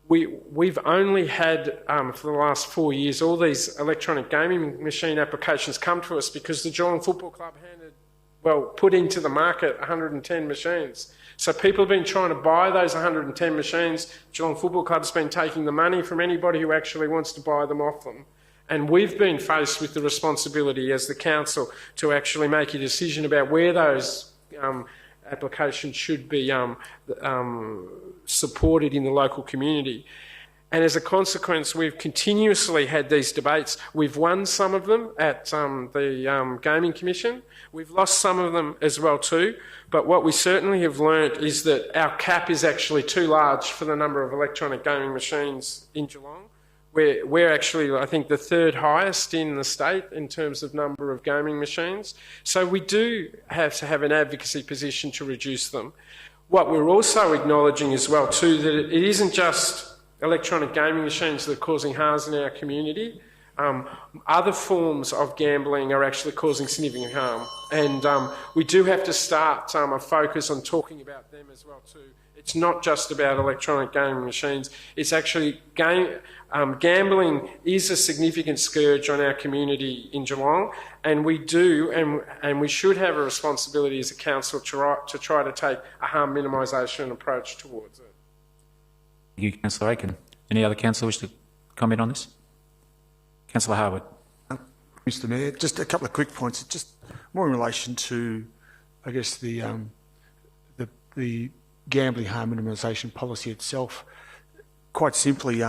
We've only had, for the last 4 years, all these electronic gaming machine applications come to us because the Geelong Football Club put into the market 110 machines. So people have been trying to buy those 110 machines. Geelong Football Club's been taking the money from anybody who actually wants to buy them off them. And we've been faced with the responsibility as the council to actually make a decision about where those applications should be supported in the local community. And as a consequence, we've continuously had these debates. We've won some of them at the Gaming Commission. We've lost some of them as well too. But what we certainly have learnt is that our cap is actually too large for the number of electronic gaming machines in Geelong. We're actually, I think, the third highest in the state in terms of number of gaming machines. So we do have to have an advocacy position to reduce them. What we're also acknowledging as well too, that it isn't just electronic gaming machines that are causing harms in our community. Other forms of gambling are actually causing significant harm. And we do have to start a focus on talking about them as well too. It's not just about electronic gaming machines. It's actually gambling is a significant scourge on our community in Geelong, and we do and we should have a responsibility as a council to try to take a harm minimisation approach towards it. Thank you, Councillor Aiken. Any other councillor wish to comment on this? Councillor Harwood. Mr Mayor, just a couple of quick points. Just more in relation to, I guess, the gambling harm minimisation policy itself. Quite simply,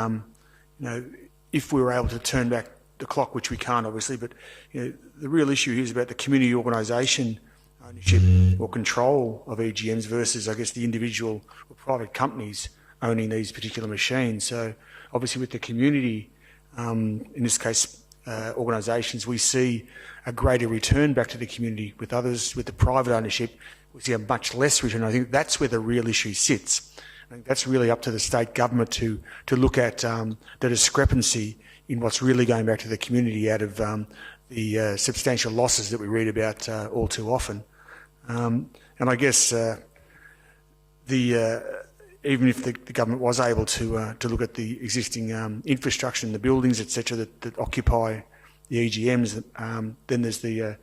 if we were able to turn back the clock, which we can't obviously, but the real issue here is about the community organisation ownership or control of EGMs versus, I guess, the individual or private companies owning these particular machines. So obviously with the community, in this case organisations, we see a greater return back to the community. With others, with the private ownership, we see a much less return. I think that's where the real issue sits. I think that's really up to the state government to look at the discrepancy in what's really going back to the community out of the substantial losses that we read about all too often. And I guess even if the government was able to look at the existing infrastructure and the buildings, etc., that occupy the EGMs, then there's the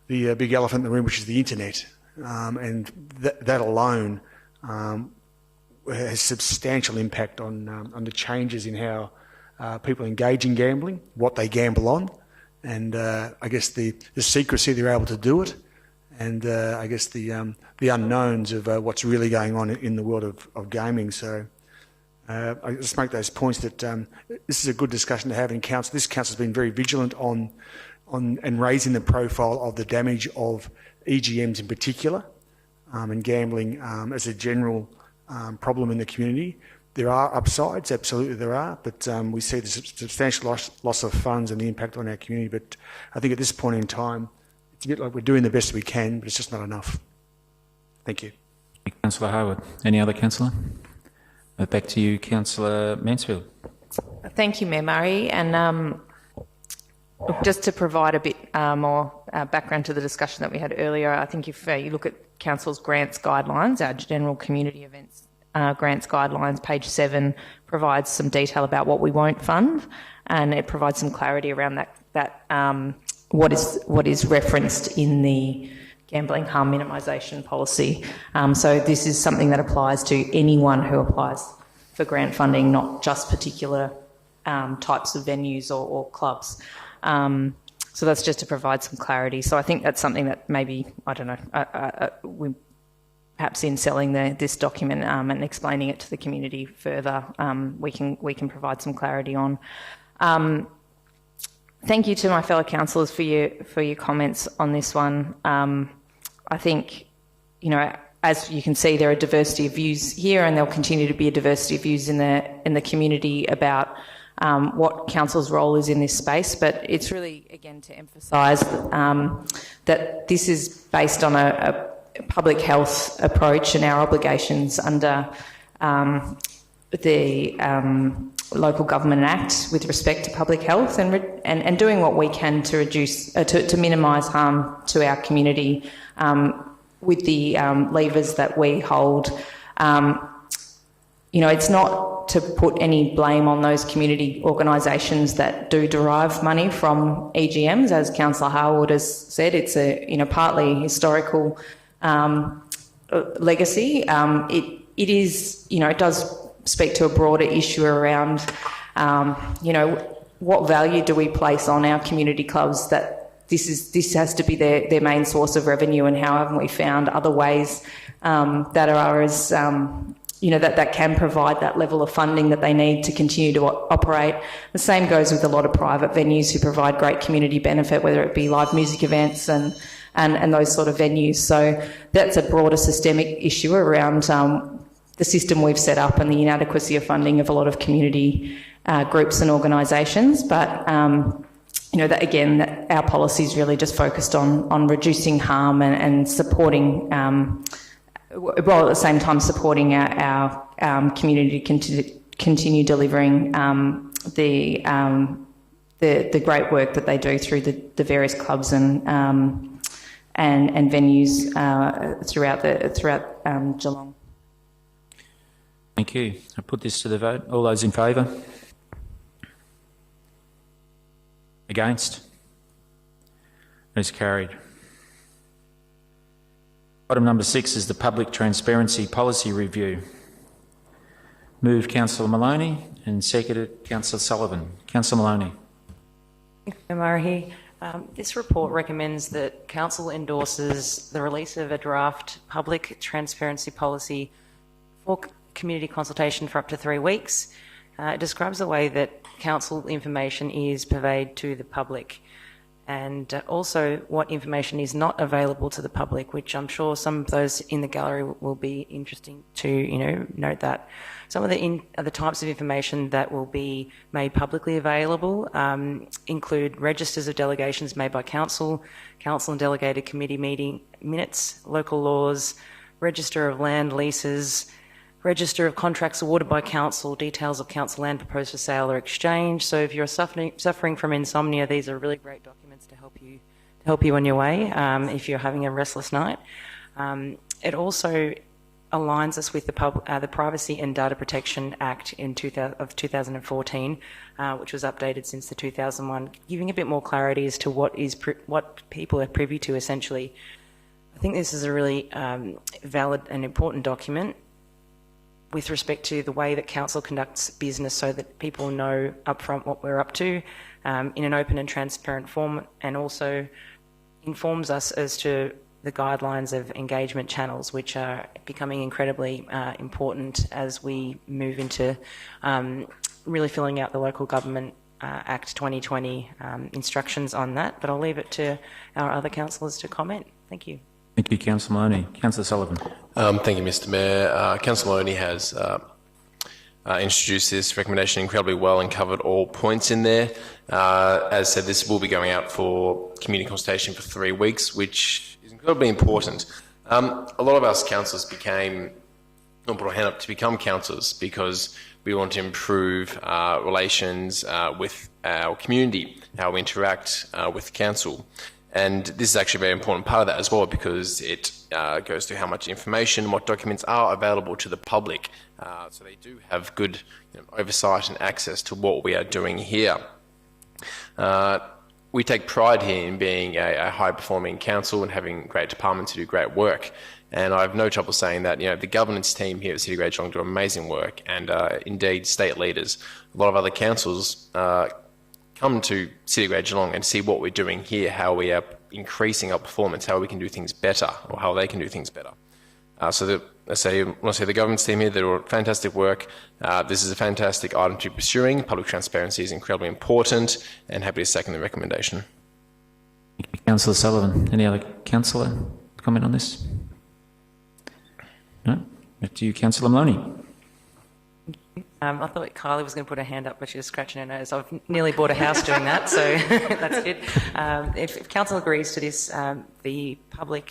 big elephant in the room, which is the internet, and that alone has substantial impact on the changes in how people engage in gambling, what they gamble on, and I guess the secrecy they're able to do it, and I guess the unknowns of what's really going on in the world of gaming. So I just make those points that this is a good discussion to have in council. This council has been very vigilant on and raising the profile of the damage of EGMs in particular, and gambling as a general problem in the community. There are upsides, absolutely there are, but we see the substantial loss of funds and the impact on our community. But I think at this point in time, it's a bit like we're doing the best we can, but it's just not enough. Thank you. Councillor Harwood. Any other councillor? Back to you, Councillor Mansfield. Thank you, Mayor Murray. And just to provide a bit more background to the discussion that we had earlier, I think if you look at Council's grants guidelines, our general community events grants guidelines, page 7 provides some detail about what we won't fund, and it provides some clarity around that what is referenced in the gambling harm minimisation policy. So this is something that applies to anyone who applies for grant funding, not just particular types of venues or clubs. So that's just to provide some clarity. So I think that's something that maybe, I don't know, we perhaps in selling this document and explaining it to the community further, we can provide some clarity on. Thank you to my fellow councillors for your comments on this one. I think, you know, as you can see, there are diversity of views here, and there'll continue to be a diversity of views in the community about what council's role is in this space. But it's really, again, to emphasise that this is based on a public health approach and our obligations under the Local Government Act with respect to public health, and doing what we can to reduce to minimise harm to our community with the levers that we hold. You know, it's not to put any blame on those community organisations that do derive money from EGMs, as Councillor Harwood has said. It's a partly historical legacy. It is, it does speak to a broader issue around, what value do we place on our community clubs, that this has to be their main source of revenue, and how haven't we found other ways that are as, that can provide that level of funding that they need to continue to operate. The same goes with a lot of private venues who provide great community benefit, whether it be live music events and those sort of venues. So that's a broader systemic issue around the system we've set up and the inadequacy of funding of a lot of community groups and organisations. But, that our policy is really just focused on reducing harm and supporting, while at the same time supporting our community to continue delivering the great work that they do through the various clubs and venues throughout Geelong. Thank you. I put this to the vote. All those in favour? Against? It is carried. Item number 6 is the Public Transparency Policy Review. Moved Councillor Maloney and seconded Councillor Sullivan. Councillor Maloney. Thank you, Murray. This report recommends that Council endorses the release of a draft public transparency policy for community consultation for up to 3 weeks. It describes the way that Council information is purveyed to the public, and also what information is not available to the public, which I'm sure some of those in the gallery will be interesting to note that. Some of the types of information that will be made publicly available include registers of delegations made by Council and delegated committee meeting minutes, local laws, register of land leases, register of contracts awarded by Council, details of Council land proposed for sale or exchange. So if you're suffering from insomnia, these are really great documents to help you on your way if you're having a restless night. It also aligns us with the Privacy and Data Protection Act of 2014, which was updated since the 2001, giving a bit more clarity as to what people are privy to, essentially. I think this is a really valid and important document with respect to the way that council conducts business, so that people know upfront what we're up to in an open and transparent form, and also informs us as to the guidelines of engagement channels, which are becoming incredibly important as we move into really filling out the Local Government Act 2020 instructions on that. But I'll leave it to our other councillors to comment. Thank you. Thank you, Councillor Maloney. Councillor Sullivan. Thank you, Mr Mayor. Councillor Maloney has introduced this recommendation incredibly well and covered all points in there. As said, this will be going out for community consultation for 3 weeks, which is incredibly important. A lot of us councillors put our hand up to become councillors because we want to improve relations with our community, how we interact with council. And this is actually a very important part of that as well, because it goes through how much information, what documents are available to the public. So they do have good oversight and access to what we are doing here. We take pride here in being a high-performing council and having great departments who do great work. And I have no trouble saying that the governance team here at City of Great Geelong do amazing work, and indeed state leaders. A lot of other councils come to City of Great Geelong and see what we're doing here, how we are increasing our performance, how we can do things better, or how they can do things better. I want to say the government's team here, they do fantastic work. This is a fantastic item to be pursuing. Public transparency is incredibly important, and happy to second the recommendation. Thank you, Councillor Sullivan. Any other councillor comment on this? No? Back to you, Councillor Maloney. I thought Kylie was going to put her hand up, but she was scratching her nose. I've nearly bought a house doing that, so that's good. If Council agrees to this, the public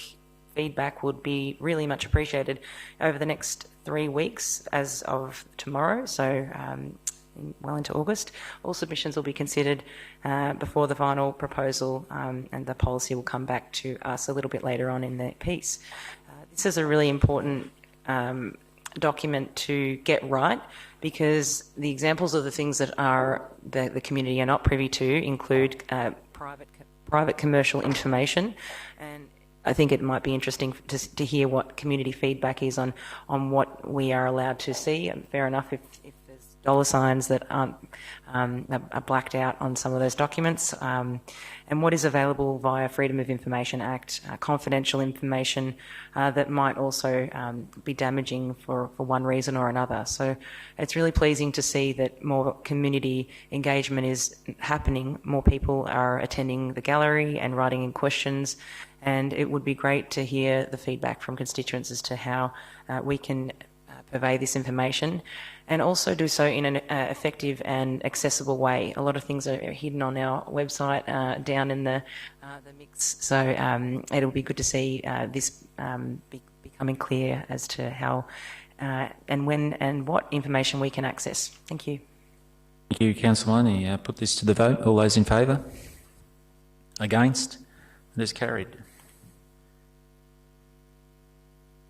feedback would be really much appreciated over the next 3 weeks as of tomorrow, so well into August. All submissions will be considered before the final proposal, and the policy will come back to us a little bit later on in the piece. This is a really important document to get right, because the examples of the things that the community are not privy to include private commercial information, and I think it might be interesting to hear what community feedback is on what we are allowed to see. And fair enough if there's dollar signs that are blacked out on some of those documents, and what is available via Freedom of Information Act, confidential information that might also be damaging for one reason or another. So it's really pleasing to see that more community engagement is happening. More people are attending the gallery and writing in questions, and it would be great to hear the feedback from constituents as to how we can purvey this information, and also do so in an effective and accessible way. A lot of things are hidden on our website down in the mix, so it'll be good to see this becoming clear as to how and when and what information we can access. Thank you. Thank you, Councillor Maloney. Put this to the vote. All those in favour? Against? It is carried.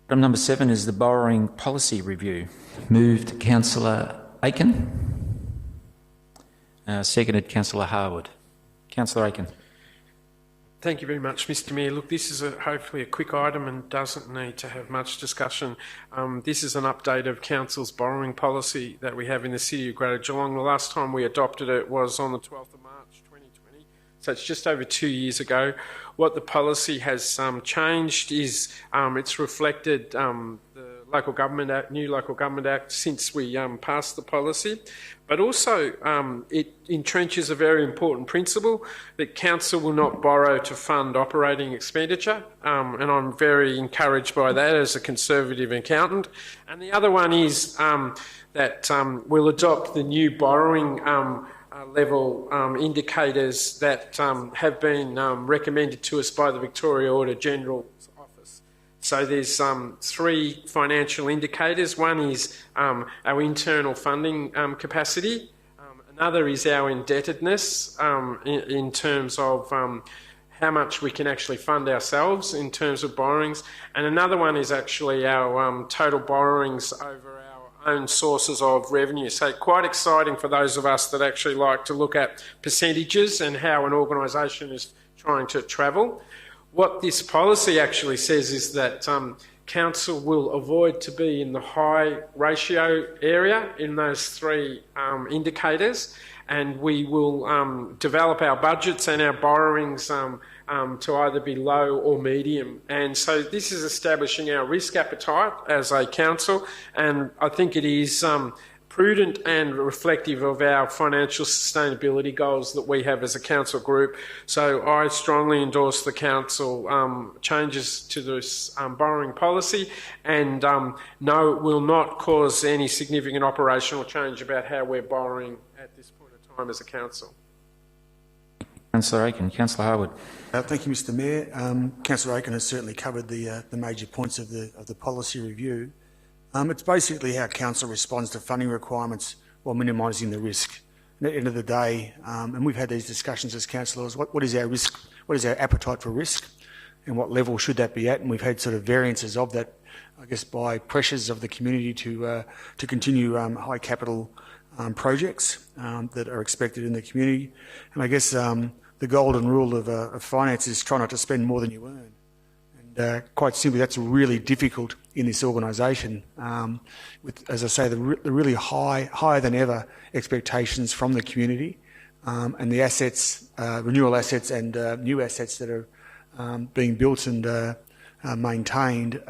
Item number 7 is the borrowing policy review. Moved Councillor Aiken. Seconded Councillor Harwood. Councillor Aiken. Thank you very much, Mr Mayor. Look, this is hopefully a quick item and doesn't need to have much discussion. This is an update of Council's borrowing policy that we have in the City of Greater Geelong. The last time we adopted it was on the 12th of March 2020, so it's just over 2 years ago. What the policy has changed is it's reflected the Local Government Act, new Local Government Act since we passed the policy, but also it entrenches a very important principle that council will not borrow to fund operating expenditure, and I'm very encouraged by that as a Conservative accountant. And the other one is that we'll adopt the new borrowing level indicators that have been recommended to us by the Victoria Auditor General's Office. So there's 3 financial indicators. One is our internal funding capacity. Another is our indebtedness in terms of how much we can actually fund ourselves in terms of borrowings, and another one is actually our total borrowings over our own sources of revenue. So quite exciting for those of us that actually like to look at percentages and how an organisation is trying to travel. What this policy actually says is that Council will avoid to be in the high ratio area in those three indicators, and we will develop our budgets and our borrowings to either be low or medium. And so this is establishing our risk appetite as a council, and I think it is prudent and reflective of our financial sustainability goals that we have as a council group. So I strongly endorse the council changes to this borrowing policy, and no, it will not cause any significant operational change about how we're borrowing at this point in time as a council. Councillor Aiken. Councillor Harwood. Thank you, Mr Mayor. Councillor Aiken has certainly covered the major points of the policy review. It's basically how Council responds to funding requirements while minimising the risk. And at the end of the day, and we've had these discussions as councillors, what is our risk, what is our appetite for risk, and what level should that be at? And we've had sort of variances of that, I guess, by pressures of the community to continue high capital projects that are expected in the community. And I guess the golden rule of finance is try not to spend more than you earn. Quite simply, that's really difficult in this organisation. With, as I say, the really higher than ever expectations from the community, and the assets, renewal assets and new assets that are being built and maintained.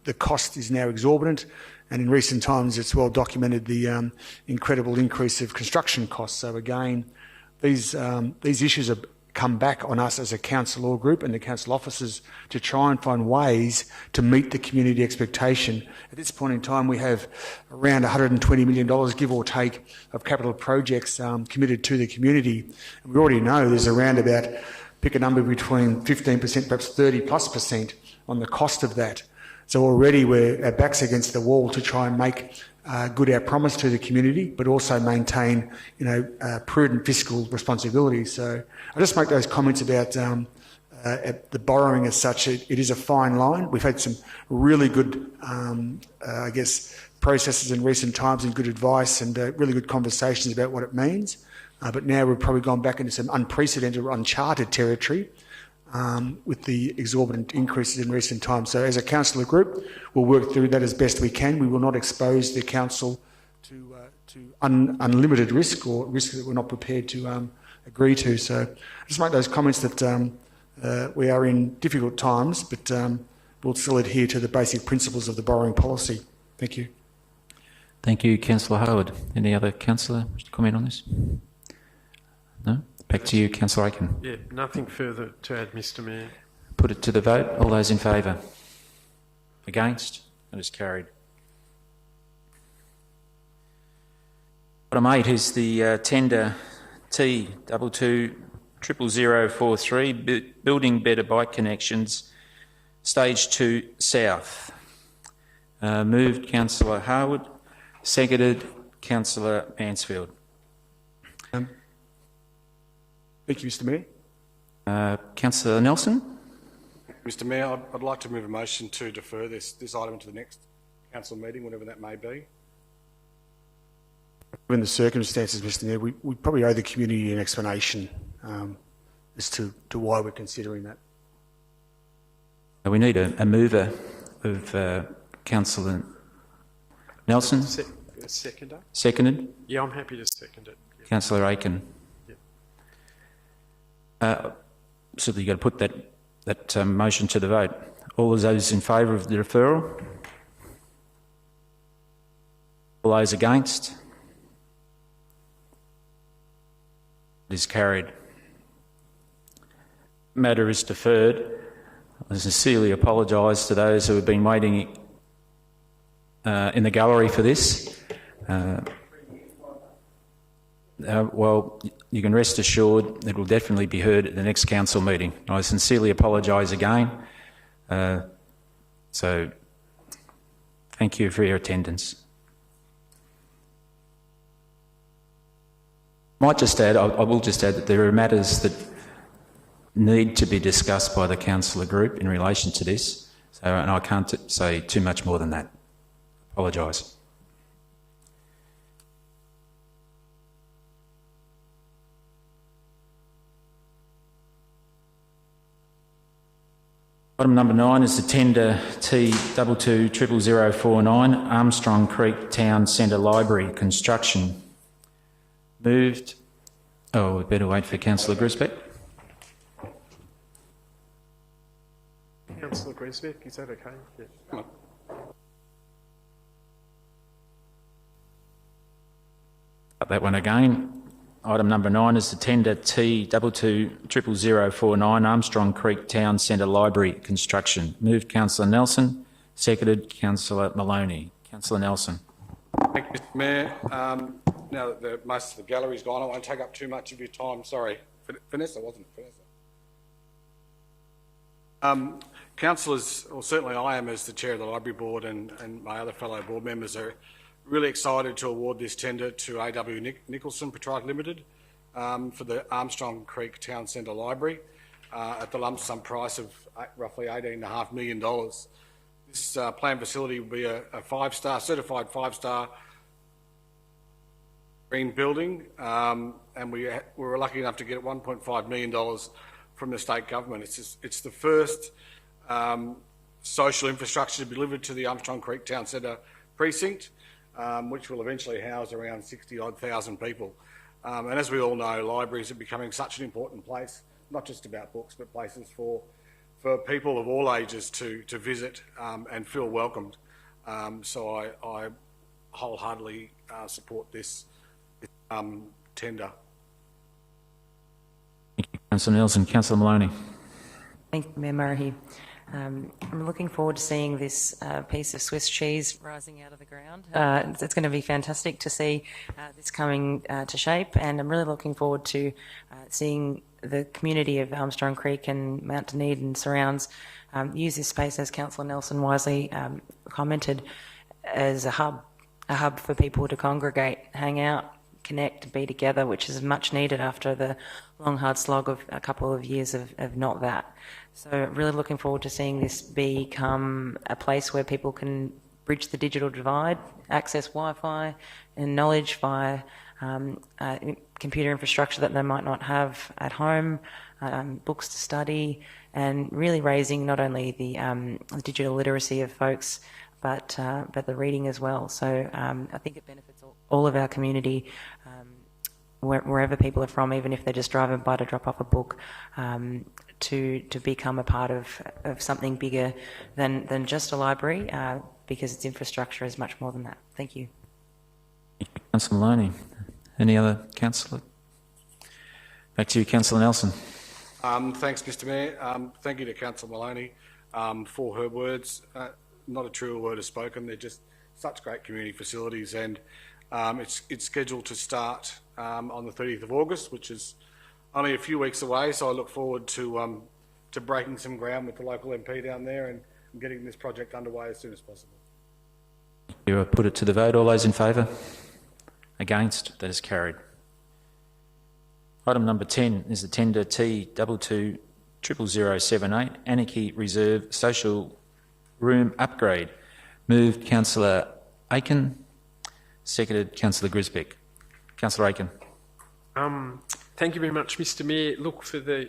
The cost is now exorbitant, and in recent times, it's well documented the incredible increase of construction costs. So again, these issues have come back on us as a council or group and the council officers to try and find ways to meet the community expectation. At this point in time, we have around $120 million, give or take, of capital projects committed to the community. And we already know there's around about, pick a number between 15%, perhaps 30+% on the cost of that. So already our back's against the wall to try and make good our promise to the community, but also maintain, prudent fiscal responsibility. So I just make those comments about the borrowing as such. It is a fine line. We've had some really good, processes in recent times and good advice and really good conversations about what it means. But now we've probably gone back into some unprecedented or uncharted territory with the exorbitant increases in recent times. So as a councillor group, we'll work through that as best we can. We will not expose the council to unlimited risk or risk that we're not prepared to agree to. So I just make those comments that we are in difficult times, but we'll still adhere to the basic principles of the borrowing policy. Thank you. Thank you, Councillor Howard. Any other councillor wish to comment on this? No? Back to you, Councillor Aiken. Yeah, nothing further to add, Mr Mayor. Put it to the vote. All those in favour? Against? That is carried. Item 8 is the tender T220043, Building Better Bike Connections, Stage 2 South. Moved Councillor Harwood, seconded Councillor Mansfield. Thank you, Mr Mayor. Councillor Nelson. Mr Mayor, I'd like to move a motion to defer this item to the next council meeting, whatever that may be. Given the circumstances, Mr Mayor, we probably owe the community an explanation as to why we're considering that. We need a mover of Councillor Nelson. Seconder? Seconded? Yeah, I'm happy to second it. Yeah. Councillor Aiken. So you've got to put that motion to the vote. All of those in favour of the referral? All those against? It is carried. Matter is deferred. I sincerely apologise to those who have been waiting in the gallery for this. Well, you can rest assured it will definitely be heard at the next council meeting. I sincerely apologise again. So thank you for your attendance. I will just add that there are matters that need to be discussed by the councillor group in relation to this, and I can't say too much more than that. Apologise. Item number 9 is the tender T220049 Armstrong Creek Town Centre Library construction. Moved. Oh, we better wait for Councillor Grisbeck. Councillor Grisbeck, is that okay? Yeah. Come on. Up that one again. Item number 9 is the tender T220049 Armstrong Creek Town Centre Library construction. Moved Councillor Nelson, seconded Councillor Maloney. Councillor Nelson. Thank you, Mr Mayor. Now that most of the gallery's gone, I won't take up too much of your time. Sorry. Vanessa, wasn't it? Vanessa. Councillors, or certainly I am as the Chair of the Library Board and my other fellow board members are really excited to award this tender to A.W. Nicholson Proprietary Limited for the Armstrong Creek Town Centre Library at the lump sum price of roughly $18.5 million. This planned facility will be a certified five-star green building, and we were lucky enough to get $1.5 million from the state government. It's the first social infrastructure to be delivered to the Armstrong Creek Town Centre precinct, which will eventually house around 60-odd thousand people. And as we all know, libraries are becoming such an important place, not just about books, but places for people of all ages to visit and feel welcomed. So I wholeheartedly support this tender. Thank you, Councillor Nelson. Councillor Maloney. Thank you, Mayor Murray. I'm looking forward to seeing this piece of Swiss cheese rising out of the ground. It's going to be fantastic to see this coming to shape, and I'm really looking forward to seeing the community of Armstrong Creek and Mount Dunedin and surrounds use this space, as Councillor Nelson wisely commented, as a hub for people to congregate, hang out, connect, be together, which is much needed after the long, hard slog of a couple of years of not that. So really looking forward to seeing this become a place where people can bridge the digital divide, access Wi-Fi and knowledge via computer infrastructure that they might not have at home, books to study, and really raising not only the digital literacy of folks, but the reading as well. So I think it benefits all of our community, wherever people are from, even if they're just driving by to drop off a book, to become a part of something bigger than just a library, because its infrastructure is much more than that. Thank you. Councillor Maloney. Any other councillor? Back to you, Councillor Nelson. Thanks, Mr Mayor. Thank you to Councillor Maloney for her words. Not a truer word is spoken. They're just such great community facilities, and it's scheduled to start on the 30th of August, which is only a few weeks away. So I look forward to breaking some ground with the local MP down there and getting this project underway as soon as possible. You put it to the vote. All those in favour? Against? That is carried. Item number 10 is the tender T220078 Anarchy Reserve Social Room Upgrade. Moved Councillor Aiken, seconded Councillor Grisbeck. Councillor Aiken. Thank you very much, Mr Mayor. Look, for the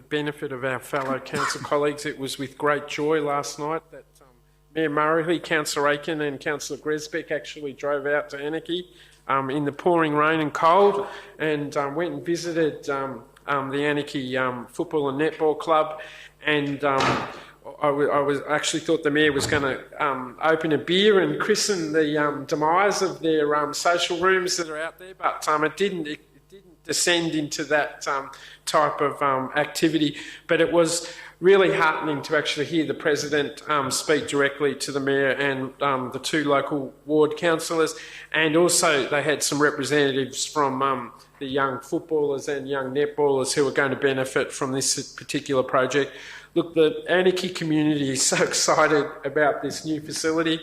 benefit of our fellow council colleagues, it was with great joy last night that Mayor Murray, Councillor Aiken and Councillor Grisbeck actually drove out to Anarchy in the pouring rain and cold, and went and visited the Anarchy Football and Netball Club, and I actually thought the Mayor was going to open a beer and christen the demise of their social rooms that are out there, but it didn't descend into that type of activity. But it was really heartening to actually hear the President speak directly to the Mayor and the two local ward councillors, and also they had some representatives from the young footballers and young netballers who are going to benefit from this particular project. Look, the Anarchy community is so excited about this new facility.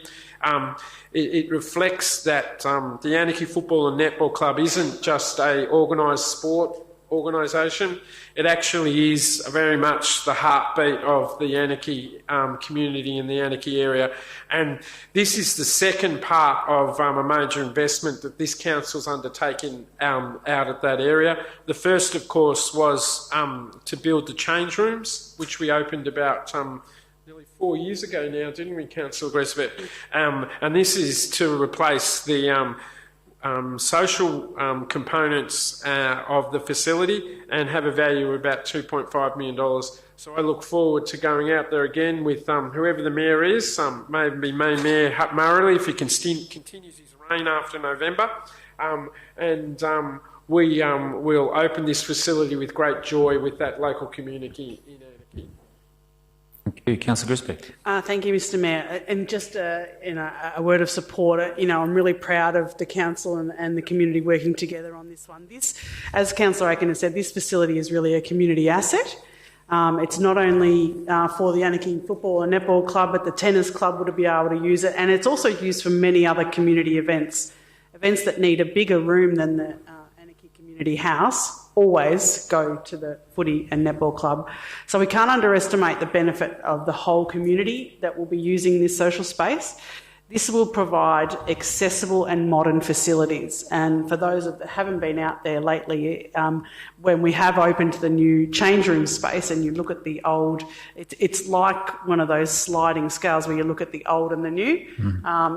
It reflects that the Anarchy Football and Netball Club isn't just a organised sport organisation. It actually is very much the heartbeat of the Anarchy community in the Anarchy area. And this is the second part of a major investment that this council's undertaken out at that area. The first, of course, was to build the change rooms, which we opened about nearly 4 years ago now, didn't we, Councillor Gressbett? And this is to replace the social components of the facility and have a value of about $2.5 million. So I look forward to going out there again with whoever the mayor is, maybe Mayor Murray if he continues his reign after November. We will open this facility with great joy with that local community in Anarchy. Thank you. Councillor Grisbeck. Thank you, Mr Mayor. And just a word of support, I'm really proud of the council and the community working together on this one. This, as Councillor Aiken has said, this facility is really a community asset. It's not only for the Anarchy Football and Netball Club, but the Tennis Club would be able to use it. And it's also used for many other community events that need a bigger room than the Anarchy Community House. Always go to the Footy and Netball Club. So we can't underestimate the benefit of the whole community that will be using this social space. This will provide accessible and modern facilities. And for those that haven't been out there lately, when we have opened the new change room space and you look at the old, it's like one of those sliding scales where you look at the old and the new.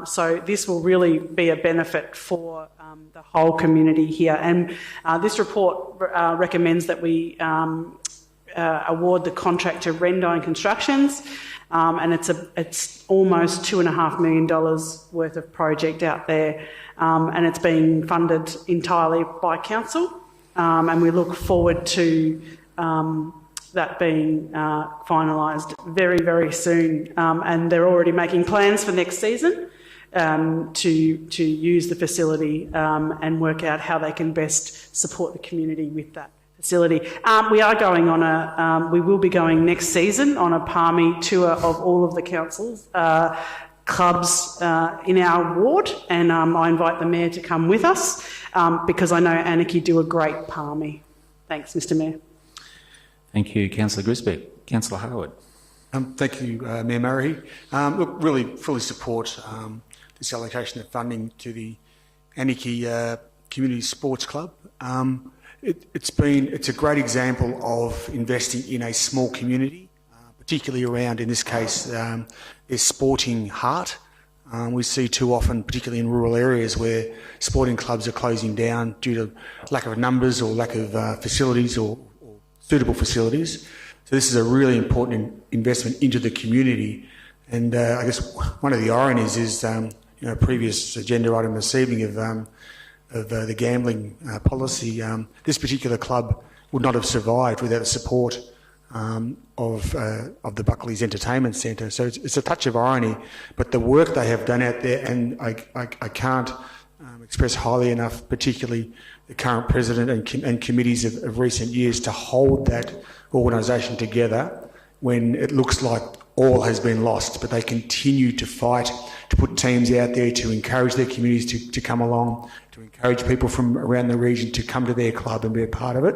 So this will really be a benefit for the whole community here. And this report recommends that we award the contract to Rendine Constructions. And it's almost $2.5 million worth of project out there, and it's being funded entirely by council. And we look forward to that being finalised very, very soon. And they're already making plans for next season to use the facility and work out how they can best support the community with that facility. We are going on we will be going next season on a palmy tour of all of the councils, clubs in our ward, and I invite the Mayor to come with us because I know Anarchy do a great palmy. Thanks, Mr Mayor. Thank you, Councillor Grisbeck. Councillor Howard. Thank you, Mayor Murray. Look, really fully support this allocation of funding to the Anarchy Community Sports Club. It's a great example of investing in a small community, particularly around, in this case, their sporting heart. We see too often, particularly in rural areas, where sporting clubs are closing down due to lack of numbers or lack of facilities or suitable facilities. So this is a really important investment into the community. And I guess one of the ironies is, previous agenda item this evening of the gambling policy, this particular club would not have survived without the support of the Buckley's Entertainment Centre. So it's a touch of irony, but the work they have done out there, and I can't express highly enough, particularly the current president and committees of recent years, to hold that organisation together when it looks like all has been lost, but they continue to fight to put teams out there to encourage their communities to come along, to encourage people from around the region to come to their club and be a part of it.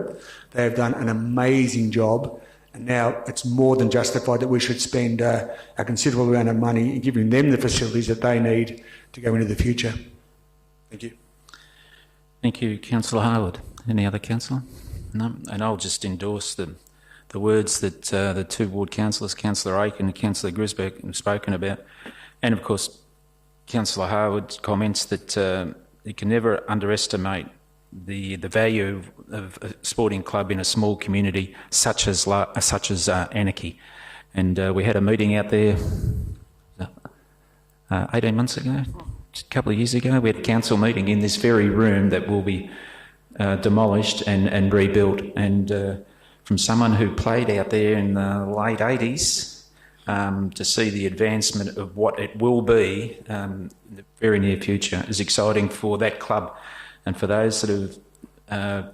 They have done an amazing job, and now it's more than justified that we should spend a considerable amount of money giving them the facilities that they need to go into the future. Thank you. Thank you, Councillor Howard. Any other councillor? No? And I'll just endorse the words that the two ward councillors, Councillor Aiken and Councillor Grisbeck, have spoken about. And of course, Councillor Howard's comments that you can never underestimate the value of a sporting club in a small community such as Anarchy. And we had a meeting out there 18 months ago, a couple of years ago. We had a council meeting in this very room that will be demolished and rebuilt. And from someone who played out there in the late 80s, to see the advancement of what it will be in the very near future is exciting for that club and for those that have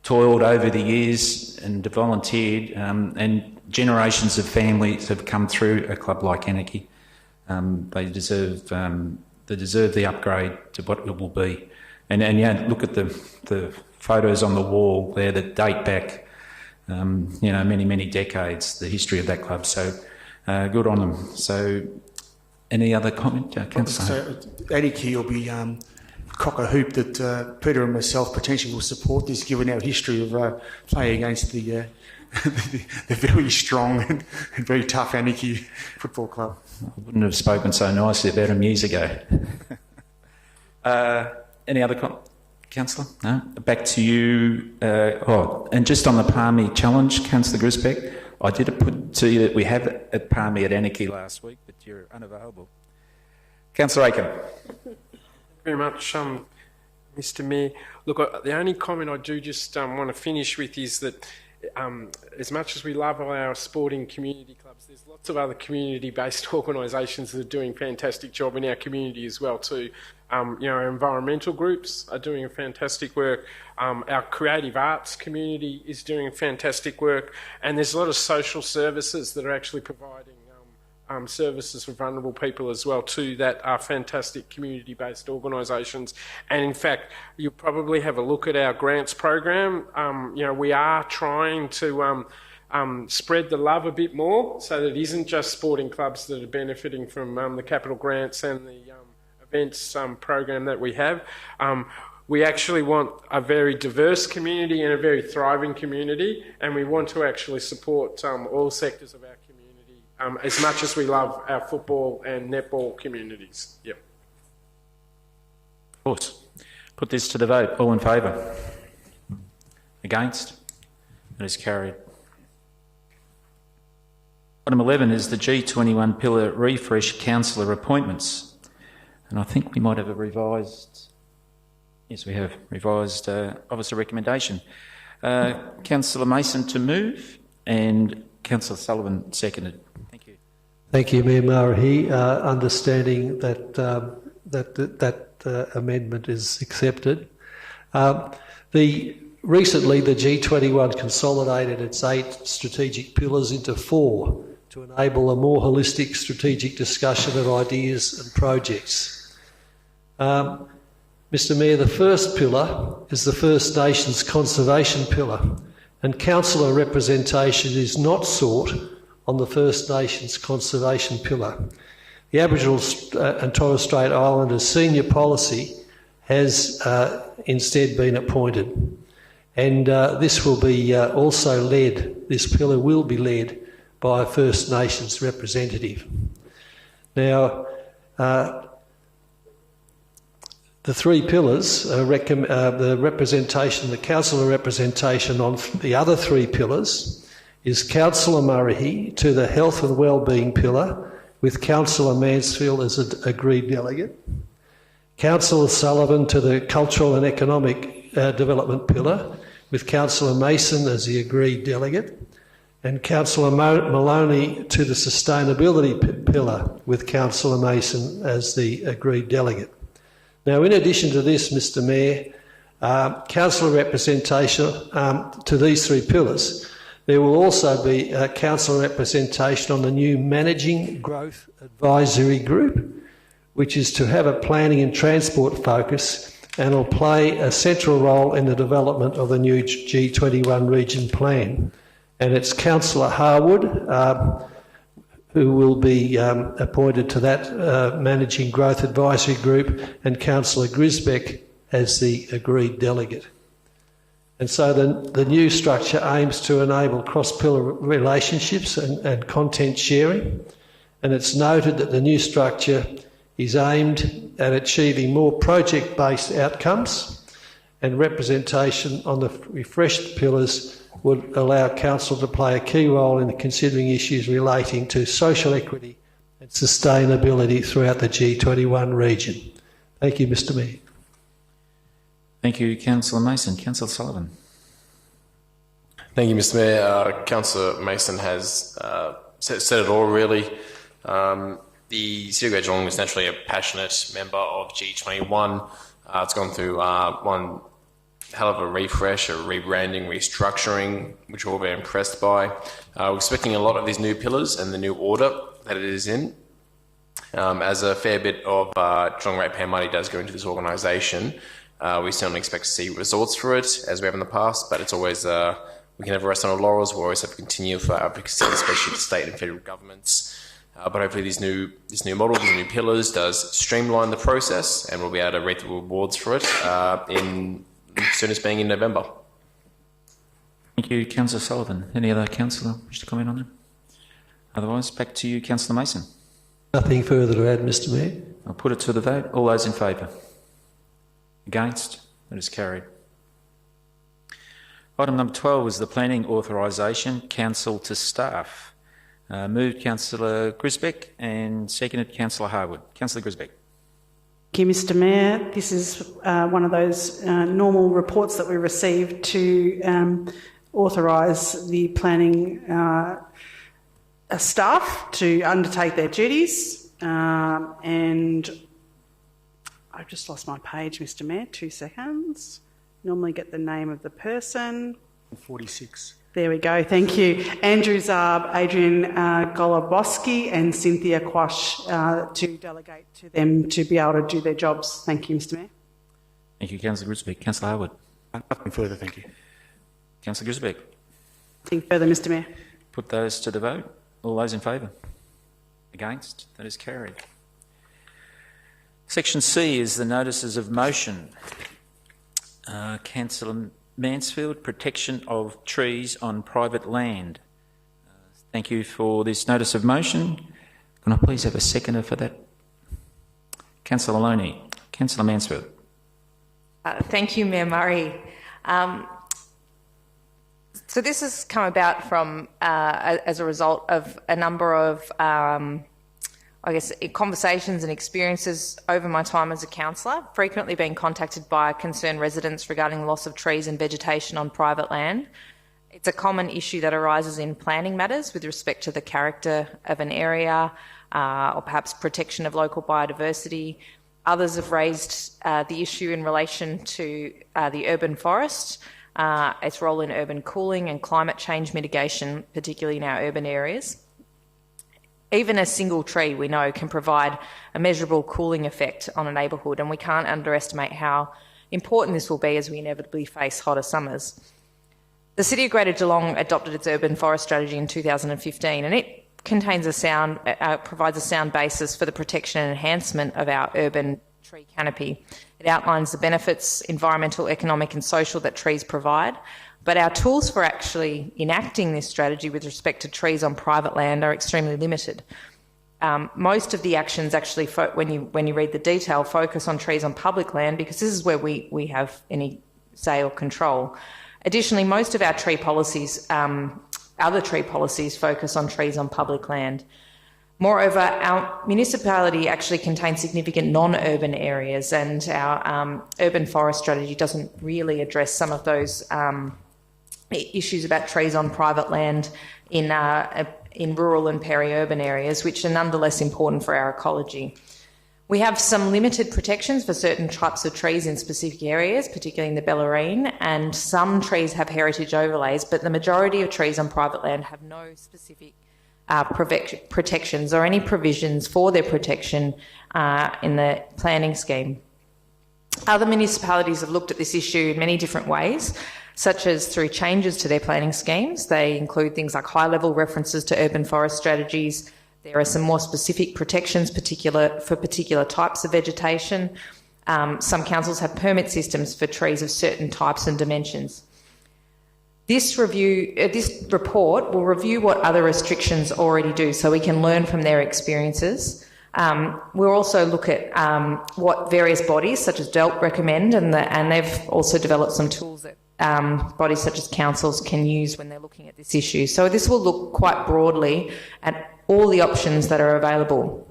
toiled over the years and volunteered, and generations of families have come through a club like Anarchy. They deserve the upgrade to what it will be. And look at the photos on the wall there that date back, many, many decades, the history of that club. So good on them. So any other comment, Councillor? So Anarchy will be cock a hoop that Peter and myself potentially will support this, given our history of playing against the very strong and very tough Anarchy Football Club. I wouldn't have spoken so nicely about him years ago. Any other Councillor? No? Back to you. And just on the Palmy Challenge, Councillor Grisbeck, I did put to you that we have at Palmy at Anarchy last week, but you're unavailable. Councillor Aiken. Very much, Mr. Mayor. Look, the only comment I do just want to finish with is that as much as we love all our sporting community clubs, there's lots of other community-based organisations that are doing a fantastic job in our community as well too. Our environmental groups are doing a fantastic work. Our creative arts community is doing fantastic work, and there's a lot of social services that are actually providing services for vulnerable people as well too that are fantastic community-based organisations. And in fact, you'll probably have a look at our grants program. We are trying to spread the love a bit more so that it isn't just sporting clubs that are benefiting from the capital grants and the events program that we have. We actually want a very diverse community and a very thriving community, and we want to actually support all sectors of our community as much as we love our football and netball communities. Yep. Of course. Put this to the vote. All in favour? Against? That is carried. Item 11 is the G21 Pillar Refresh Councillor Appointments. And I think we might have a revised... Yes, we have revised officer recommendation. Councillor Mason to move and Councillor Sullivan seconded. Thank you. Thank you, Mayor Marahi. Understanding that that amendment is accepted. Recently, the G21 consolidated its 8 strategic pillars into 4 to enable a more holistic strategic discussion of ideas and projects. Mr. Mayor, the first pillar is the First Nations Conservation Pillar, and councillor representation is not sought on the First Nations Conservation Pillar. The Aboriginal and Torres Strait Islanders Senior Policy has instead been appointed, and this will be also led, this pillar will be led by a First Nations representative. Now, the 3 pillars, the representation, the councillor representation on the other 3 pillars is Councillor Murray to the Health and Wellbeing pillar with Councillor Mansfield as an agreed delegate, Councillor Sullivan to the Cultural and Economic Development pillar with Councillor Mason as the agreed delegate, and Councillor Maloney to the Sustainability pillar with Councillor Mason as the agreed delegate. Now, in addition to this, Mr. Mayor, councillor representation to these 3 pillars, there will also be councillor representation on the new Managing Growth Advisory Group, which is to have a planning and transport focus and will play a central role in the development of the new G21 region plan. And it's Councillor Harwood who will be appointed to that Managing Growth Advisory Group, and Councillor Grisbeck as the agreed delegate. And so the new structure aims to enable cross-pillar relationships and content sharing, and it's noted that the new structure is aimed at achieving more project-based outcomes, and representation on the refreshed pillars would allow Council to play a key role in considering issues relating to social equity and sustainability throughout the G21 region. Thank you, Mr. Mayor. Thank you, Councillor Mason. Councillor Sullivan. Thank you, Mr. Mayor. Councillor Mason has said it all, really. The City of Geelong is naturally a passionate member of G21. It's gone through one hell of a refresh, a rebranding, restructuring, which we're all very impressed by. We're expecting a lot of these new pillars and the new order that it is in, as a fair bit of Geelong ratepayer money does go into this organisation, We certainly expect to see results for it, as we have in the past, but it's always, we can never rest on our laurels. We always have to continue for advocacy, especially for state and federal governments. But hopefully this new model, these new pillars, does streamline the process, and we'll be able to reap the rewards for it soon as being in November. Thank you, Councillor Sullivan. Any other councillor wish to comment on that? Otherwise, back to you, Councillor Mason. Nothing further to add, Mr Mayor. I'll put it to the vote. All those in favour? Against? That is carried. Item number 12 is the planning authorisation, council to staff. Moved Councillor Grisbeck and seconded Councillor Harwood. Councillor Grisbeck. Thank you, Mr Mayor. This is one of those normal reports that we receive to authorise the planning staff to undertake their duties. And I've just lost my page, Mr Mayor. 2 seconds. Normally get the name of the person. 46. There we go. Thank you. Andrew Zarb, Adrian Goloboski and Cynthia Quash to delegate to them to be able to do their jobs. Thank you, Mr Mayor. Thank you, Councillor Grisbeck. Councillor Harwood. Nothing further, thank you. Councillor Grisbeck. Nothing further, Mr Mayor. Put those to the vote. All those in favour? Against? That is carried. Section C is the notices of motion. Councillor Mansfield, protection of trees on private land. Thank you for this notice of motion. Can I please have a seconder for that? Councillor Loney. Councillor Mansfield. Thank you, Mayor Murray. So this has come about from as a result of a number of conversations and experiences over my time as a councillor, frequently being contacted by concerned residents regarding loss of trees and vegetation on private land. It's a common issue that arises in planning matters with respect to the character of an area or perhaps protection of local biodiversity. Others have raised the issue in relation to the urban forest, its role in urban cooling and climate change mitigation, particularly in our urban areas. Even a single tree, we know, can provide a measurable cooling effect on a neighbourhood, and we can't underestimate how important this will be as we inevitably face hotter summers. The City of Greater Geelong adopted its urban forest strategy in 2015, and it contains provides a sound basis for the protection and enhancement of our urban tree canopy. It outlines the benefits, environmental, economic and social, that trees provide. But our tools for actually enacting this strategy with respect to trees on private land are extremely limited. Most of the actions actually, when you read the detail, focus on trees on public land because this is where we have any say or control. Additionally, most of our tree policies, other tree policies, focus on trees on public land. Moreover, our municipality actually contains significant non-urban areas, and our urban forest strategy doesn't really address some of those issues about trees on private land in rural and peri-urban areas, which are nonetheless important for our ecology. We have some limited protections for certain types of trees in specific areas, particularly in the Bellarine, and some trees have heritage overlays, but the majority of trees on private land have no specific protections or any provisions for their protection in the planning scheme. Other municipalities have looked at this issue in many different ways, such as through changes to their planning schemes. They include things like high-level references to urban forest strategies. There are some more specific protections for particular types of vegetation. Some councils have permit systems for trees of certain types and dimensions. This report will review what other restrictions already do so we can learn from their experiences. We'll also look at what various bodies such as DELT recommend, and they've also developed some tools that bodies such as councils can use when they're looking at this issue. So this will look quite broadly at all the options that are available.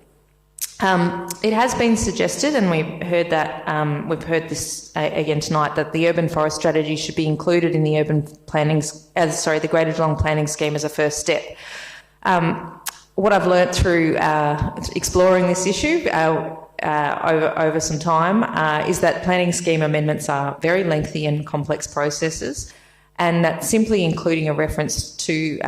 It has been suggested, and we've heard this again tonight, that the urban forest strategy should be included in the the Greater Geelong planning scheme as a first step. What I've learnt through exploring this issue over some time is that planning scheme amendments are very lengthy and complex processes, and that simply including a reference to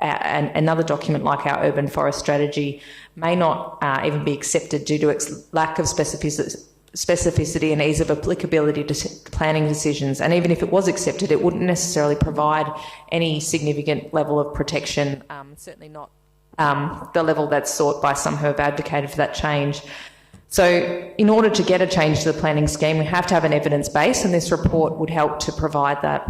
another document like our urban forest strategy may not even be accepted due to its lack of specificity specificity and ease of applicability to planning decisions. And even if it was accepted, it wouldn't necessarily provide any significant level of protection, certainly not the level that's sought by some who have advocated for that change. So in order to get a change to the planning scheme, we have to have an evidence base, and this report would help to provide that.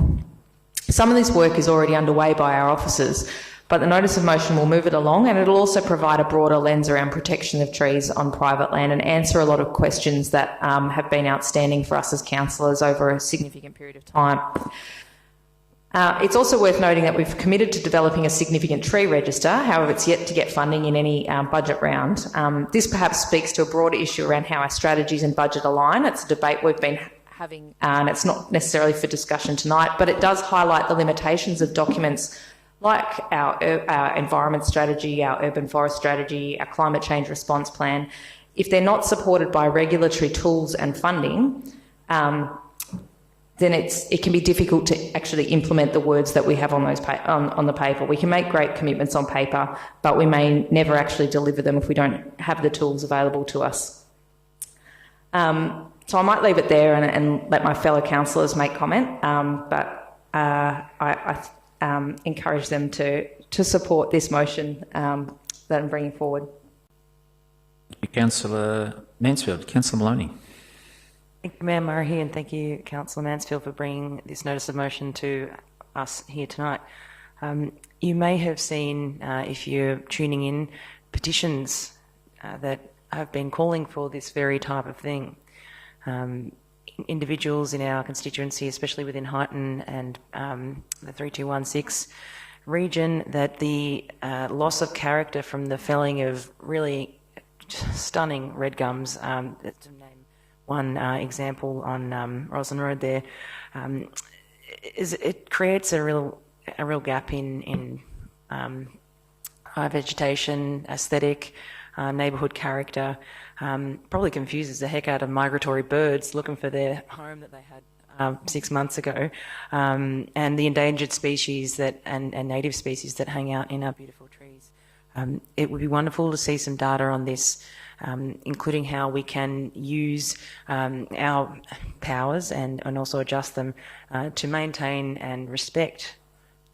Some of this work is already underway by our officers, but the notice of motion will move it along, and it'll also provide a broader lens around protection of trees on private land and answer a lot of questions that have been outstanding for us as councillors over a significant period of time. It's also worth noting that we've committed to developing a significant tree register. However, it's yet to get funding in any budget round. This perhaps speaks to a broader issue around how our strategies and budget align. It's a debate we've been having, and it's not necessarily for discussion tonight, but it does highlight the limitations of documents like our environment strategy, our urban forest strategy, our climate change response plan. If they're not supported by regulatory tools and funding, then it can be difficult to actually implement the words that we have on those on the paper. We can make great commitments on paper, but we may never actually deliver them if we don't have the tools available to us. So I might leave it there and let my fellow councillors make comment, but I encourage them to support this motion that I'm bringing forward. Thank you, Councillor Mansfield. Councillor Maloney. Thank you, Mayor Murray, and thank you, Councillor Mansfield, for bringing this notice of motion to us here tonight. You may have seen, if you're tuning in, petitions that have been calling for this very type of thing. Individuals in our constituency, especially within Highton and the 3216 region, that the loss of character from the felling of really stunning red gums, one example on Roslyn Road there, it creates a real gap in high vegetation, aesthetic, neighbourhood character. Probably confuses the heck out of migratory birds looking for their home that they had 6 months ago, and the endangered species and native species that hang out in our beautiful trees. It would be wonderful to see some data on this, including how we can use our powers and also adjust them to maintain and respect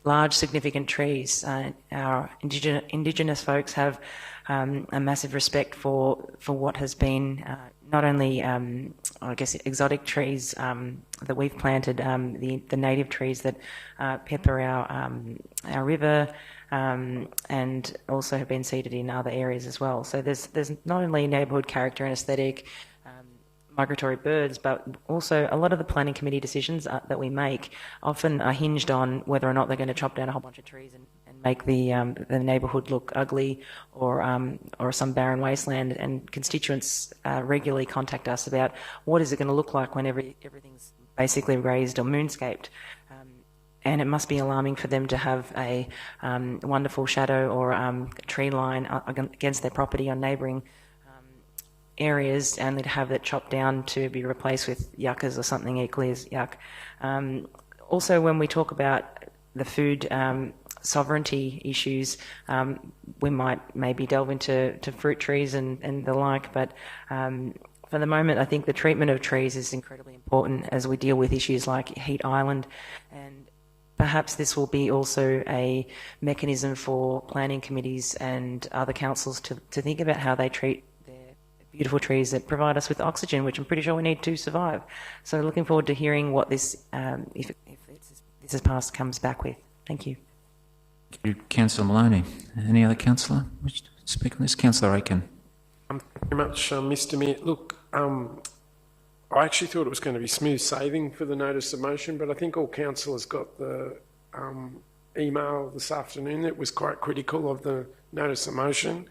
large, significant trees. Our Indigenous folks have a massive respect for what has been not only, I guess, exotic trees that we've planted, the native trees that pepper our river, and also have been seeded in other areas as well. So there's not only neighbourhood character and aesthetic, migratory birds, but also a lot of the planning committee decisions that we make often are hinged on whether or not they're going to chop down a whole bunch of trees and make the neighbourhood look ugly or some barren wasteland. And constituents regularly contact us about what is it going to look like when everything's basically raised or moonscaped. And it must be alarming for them to have a wonderful shadow or tree line against their property on neighbouring areas, only to have that chopped down to be replaced with yuccas or something equally as yuck. Also, when we talk about the food sovereignty issues, we might maybe delve into fruit trees and the like, but for the moment I think the treatment of trees is incredibly important as we deal with issues like Heat Island, and perhaps this will be also a mechanism for planning committees and other councils to think about how they treat beautiful trees that provide us with oxygen, which I'm pretty sure we need to survive. So looking forward to hearing what this, if this is passed, comes back with. Thank you. Thank you, Councillor Maloney. Any other councillor wish to speak on this? Councillor Aiken. Thank you very much, Mr Mayor. Look, I actually thought it was going to be smooth sailing for the notice of motion, but I think all councillors got the email this afternoon that was quite critical of the notice of motion.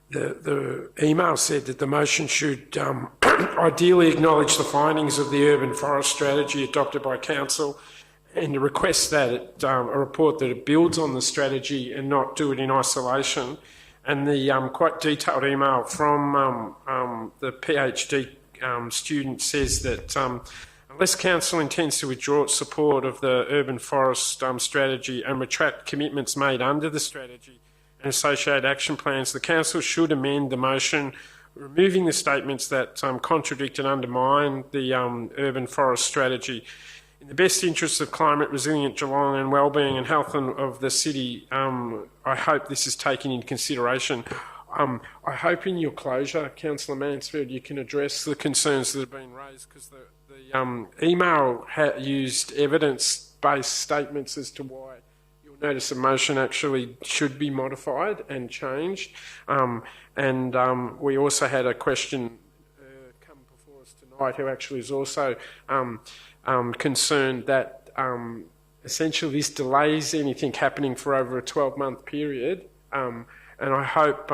The email said that the motion should ideally acknowledge the findings of the urban forest strategy adopted by council, and to request that a report that it builds on the strategy and not do it in isolation. And the quite detailed email from the PhD student says that unless council intends to withdraw its support of the urban forest strategy and retract commitments made under the strategy and associated action plans, the council should amend the motion removing the statements that contradict and undermine the urban forest strategy. In the best interests of climate resilient Geelong and wellbeing and health of the city, I hope this is taken into consideration. I hope in your closure, Councillor Mansfield, you can address the concerns that have been raised, because the email used evidence-based statements as to why your notice of motion actually should be modified and changed. We also had a question come before us tonight who actually is also concerned that essentially this delays anything happening for over a 12-month period. And I hope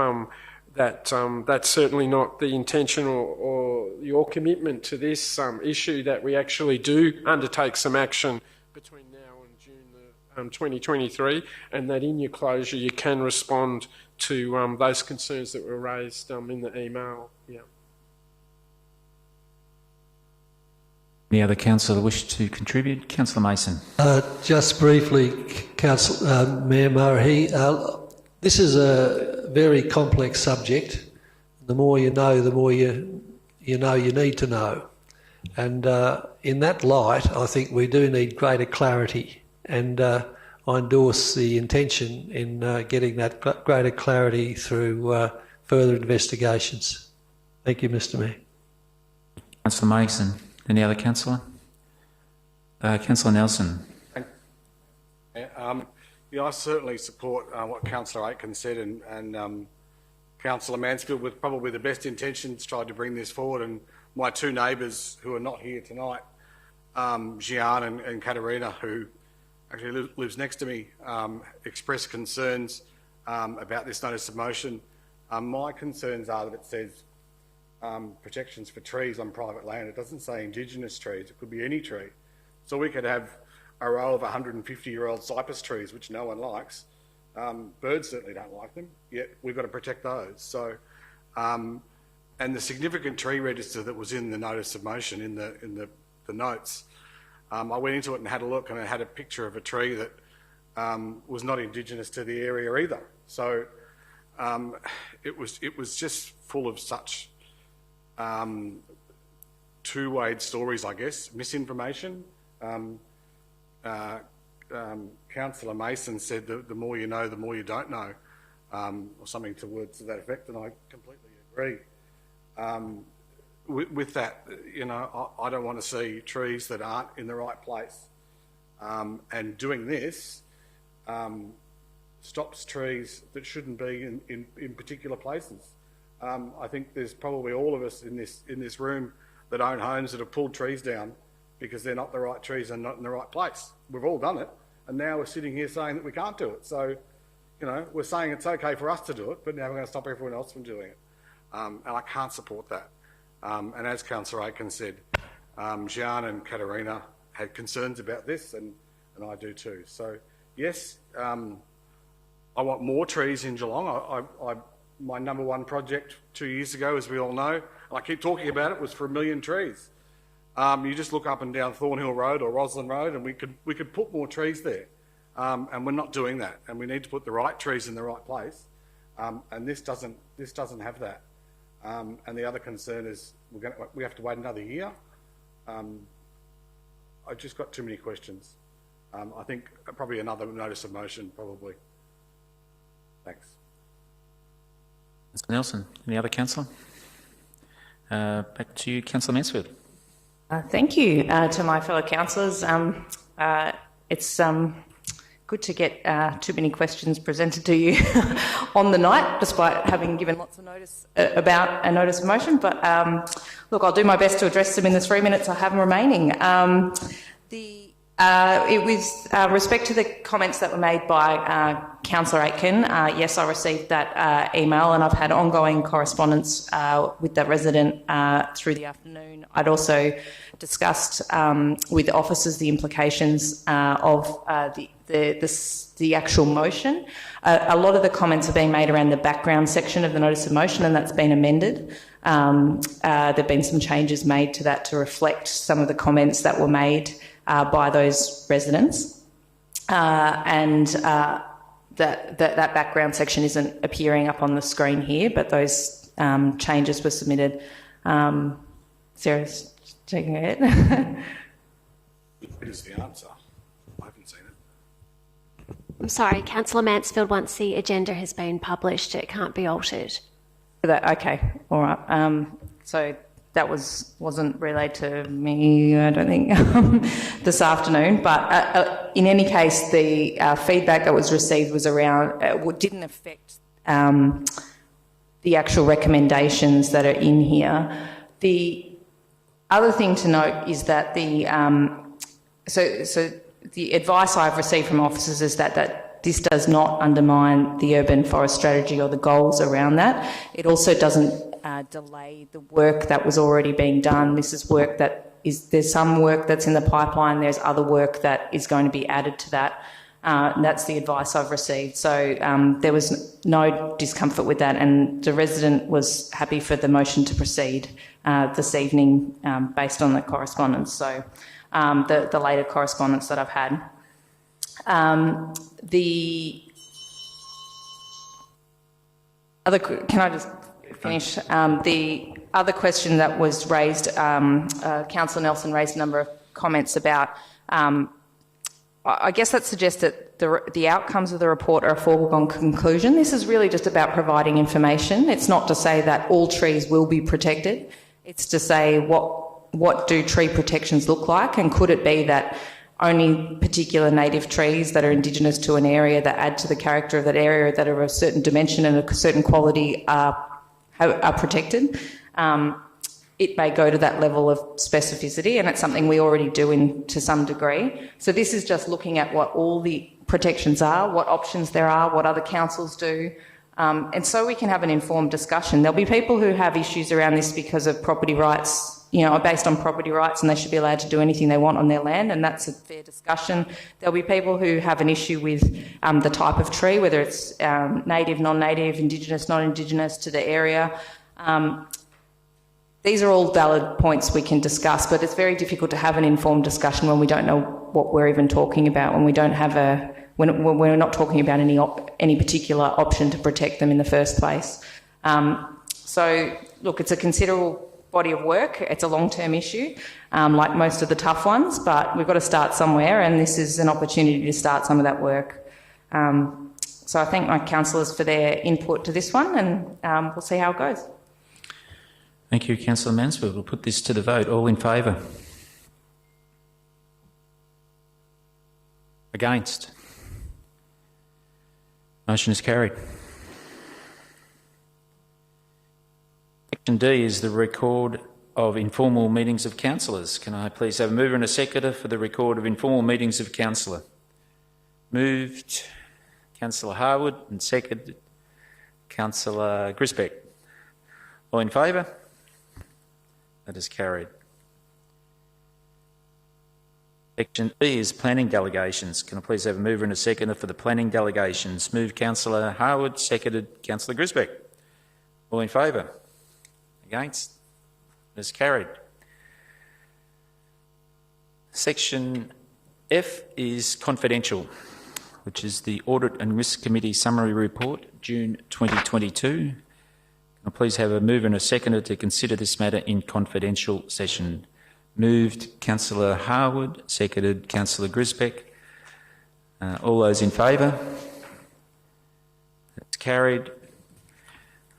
that that's certainly not the intention or your commitment to this issue, that we actually do undertake some action between now and June 2023, and that in your closure you can respond to those concerns that were raised in the email. Yeah. Any other councillor wish to contribute? Councillor Mason. Just briefly, Mayor Murray, this is a very complex subject. The more you know, the more you know you need to know. And in that light, I think we do need greater clarity. And I endorse the intention in getting that greater clarity through further investigations. Thank you, Mr Mayor. Councillor Mason. Any other councillor? Councillor Nelson. Yeah, I certainly support what Councillor Aitken said, and Councillor Mansfield, with probably the best intentions, tried to bring this forward. And my two neighbours who are not here tonight, Gian and Katerina, who actually lives next to me, expressed concerns about this notice of motion. My concerns are that it says protections for trees on private land. It doesn't say Indigenous trees. It could be any tree. So we could have a row of 150-year-old cypress trees, which no one likes. Birds certainly don't like them, yet we've got to protect those. So, and the significant tree register that was in the notice of motion, in the notes, I went into it and had a look, and it had a picture of a tree that was not Indigenous to the area either. So it was just full of such two-way stories, I guess, misinformation. Councillor Mason said that the more you know, the more you don't know, or something to words to that effect, and I completely agree. With that, you know, I don't want to see trees that aren't in the right place, and doing this stops trees that shouldn't be in particular places. I think there's probably all of us in this room that own homes that have pulled trees down because they're not the right trees and not in the right place. We've all done it, and now we're sitting here saying that we can't do it. So, you know, we're saying it's okay for us to do it, but now we're going to stop everyone else from doing it. And I can't support that. And as Councillor Aitken said, Gian and Katerina had concerns about this, and I do too. So, yes, I want more trees in Geelong. My number one project 2 years ago, as we all know, and I keep talking about it, was for 1 million trees. You just look up and down Thornhill Road or Roslyn Road, and we could put more trees there, and we're not doing that. And we need to put the right trees in the right place, and this doesn't have that. And the other concern is we have to wait another year. I've just got too many questions. I think probably another notice of motion, probably. Thanks. Mr Nelson. Any other councillor? Back to you, Councillor Mansfield. Thank you to my fellow councillors. It's good to get too many questions presented to you on the night, despite having given lots of notice about a notice of motion. But look, I'll do my best to address them in the 3 minutes I have remaining. With respect to the comments that were made by Councillor Aitken, yes, I received that email, and I've had ongoing correspondence with that resident through the afternoon. I'd also discussed with officers the implications of the actual motion. A lot of the comments are being made around the background section of the notice of motion, and that's been amended. There have been some changes made to that to reflect some of the comments that were made by those residents, that background section isn't appearing up on the screen here, but those changes were submitted. Sarah's taking it. It is the answer. I haven't seen it. I'm sorry, Councillor Mansfield, once the agenda has been published, it can't be altered. Okay, all right. So that wasn't relayed to me, I don't think, this afternoon. But in any case, the feedback that was received was around, didn't affect the actual recommendations that are in here. The other thing to note is that so the advice I've received from officers is that this does not undermine the urban forest strategy or the goals around that. It also doesn't delay the work that was already being done. This is work there's some work that's in the pipeline, there's other work that is going to be added to that. And that's the advice I've received. So there was no discomfort with that, and the resident was happy for the motion to proceed this evening based on the correspondence. So the later correspondence that I've had. The other, can I just finish? The other question that was raised, Councillor Nelson raised a number of comments about. I guess that suggests that the outcomes of the report are a foregone conclusion. This is really just about providing information. It's not to say that all trees will be protected. It's to say what do tree protections look like, and could it be that only particular native trees that are Indigenous to an area, that add to the character of that area, that are of a certain dimension and a certain quality are protected. It may go to that level of specificity, and it's something we already do to some degree. So this is just looking at what all the protections are, what options there are, what other councils do, and so we can have an informed discussion. There'll be people who have issues around this because of property rights, are based on property rights, and they should be allowed to do anything they want on their land, and that's a fair discussion. There'll be people who have an issue with the type of tree, whether it's native, non-native, Indigenous, non-Indigenous to the area. These are all valid points we can discuss, but it's very difficult to have an informed discussion when we don't know what we're even talking about, when we don't have when we're not talking about any particular option to protect them in the first place. So, look, it's a considerable body of work. It's a long-term issue, like most of the tough ones, but we've got to start somewhere, and this is an opportunity to start some of that work. So I thank my councillors for their input to this one, and we'll see how it goes. Thank you, Councillor Mansfield. We'll put this to the vote. All in favour? Against? Motion is carried. Section D is the record of informal meetings of councillors. Can I please have a mover and a seconder for the record of informal meetings of councillor? Moved, Councillor Harwood, and seconded, Councillor Grisbeck. All in favour? That is carried. Section B is planning delegations. Can I please have a mover and a seconder for the planning delegations? Moved, Councillor Harwood, seconded, Councillor Grisbeck. All in favour? Against? That is carried. Section F is confidential, which is the Audit and Risk Committee Summary Report, June 2022. Can I please have a mover and a seconder to consider this matter in confidential session? Moved, Councillor Harwood, seconded, Councillor Grisbeck. All those in favour? That's carried.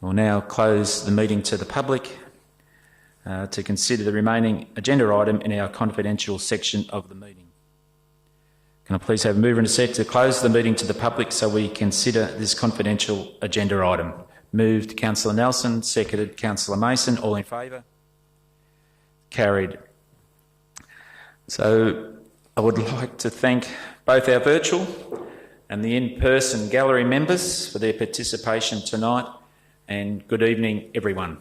We'll now close the meeting to the public to consider the remaining agenda item in our confidential section of the meeting. Can I please have a mover and a seconder to close the meeting to the public so we consider this confidential agenda item? Moved, Councillor Nelson, seconded, Councillor Mason. All in favour? Carried. So I would like to thank both our virtual and the in-person gallery members for their participation tonight, and good evening, everyone.